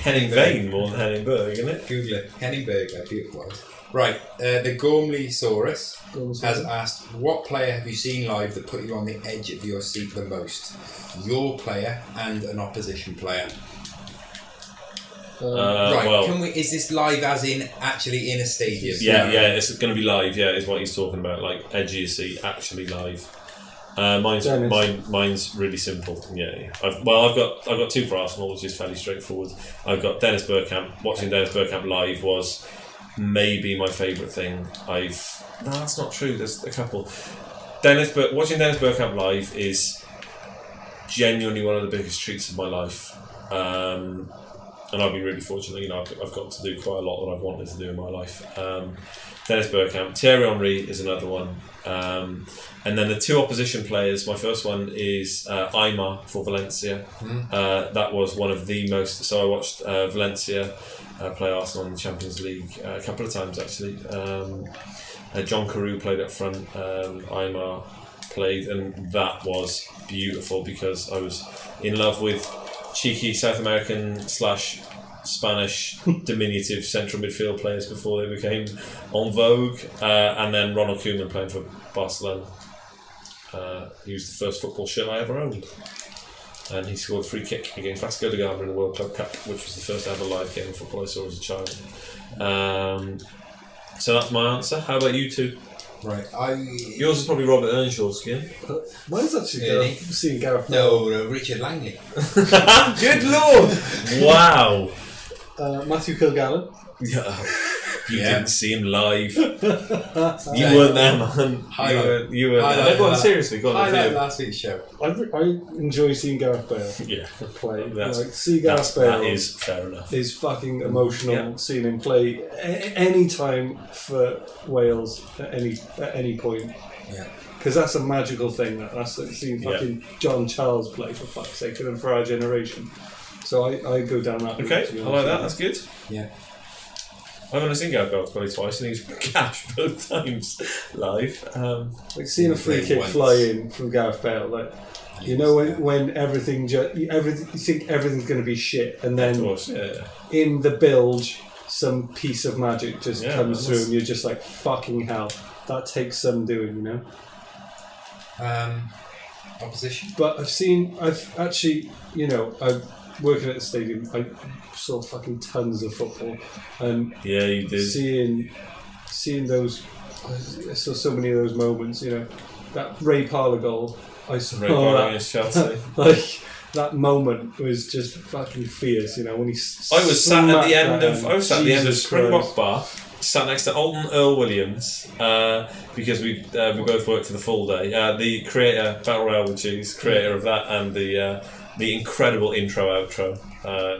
Henning Vane more than Henningberg, isn't it? Google it. Henningberg, beautiful eyes. Right, the Gormleysaurus has asked, what player have you seen live that put you on the edge of your seat the most? Your player and an opposition player. Is this live as in actually in a stadium? Yeah, it's going to be live, is what he's talking about, like edge of your seat, actually live. Mine's really simple. I've got 2 for Arsenal, which is fairly straightforward. I've got Dennis Bergkamp. Watching Dennis Bergkamp live was maybe my favourite thing. No, that's not true. There's a couple. Watching Dennis Bergkamp live is genuinely one of the biggest treats of my life. And I've been really fortunate. I've got to do quite a lot that I've wanted to do in my life. Dennis Bergkamp. Thierry Henry is another one. And then the 2 opposition players, my first one is Aymar for Valencia. That was one of the most... So I watched Valencia play Arsenal in the Champions League a couple of times, actually. John Carew played up front. Aymar played, and that was beautiful because I was in love with cheeky South American / Spanish diminutive central midfield players before they became en vogue, and then Ronald Koeman playing for Barcelona. He was the first football shirt I ever owned, and he scored a free kick against Vasco da Gama in the World Club Cup, which was the first ever live game of football I saw as a child. So that's my answer. How about you two? Right, yours is probably Robert Earnshaw's skin. Mine's actually seeing Gareth. No, Richard Langley. Good lord! Wow. Matthew Kilgallen. You didn't see him live. You weren't there, man. You were there. Go on, seriously. Go on. Highlight last week's show. I enjoy seeing Gareth Bale play. See Gareth Bale. That is fair enough. Is fucking emotional seeing him play any time for Wales at any point. Yeah. Because that's a magical thing. That's like seeing fucking John Charles play, for fuck's sake, and for our generation. So I go down that route. Okay, I like that. That's good. Yeah. I've only seen Gareth Bale play twice, and he's cash both times live. Like seeing a free kick fly in from Gareth Bale, like when everything you think everything's going to be shit, and then in the bilge, some piece of magic just comes through, and you're just like, fucking hell, that takes some doing, Opposition. But I've actually, I'm working at the stadium. I saw fucking tons of football, and you did. Seeing those, I saw so many of those moments. That Ray Parlour goal. I saw Ray Parlour against Chelsea. that moment was just fucking fierce, you know, when he. I was sat at the end of Jesus Springbok Bar, sat next to Alton Earl Williams, because we both worked for the full day. The creator, Battle Royale with Cheese, creator of that, and the incredible intro outro.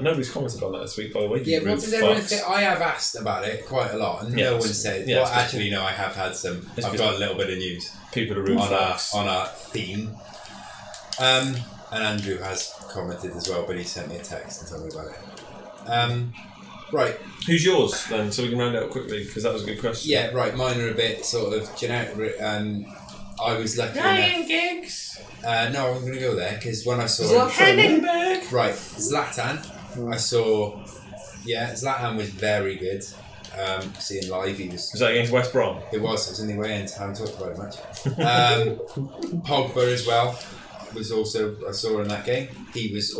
Nobody's commented on that this week, by the way. Yeah, what does everyone think? I have asked about it quite a lot, and no one said. Well, actually, no, I have had some. I've got a little bit of news. People are rude on our theme. And Andrew has commented as well, but he sent me a text and told me about it. Right. Who's yours then, so we can round it up quickly, because that was a good question. Yeah, right. Mine are a bit sort of generic. I was lucky Ryan Giggs. No, I'm going to go there because when I saw Zlatan. Right, Zlatan. I saw. Yeah, Zlatan was very good. Seeing live, he was. Was that against West Brom? It was in the away-end. I haven't talked about it much. Pogba as well was also. I saw in that game. He was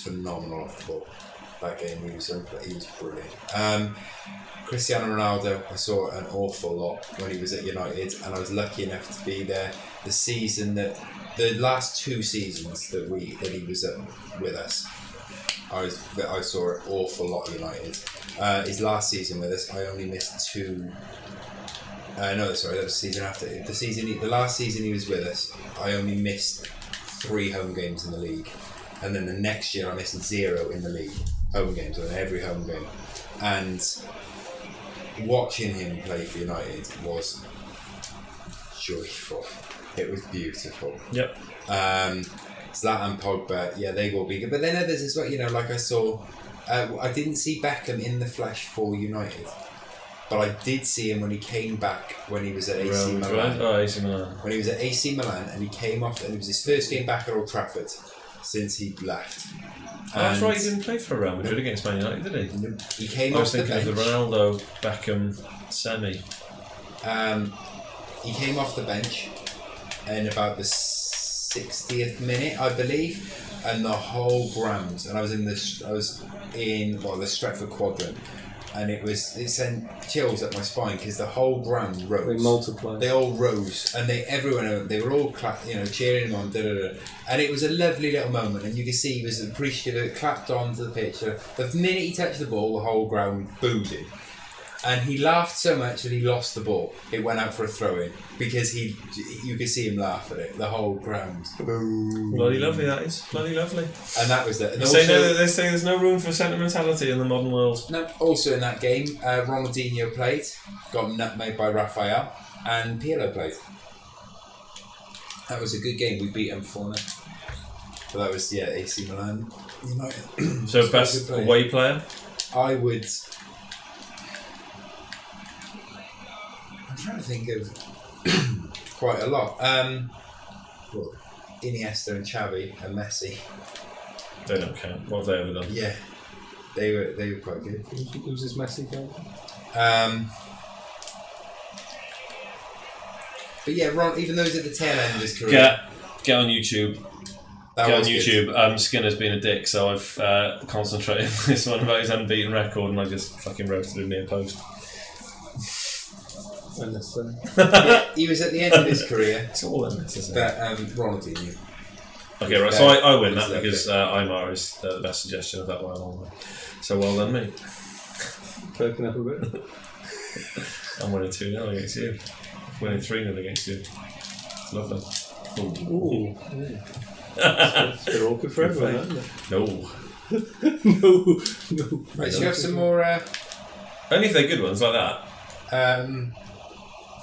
phenomenal off the ball. That game he was brilliant. Cristiano Ronaldo, I saw an awful lot when he was at United, and I was lucky enough to be there the last 2 seasons that he was with us. I saw an awful lot of United. His last season with us, I only missed 2. No, sorry, that was the season after. The last season he was with us, I only missed 3 home games in the league, and then the next year I missed 0 in the league home games on every home game, and watching him play for United was joyful. It was beautiful. Yep. Zlatan, Pogba, yeah, they will be good. But then others as well, you know, like I saw, I didn't see Beckham in the flesh for United, but I did see him when he came back when he was at AC Milan. Oh, AC Milan. When he was at AC Milan and he came off, and it was his first game back at Old Trafford since he'd left. Oh, that's right, he didn't play for Real Madrid against Man United, did he? He came I was off the bench. thinking of the Ronaldo Beckham semi. He came off the bench in about the 60th minute, I believe, and the whole ground. And I was in the Stretford quadrant, and it sent chills up my spine because the whole ground rose. They multiplied. They all rose, and they were all cheering him on. And it was a lovely little moment, and you could see he was appreciative. Clapped onto the pitch. The minute he touched the ball, the whole ground booed him. And he laughed so much that he lost the ball. It went out for a throw-in because you could see him laugh at it. The whole ground. Bloody lovely, that is. Bloody lovely. And that was it. They say there's no room for sentimentality in the modern world. No, also in that game, Ronaldinho played, got nutmegged by Raphael, and Pirlo played. That was a good game. We beat them 4-0. But that was, AC Milan United. So best away player? I would... I'm trying to think of quite a lot. Iniesta and Xavi and Messi. They don't count. What have they ever done? Yeah, they were quite good. Who's this Messi guy? But yeah, even though he's at the tail end of his career. Get on YouTube. Get on YouTube. Skinner's been a dick, so I've concentrated on this one about his unbeaten record, and I just fucking roasted him near post. Yeah, he was at the end of his career. It's all unnecessary. But Ronaldinho. Okay, right. So I win that because Aymar is the best suggestion of that one along the way. So well done, me. Perking up a bit. I'm winning 2-0 against you. Winning 3-0 against you. Lovely. Ooh. It's been awkward for everyone, hasn't it? No. No. Right, do you have some more? Only if they're good ones like that.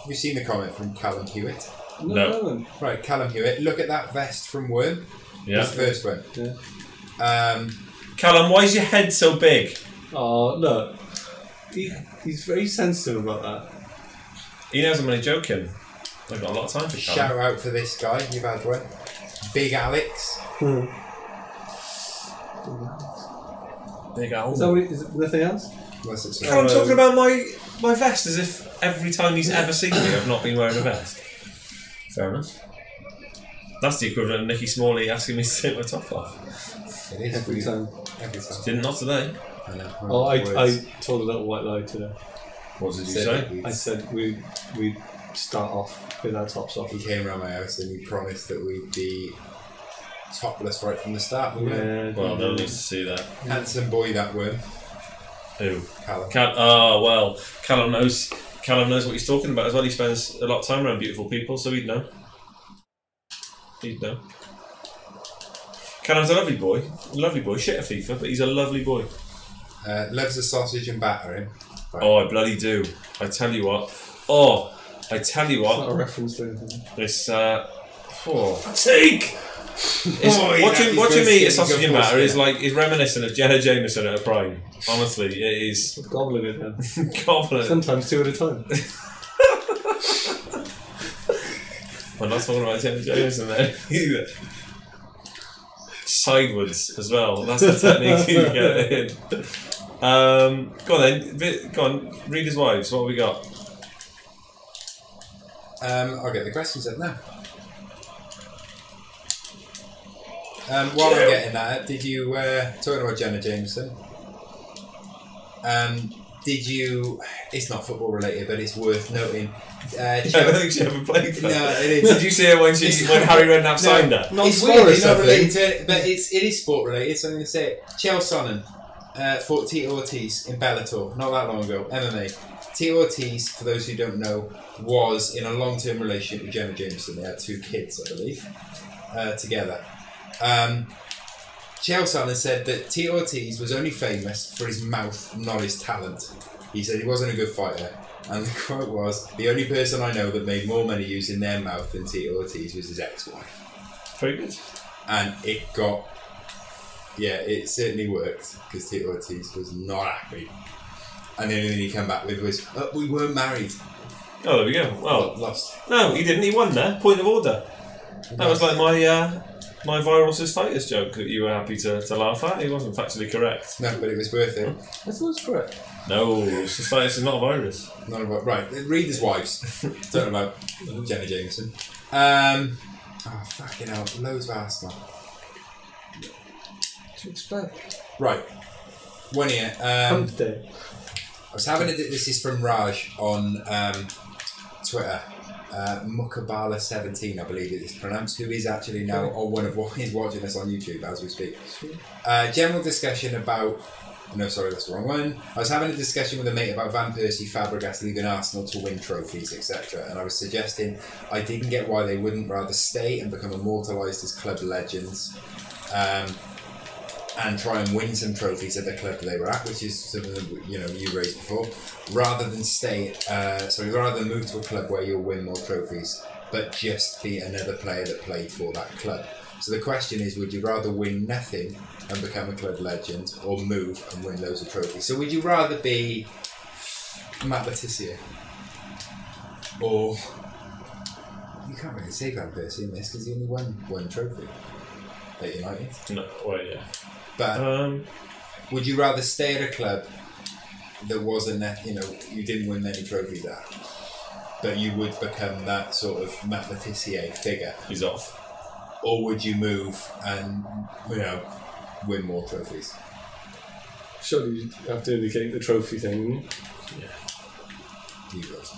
Have you seen the comment from Callum Hewitt? No. Right, Callum Hewitt. Look at that vest from Worm. Yeah. His first one. Yeah. Callum, why is your head so big? Oh, look. He's very sensitive about that. He knows I'm only joking. I've got a lot of time for Callum. Shout out for this guy. You've had one. Big Alex. Big Al. Is there anything else? I'm talking about my vest as if every time he's ever seen me I've not been wearing a vest. Fair enough. That's the equivalent of Nicky Smalley asking me to take my top off. It is. Every time. Didn't, not today. I know. Oh, I told a little white lie today. What did you say? I said we'd start off with our tops off. He came around my house and he promised that we'd be topless right from the start. Well, no need to see that. Handsome boy, that were. Who? Callum. Callum knows. Callum knows what he's talking about as well. He spends a lot of time around beautiful people, so he'd know. He'd know. Callum's a lovely boy. Shit at FIFA, but he's a lovely boy. Loves the sausage and batter, him. Right. Oh, I bloody do. I tell you what. It's not a reference to anything. This, fatigue! Watching me eat a sausage and batter is reminiscent of Jenna Jameson at her prime. Honestly, it is. Gobbling it then. Gobbling. Sometimes 2 at a time. I'm not talking about Jenna Jameson there either. Sidewards as well. That's the technique you get it in. Go on then. Go on. Readers' Wives. What have we got? I'll get the questions up now. While I'm getting that, did you talking about Jenna Jameson? Did you? It's not football related, but it's worth noting. I don't think she ever played for. No, it is. Did you see her when Harry Redknapp signed her? It's weird, not related to it, but it is sport related. So I'm going to say it. Chael Sonnen fought Tito Ortiz in Bellator not that long ago. MMA. Tito Ortiz, for those who don't know, was in a long-term relationship with Jenna Jameson. They had 2 kids, I believe, together. Chael Sonnen said that Tito Ortiz was only famous for his mouth, not his talent. He said he wasn't a good fighter. And the quote was, "The only person I know that made more money using their mouth than Tito Ortiz was his ex-wife." Very good. And it got... Yeah, it certainly worked, because Tito Ortiz was not happy. And the only thing he came back with was, we weren't married. Oh, there we go. Well, lost. No, he didn't. He won there. Point of order. That was like my viral cystitis joke that you were happy to laugh at. He wasn't factually correct. No, but it was worth it. I thought it was correct. No, cystitis is not a virus. Not about right. Readers' Wives. Talking about Jenna Jameson. Oh fucking hell! Loads of Arsenal. What do you expect? Right. One here. Hump day. I was having this is from Raj on Twitter. Mukabala17, I believe it is pronounced, who is actually now on one of what is watching us on YouTube as we speak. General discussion about. No, sorry, that's the wrong one. I was having a discussion with a mate about Van Persie, Fabregas leaving Arsenal to win trophies, etc. And I was suggesting I didn't get why they wouldn't rather stay and become immortalised as club legends, and try and win some trophies at the club they were at, which is something that you raised before, rather than rather than move to a club where you'll win more trophies, but just be another player that played for that club. So the question is, would you rather win nothing and become a club legend, or move and win loads of trophies? So would you rather be Matt Letizia, or you can't really say Van Persie in this because he only won one trophy at United. No, well, yeah. But would you rather stay at a club that wasn't, you didn't win many trophies at, but you would become that sort of Matt Letizia figure? He's off. Or would you move and, win more trophies? Surely you have to indicate the trophy thing, wouldn't you? Yeah. You would.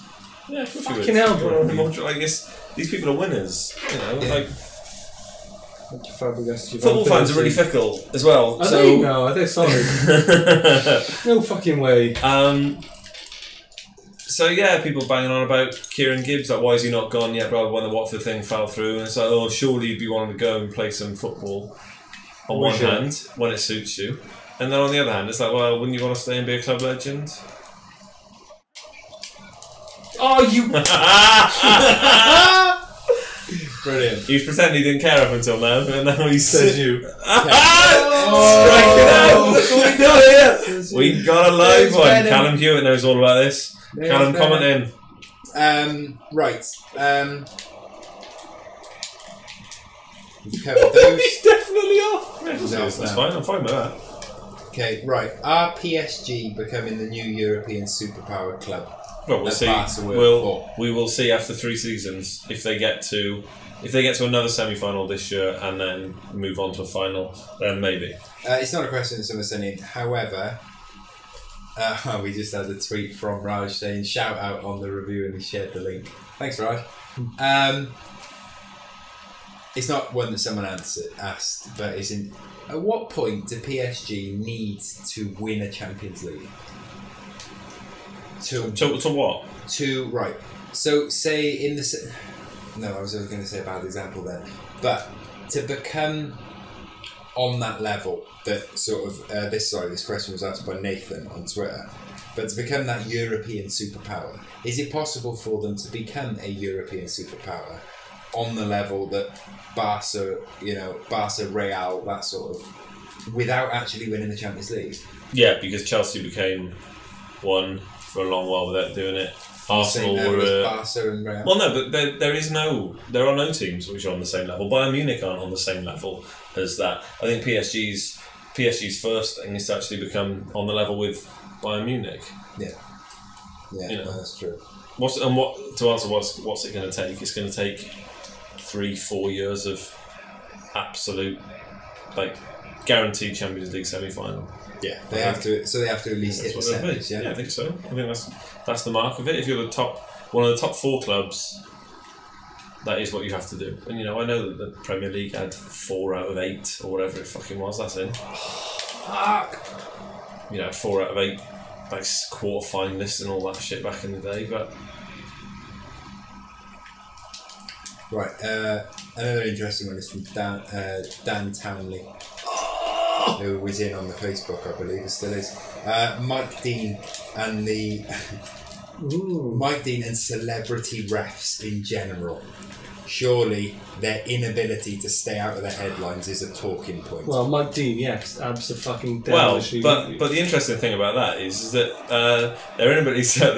Yeah, fucking hell, bro. I guess these people are winners, Yeah. Football fans are really fickle as well. Are they? No, are they solid? No fucking way. So yeah, people banging on about Kieran Gibbs, like why is he not gone yet? Bro, when the Watford thing fell through, and it's like, surely you'd be wanting to go and play some football. On one hand, when it suits you, and then on the other hand, it's like, well, wouldn't you want to stay and be a club legend? Oh, you! Brilliant. He was pretending he didn't care up until now, and now he says you. We got a live one. Callum Hewitt knows all about this. Callum, comment in. Right. You covered those. He's definitely off. No, that's fine. I'm fine with that. Okay, right. Are PSG becoming the new European superpower club? Well, we'll see. We will see after 3 seasons if they get to another semi-final this year and then move on to a final. Then maybe. It's not a question that someone's sending. However, we just had a tweet from Raj saying shout out on the review and he shared the link. Thanks, Raj. It's not one that someone asked, but isn't. At what point do PSG need to win a Champions League? To what? Right. So say in the. No, I was going to say a bad example then, but to become on that level that sort of this question was asked by Nathan on Twitter. But to become that European superpower, is it possible for them to become a European superpower on the level that Barca, Real, that sort of, without actually winning the Champions League? Yeah, because Chelsea became one for a long while without doing it. Arsenal were Barca and Real. Well, no, but there are no teams which are on the same level. Bayern Munich aren't on the same level as that. I think PSG's first thing is to actually become on the level with Bayern Munich. Yeah, no, that's true. What's it going to take? It's going to take 3-4 years of absolute, guaranteed Champions League semi-final. Yeah, they have to at least hit the semis. Yeah, I think so. I think that's the mark of it. If you're one of the top 4 clubs, that is what you have to do. And I know that the Premier League had 4 out of 8 or whatever it fucking was. That's it. Fuck. 4 out of 8, quarter finalists and all that shit back in the day. But right, another interesting one is from Dan Townley. Who was in on the Facebook, I believe, it still is. Mike Dean and Mike Dean and celebrity refs in general. Surely their inability to stay out of the headlines is a talking point. Well, Mike Dean, yes, absolutely. Well, but the interesting thing about that is that their inability to stay out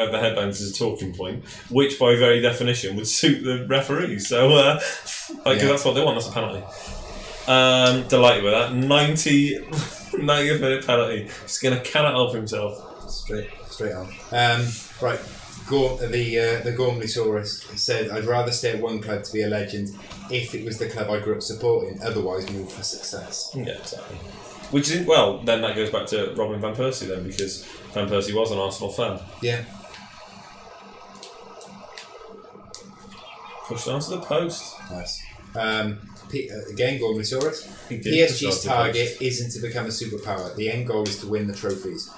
of the headlines is a talking point, which by very definition would suit the referees. So, that's what they want. That's a penalty. Delighted with that. 90th minute penalty. He's going to cannot help himself. Straight on. Right. The Gormleysaurus said, I'd rather stay at one club to be a legend if it was the club I grew up supporting, otherwise move for success. Yeah, exactly. Which is, then that goes back to Robin Van Persie then, because Van Persie was an Arsenal fan. Yeah. Pushed onto the post. Nice. Again, Gormleysaurus. PSG's target isn't to become a superpower. The end goal is to win the trophies.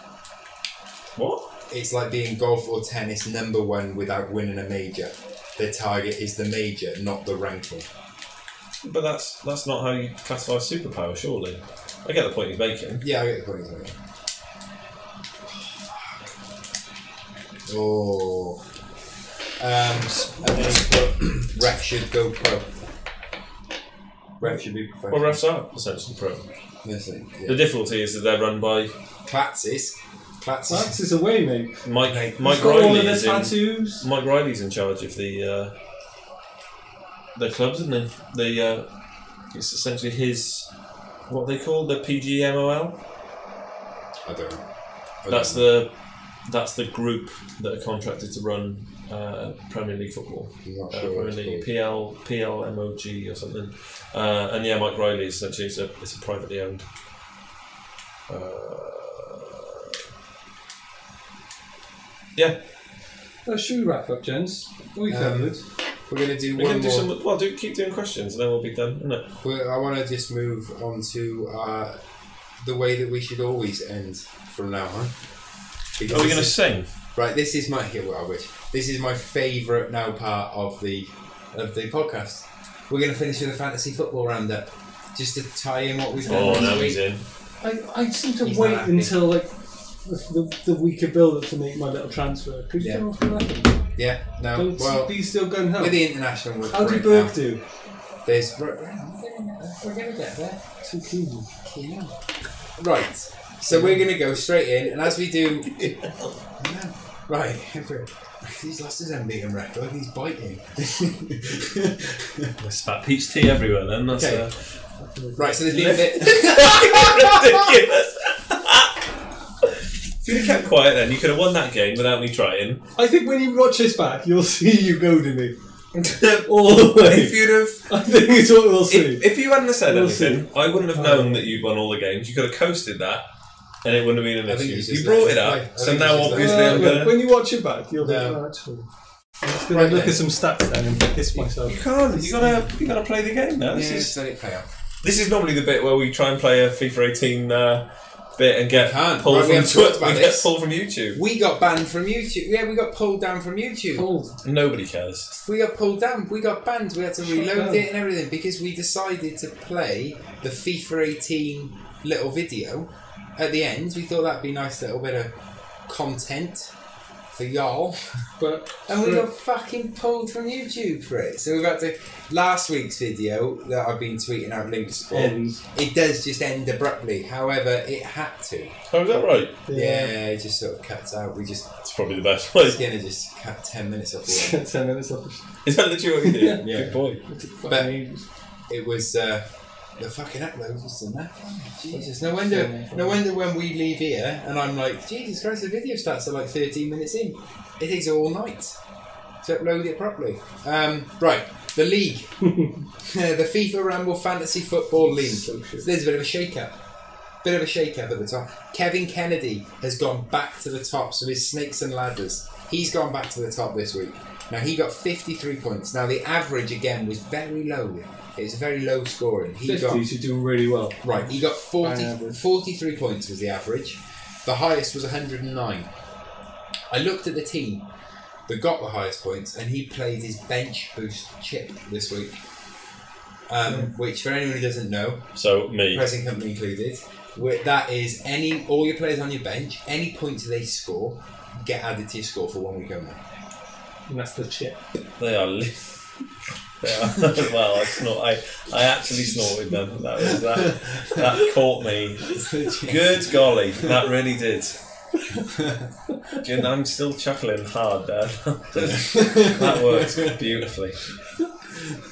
What? It's like being golf or tennis #1 without winning a major. Their target is the major, not the ranking. But that's not how you classify a superpower, surely. I get the point he's making. Yeah, I get the point he's making. Oh. And then he's put, ref should go pro. Ref should be professional. Well, refs are essentially pro. Listen, yeah. The difficulty is that they're run by Clatsis is away, mate. Mike Riley's in charge of the clubs, isn't he? It's essentially his, what they call the PGMOL. I don't know. That's the group that are contracted to run Premier League football. Premier League PLMOG or something. And yeah, Mike Riley essentially it's a privately owned. Yeah. Should we wrap up, gents? We covered. We're going to do one more. Keep doing questions and then we'll be done, isn't it? I want to just move on to the way that we should always end from now on. Are we going to sing? Right, this is my favourite now part of the podcast. We're going to finish with a fantasy football roundup, just to tie in what we've done. Oh, now he's in. I seem to wait until the week of build-up to make my little transfer. Could you go for that? Yeah, no. Well, be still going home. With the international. How did Burke do? We're going to get there. Too keen. Right. So we're going to go straight in, and as we do... Right, he's lost his unbeaten record, he's biting. There's spat peach tea everywhere then, that's... Okay. Right, so there's been a bit... Ridiculous! If you'd have kept quiet then, you could have won that game without me trying. I think when you watch this back, you'll see you goading me. All the way. If you'd have... I think it's what we'll see. If you hadn't have said anything, I wouldn't have known that you'd won all the games. You could have coasted that. And it wouldn't have been an issue. You brought it up, so now obviously I'm going to... When you watch it back, you'll think, oh, that's cool. I'm just going to look at some stats then and piss myself. You can't. You gotta play the game now. Let it play out. This is normally the bit where we try and play a FIFA 18 bit and get pulled from YouTube. We got banned from YouTube. Yeah, we got pulled down from YouTube. Nobody cares. We got pulled down. We got banned. We had to reload it and everything because we decided to play the FIFA 18 little video at the end. We thought that'd be a nice little bit of content for y'all, and we got fucking pulled from YouTube for it. So we've had to. Last week's video that I've been tweeting out links for, it does just end abruptly. However, it had to. Oh, is that right? Yeah, it just sort of cuts out. It's probably the best way. It's gonna just cut 10 minutes off the end. 10 minutes off. Is that literally what you did? Yeah. Good boy. But it was. The fucking uploads was in that. Jesus, no wonder when we leave here and I'm like, Jesus Christ, the video starts at like 13 minutes in. It takes all night to upload it properly. Right, the league. The FIFA Ramble Fantasy Football League. There's a bit of a shake-up. At the top. Kevin Kennedy has gone back to the top, so his Snakes and Ladders. He's gone back to the top this week. Now, he got 53 points. Now, the average, again, was very low. It was very low scoring. 50s, you're doing really well. Right, he got 43 points was the average. The highest was 109. I looked at the team that got the highest points, and he played his bench boost chip this week. Which, for anyone who doesn't know, so me, present company included, that is all your players on your bench, any points they score, get added to your score for 1 week only. And that's the chip. They are. Well, I actually snorted them. That caught me. Good golly, that really did. I'm still chuckling hard there. That works beautifully.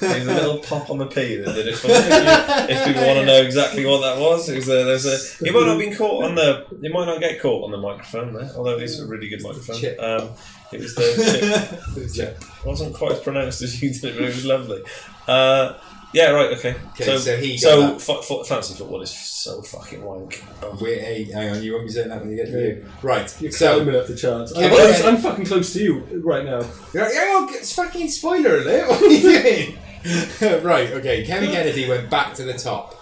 There's a little pop on the P that did it for me. If people want to know exactly what that was, it was it might not have been caught on the. It might not get caught on the microphone there, although it is a really good microphone. It was the chip. It wasn't quite as pronounced as you did it, but it was lovely. Yeah, right, okay. So fantasy football is so fucking wank. Hang on, you won't be saying that when you get to you. Right, you're climbing up the charts. I'm fucking close to you right now. It's fucking spoiler alert. What are you doing? Right, okay. Kevin Kennedy went back to the top,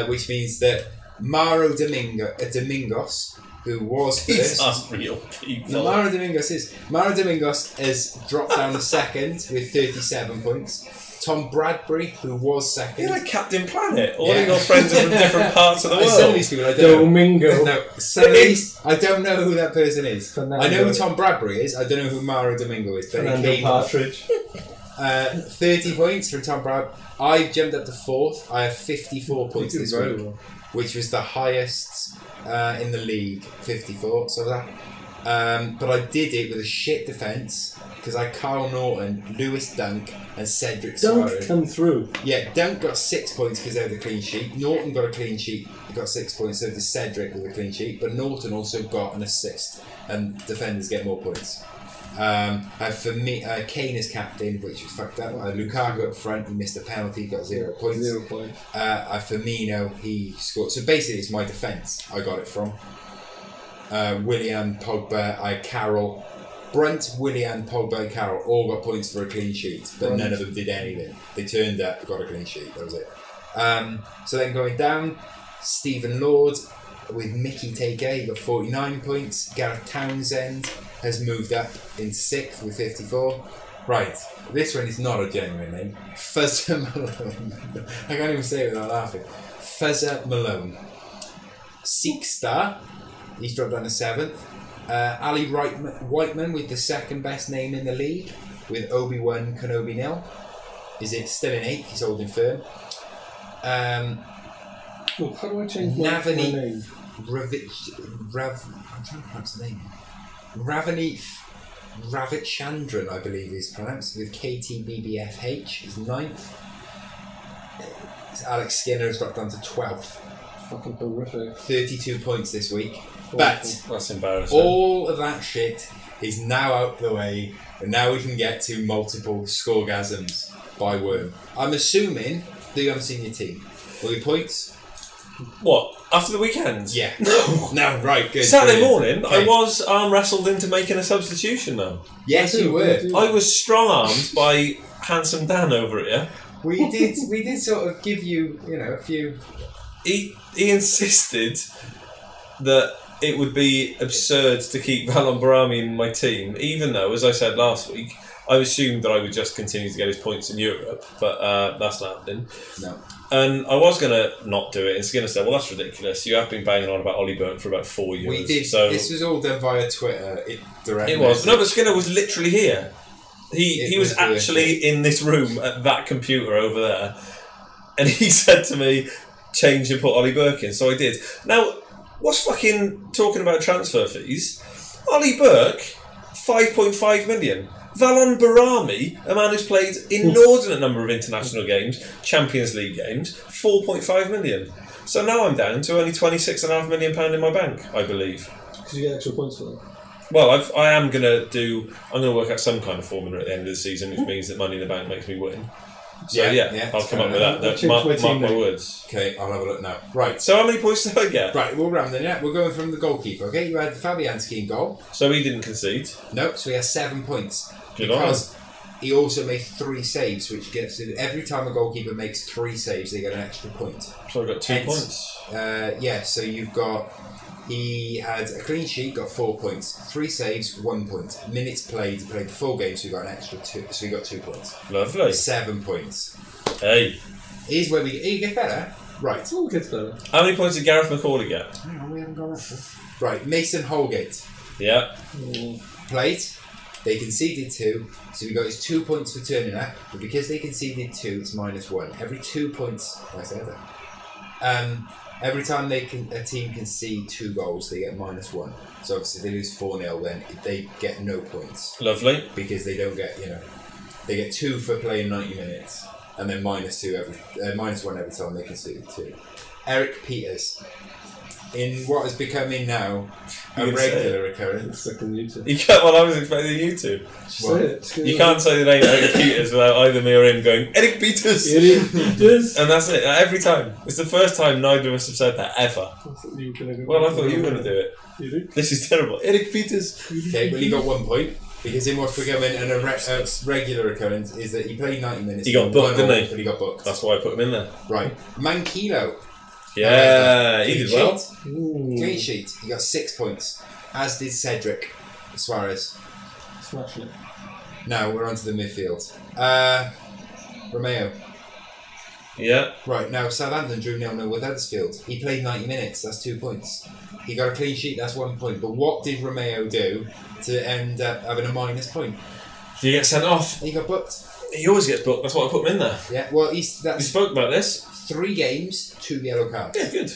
which means that Mauro Domingos, who was first. These are real people. No, Mauro Domingos has dropped down to second with 37 points. Tom Bradbury, who was second. You're like Captain Planet. All your friends are from different parts of the world. Some of these people I don't Domingo. know. I don't know who that person is. Fernando. I know who Tom Bradbury is. I don't know who Mauro Domingo is. But Fernando Partridge. 30 points from Tom Bradbury. I've jumped up to fourth. I have 54 points this week, which was the highest in the league. 54. So that. But I did it with a shit defence because I had Carl Norton, Lewis Dunk, and Cedric Suarez. Dunk come through. Yeah, Dunk got 6 points because they had a clean sheet. Norton got a clean sheet. He got 6 points. So did Cedric with a clean sheet. But Norton also got an assist, and defenders get more points. For me, Kane is captain, which was fucked up. Lukaku up front, he missed a penalty, got 0 points. 0 points. Firmino, he scored. So basically, it's my defence I got it from. Willian, Pogba, Carroll. Brunt, Willian, Pogba, and Carroll all got points for a clean sheet, but none of them did anything. They turned up, got a clean sheet, that was it. So then going down, Stephen Lord with Mickey Taker, he got 49 points. Gareth Townsend has moved up in 6th with 54. Right, this one is not a genuine name. Fuzzer Malone. I can't even say it without laughing. Fuzzer Malone. Seekstar, he's dropped down to 7th. Ali Whiteman with the second best name in the league with Obi-Wan Kenobi nil. Is it still in 8th? He's holding firm. How do I change my name? I'm trying to pronounce the name. Ravichandran, I believe is pronounced, with KTBBFH is 9th. Alex Skinner has got down to 12th. Fucking horrific. 32 points this week. But that's embarrassing. All of that shit is now out the way, and now we can get to multiple scoregasms by Worm. I'm assuming that you haven't seen your team. All your points? What? After the weekend? Yeah. No, right, good. Saturday morning, okay. I was arm wrestled into making a substitution though. Yes, you were. I was strong-armed by Handsome Dan over here. We did sort of give you, a few... He insisted that it would be absurd to keep Valon Barami in my team, even though, as I said last week, I assumed that I would just continue to get his points in Europe, but that's not happening. No. And I was going to not do it. It's going to say, well, that's ridiculous. You have been banging on about Ollie Burke for about 4 years. We did. So this was all done via Twitter. It was. No, but Skinner was literally here. He was actually in this room at that computer over there. And he said to me, change and put Ollie Burke in. So I did. Now, what's fucking talking about transfer fees? Ollie Burke, 5.5 million. Valon Barami, a man who's played inordinate number of international games, Champions League games, 4.5 million. So now I'm down to only £26.5 million in my bank, I believe. Because you get extra points for that. Well, I'm going to work out some kind of formula at the end of the season, which means that Money in the Bank makes me win. So yeah I'll come up with that. Mark my words. Okay, I'll have a look now. Right. So how many points did I get? Right, we'll round it. We're going from the goalkeeper. Okay, you had Fabianski in goal. So he didn't concede. No, so he has 7 points. Good because he also made 3 saves, which gets every time a goalkeeper makes 3 saves, they get an extra point. So I got 2 points. Yeah, so you've got. He had a clean sheet, got 4 points. 3 saves, 1 point. Minutes played, he played the full game, so he got an extra 2. So he got 2 points. Lovely. 7 points. Hey. Here's where we get better. Right. All gets better. How many points did Gareth McCauley get? Hang on, we haven't gone after. Right, Mason Holgate. Yeah. Played. They conceded 2, so we got his 2 points for turning up. But because they conceded 2, it's -1. Every 2 points. I said that. Every time a team concede 2 goals, they get -1. So obviously, if they lose 4-0, then they get no points. Lovely. Because they don't get, they get 2 for playing 90 minutes, and then -1 every time they concede 2. Eric Peters, in what is becoming now a regular occurrence. You can't. Well, I was expecting you to. You can't say the name Eric Peters without either me or him going Eric Peters. Eric Peters. And that's it. Every time. It's the first time neither of us have said that ever. Well, I thought you were going to do it. This is terrible. Eric Peters. Okay, well, he got 1 point. Because in what's becoming a regular occurrence is that he played 90 minutes. He got booked, didn't he? But he got booked. That's why I put him in there. Right. Mankilo. Yeah, he did well. Clean sheet. He got 6 points. As did Cedric Suarez. Smashing it. Now we're on to the midfield. Romeo. Yeah. Right, now Southampton drew 0-0 with Huddersfield. He played 90 minutes, that's 2 points. He got a clean sheet, that's 1 point. But what did Romeo do to end up having a -point? Did he get sent off? He got booked. He always gets booked, that's why I put him in there. Yeah, well, We spoke about this. 3 games, 2 yellow cards. Yeah, good.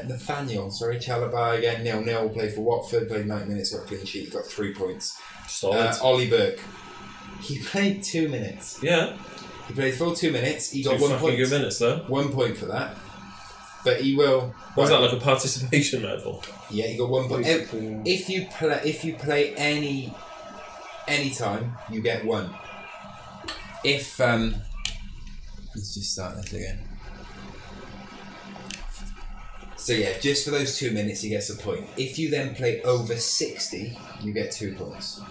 Nathaniel Chalobah again, 0-0, played for Watford, played 90 minutes, got a clean sheet, got 3 points. Solid. Ollie Burke. He played 2 minutes. Yeah. He played full 2 minutes. He got 1 fucking point. good minutes though. 1 point for that. But he will. Was that like a participation medal? Yeah, he got 1 point. If you play any time, you get 1. If let's just start this again. So yeah, just for those 2 minutes, he gets a point. If you then play over 60, you get 2 points.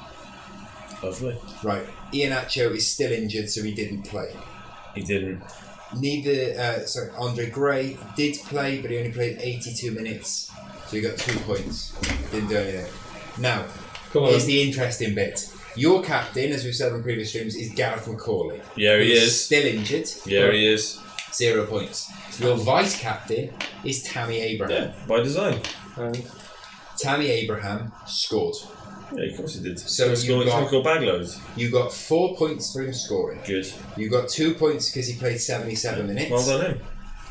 Lovely. Right, Iheanacho is still injured, so he didn't play. He didn't. Andre Gray did play, but he only played 82 minutes, so he got 2 points. Didn't do anything. Now, here's the interesting bit. Your captain, as we've said on previous streams, is Gareth McCauley. Yeah, he is. Still injured. Yeah, he is. 0 points. Your vice captain is Tammy Abraham. Yeah, by design. Tammy Abraham scored. Yeah, of course he did. So you got bag loads. You got 4 points for him scoring. Good. You got 2 points because he played 77 minutes. Well done him.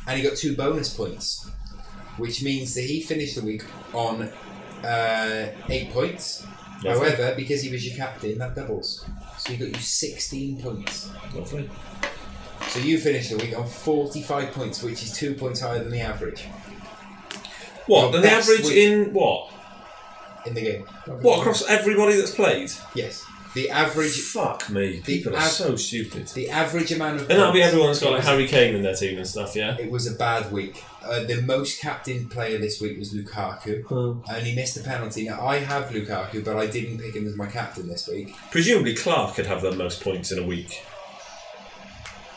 And he got 2 bonus points, which means that he finished the week on 8 points. Lovely. However, because he was your captain, that doubles. So he got you 16 points. Lovely. So you finished the week on 45 points, which is 2 points higher than the average. What? Than the average in what? In the game. What, across everybody that's played? Yes. The average. Fuck me. People are so stupid. The average amount of. And that'll be everyone that's got like Harry Kane in their team and stuff, yeah? It was a bad week. The most captain player this week was Lukaku. And he missed a penalty. Now, I have Lukaku, but I didn't pick him as my captain this week. Presumably Clark could have the most points in a week.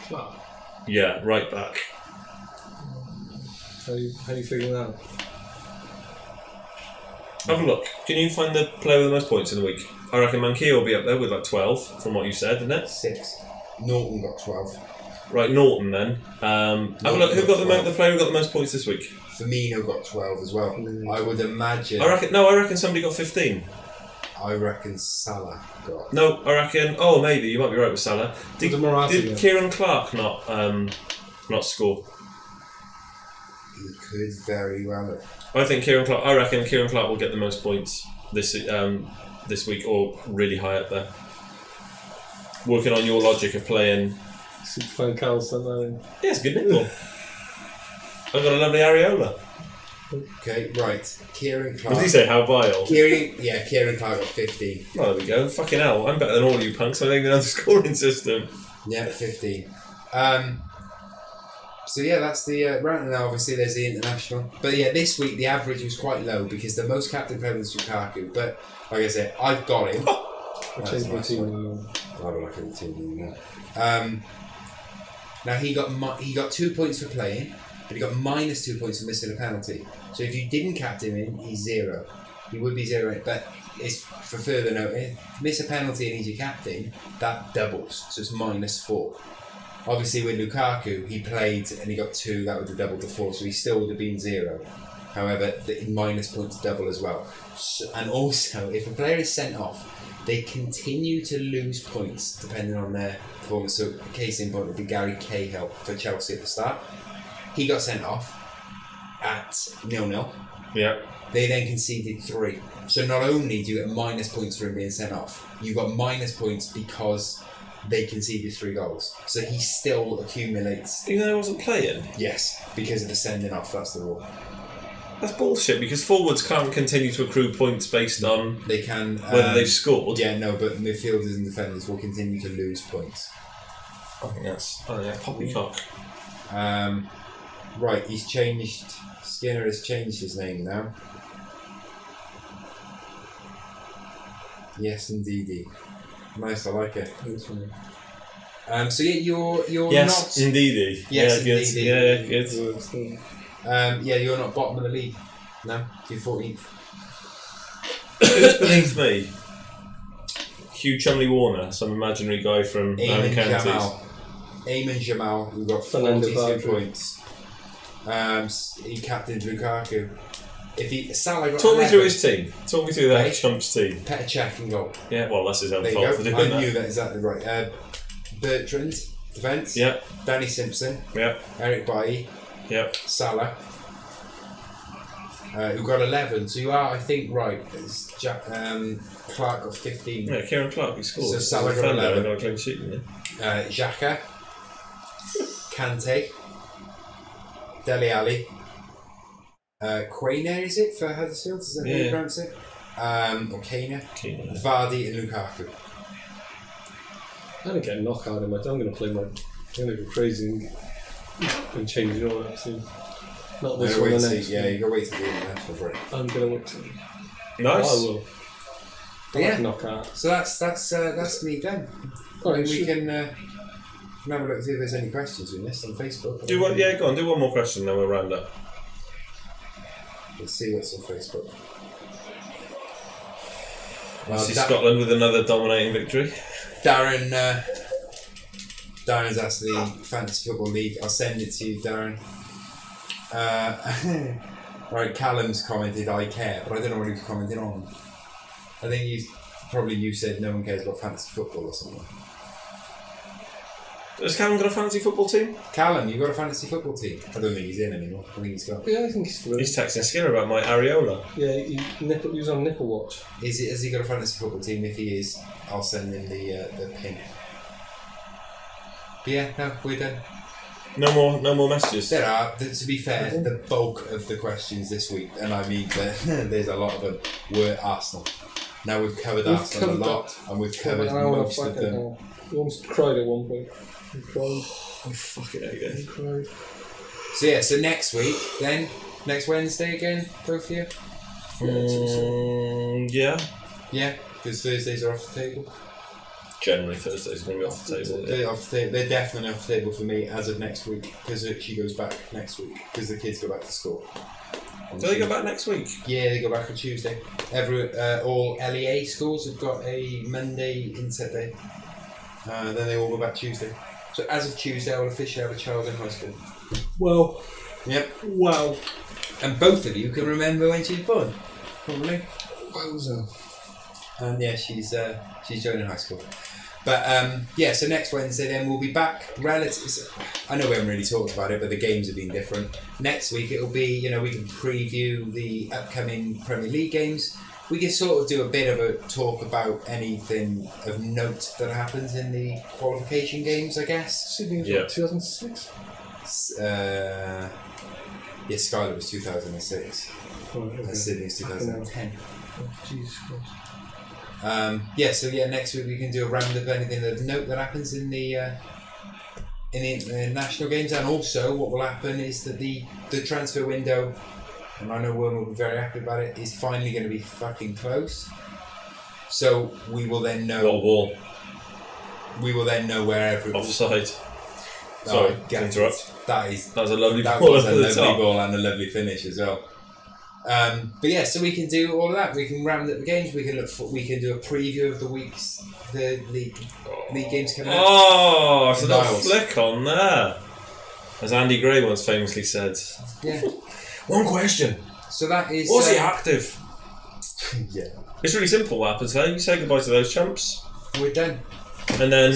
Clark? Yeah, right back. How do you figure that out? Have a look. Can you find the player with the most points in the week? I reckon Mankey will be up there with like 12, from what you said, isn't it? 6. Norton got 12. Right, Norton then. Have a look. Who got the player who got the most points this week? Firmino got 12 as well. I would imagine. I reckon somebody got 15. I reckon Salah got. No, I reckon. Oh, maybe you might be right with Salah. Did Kieran Clark not score? He could very well have. I reckon Kieran Clark will get the most points this week, or really high up there. Working on your logic of playing. Phone calls something. Yeah, it's a good nipple. I've got a lovely areola. Okay, right. Kieran Clark. What did he say? How vile? Kieran Clark got 15. Oh, there we go. Fucking hell. I'm better than all you punks. I don't even know the scoring system. Yeah, 15. So yeah, that's the round. Now obviously there's the international. But yeah, this week the average was quite low because the most captain player was Lukaku. But like I said, I've got him. I changed my team. I don't like the team now. Now he got 2 points for playing, but he got -2 points for missing a penalty. So if you didn't captain him, he's 0. He would be 0. But it's for further note, if you miss a penalty and he's your captain, that doubles. So it's -4. Obviously with Lukaku, he played and he got 2. That would have doubled to 4. So he still would have been 0. However, the minus points double as well. So, and also, if a player is sent off, they continue to lose points depending on their performance. So, case in point would be Gary Cahill for Chelsea at the start. He got sent off at 0-0. Yeah. They then conceded 3. So not only do you get minus points for him being sent off, you got minus points because they conceded 3 goals. So he still accumulates. Even though he wasn't playing? Yes, because of the sending off. That's the rule. That's bullshit, because forwards can't continue to accrue points based on they can whether they've scored. Yeah, no, but midfielders and defenders will continue to lose points. I think that's poppycock. Right, he's changed. Skinner has changed his name now. Yes, indeedy. Nice, I like it. So yeah, you're yes, not. Indeedy. Yes, yeah, indeedy. Yeah, good. Yeah, you're not bottom of the league. No, you're 14th. Who's beneath me? Hugh Chumley-Warner, some imaginary guy from Eamon Counties. Eamon Jamal, who got Fernando 42 points. He captained Lukaku. Salah got Talk 11. me through his team. Talk me through that Chump's team. Petr Cech in goal. Yeah, well, that's his own there fault for doing I that. knew that exactly right. Bertrand, defence. Yeah. Danny Simpson. Yeah. Eric Bailly. Yeah. Salah. Who got 11. So you are, I think, right. Clark got 15. Yeah, Kieran Clark, he scored. So Salah got 11. Got a clean sheet, didn't he? Xhaka. Kante. Dele Alli. Quainer, is it, for Huddersfield? Is that how you pronounce it? Or Kana. Vardy and Lukaku. I'm going to get a knockout in my... I'm going to play my... I'm going to go crazy and change it all up soon. Not this one, the next one. Yeah, you got to wait till the international break. I'm going to wait till... Nice. I will. Yeah. Knockout. So that's me done. Right, we can have a look see if there's any questions we missed on Facebook. Go on, do one more question, then we'll round up. Let's see what's on Facebook. I see Scotland with another dominating victory. Darren's asked the Fantasy Football League. I'll send it to you, Darren. Right, Callum's commented, I care, but I don't know what he was commenting on. I think you said no one cares about fantasy football or something. Has Callum got a fantasy football team? Callum, you got a fantasy football team? I don't think he's in anymore. I think he's got. Yeah, I think he's still in. He's texting Skinner about my areola. Yeah, he was on Nipple Watch. Has he got a fantasy football team? If he is, I'll send him the pin. But yeah, no, we're done. No more messages. There are. To be fair, the bulk of the questions this week, and I mean there's a lot of them, were Arsenal. Now we've covered Arsenal a lot, and we've covered most of them. You almost cried at one point. You cried. Oh, fuck it again. You cried. So yeah, so next week then, next Wednesday again, both of you? Yeah. Yeah, because Thursdays are off the table. Generally Thursdays are going to be off the table. They're definitely off the table for me as of next week, because she goes back next week, because the kids go back to school. Do they go back next week? Yeah, they go back on Tuesday. All LEA schools have got a Monday inset day. Then they all go back Tuesday. So as of Tuesday, I will officially have a child in high school. Well. Yep. Wow. And both of you can remember when she was born, probably. Bozo. And yeah, she's joining high school. But yeah, so next Wednesday then we'll be back. I know we haven't really talked about it, but the games have been different. Next week it'll be, we can preview the upcoming Premier League games. We can sort of do a bit of a talk about anything of note that happens in the qualification games, I guess. Sydney was 2006? Yeah, Skyler was 2006. Oh, okay. And Sydney's 2010. Oh, Jesus Christ. So next week we can do a round of anything of note that happens in the national games, and also what will happen is that the transfer window, and I know Worm will be very happy about it, is finally going to be fucking close. So we will then know. What wall? We will then know where everyone. Offside. Sorry, to interrupt. That was a lovely ball. That was a lovely ball and a lovely finish as well. But yeah, so we can do all of that. We can round up the games. We can do a preview of the league games coming up. Oh, it's a little flick on there, as Andy Gray once famously said. Yeah. One question. So that is. Was he active? Yeah. It's really simple. What happens there? You say goodbye to those champs. We're done. And then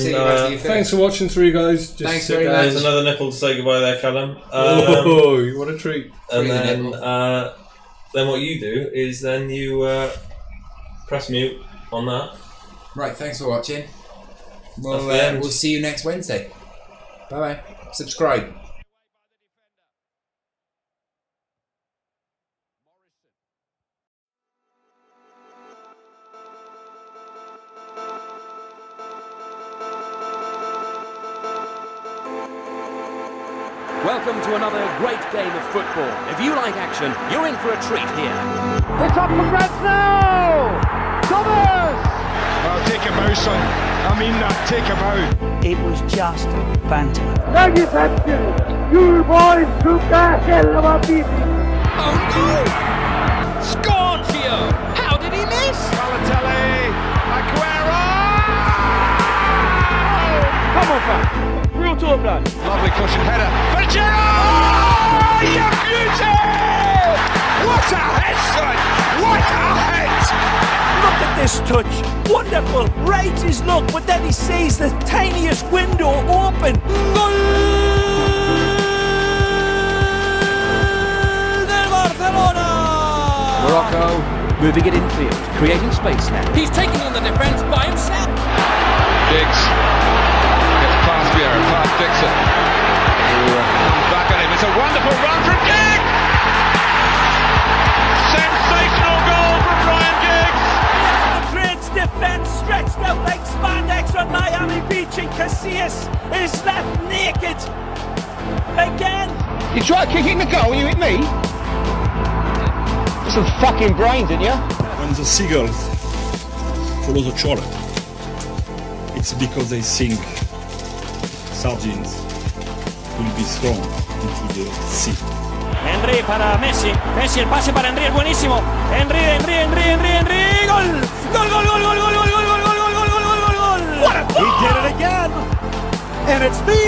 thanks for watching, three guys. Thanks very much. There's another nipple to say goodbye there, Callum. Oh, what a treat! And then what you do is then you press mute on that. Right, thanks for watching. We'll see you next Wednesday. Bye bye. Subscribe. Welcome to another great game of football. If you like action, you're in for a treat here. It's up for grabs now! Thomas! Well, take him out, son. I mean that, take him out. It was just fantastic. Magnificent! You boys took the hell of a beating! Oh no! Scorchio! How did he miss? Balotelli! Aguero! Come on, fam. Real talk, lad. Lovely cushion header. Pajero! You beauty! What a head, son! What a head! Look at this touch. Wonderful. Rates his look, but then he sees the tiniest window open. Goal del Barcelona! Morocco moving it infield, creating space now. He's taking on the defence by himself. Diggs gets past Vieira, past Dixon. Comes back at him. It's a wonderful run from Giggs! Sensational goal from Ryan Giggs! Madrid's defence stretched out like spandex on Miami Beach, and Casillas is left naked again. You try kicking the goal, you hit me? Some fucking brains, didn't you? When the seagulls follow the trawler, it's because they think sardines will be thrown into the sea. Henry para Messi. Messi, el pase para Henry es buenísimo. Henry, gol! Gol, gol, gol, gol, gol, gol, gol, gol, gol, gol, gol, gol, gol, gol, gol. He did it again. And it's the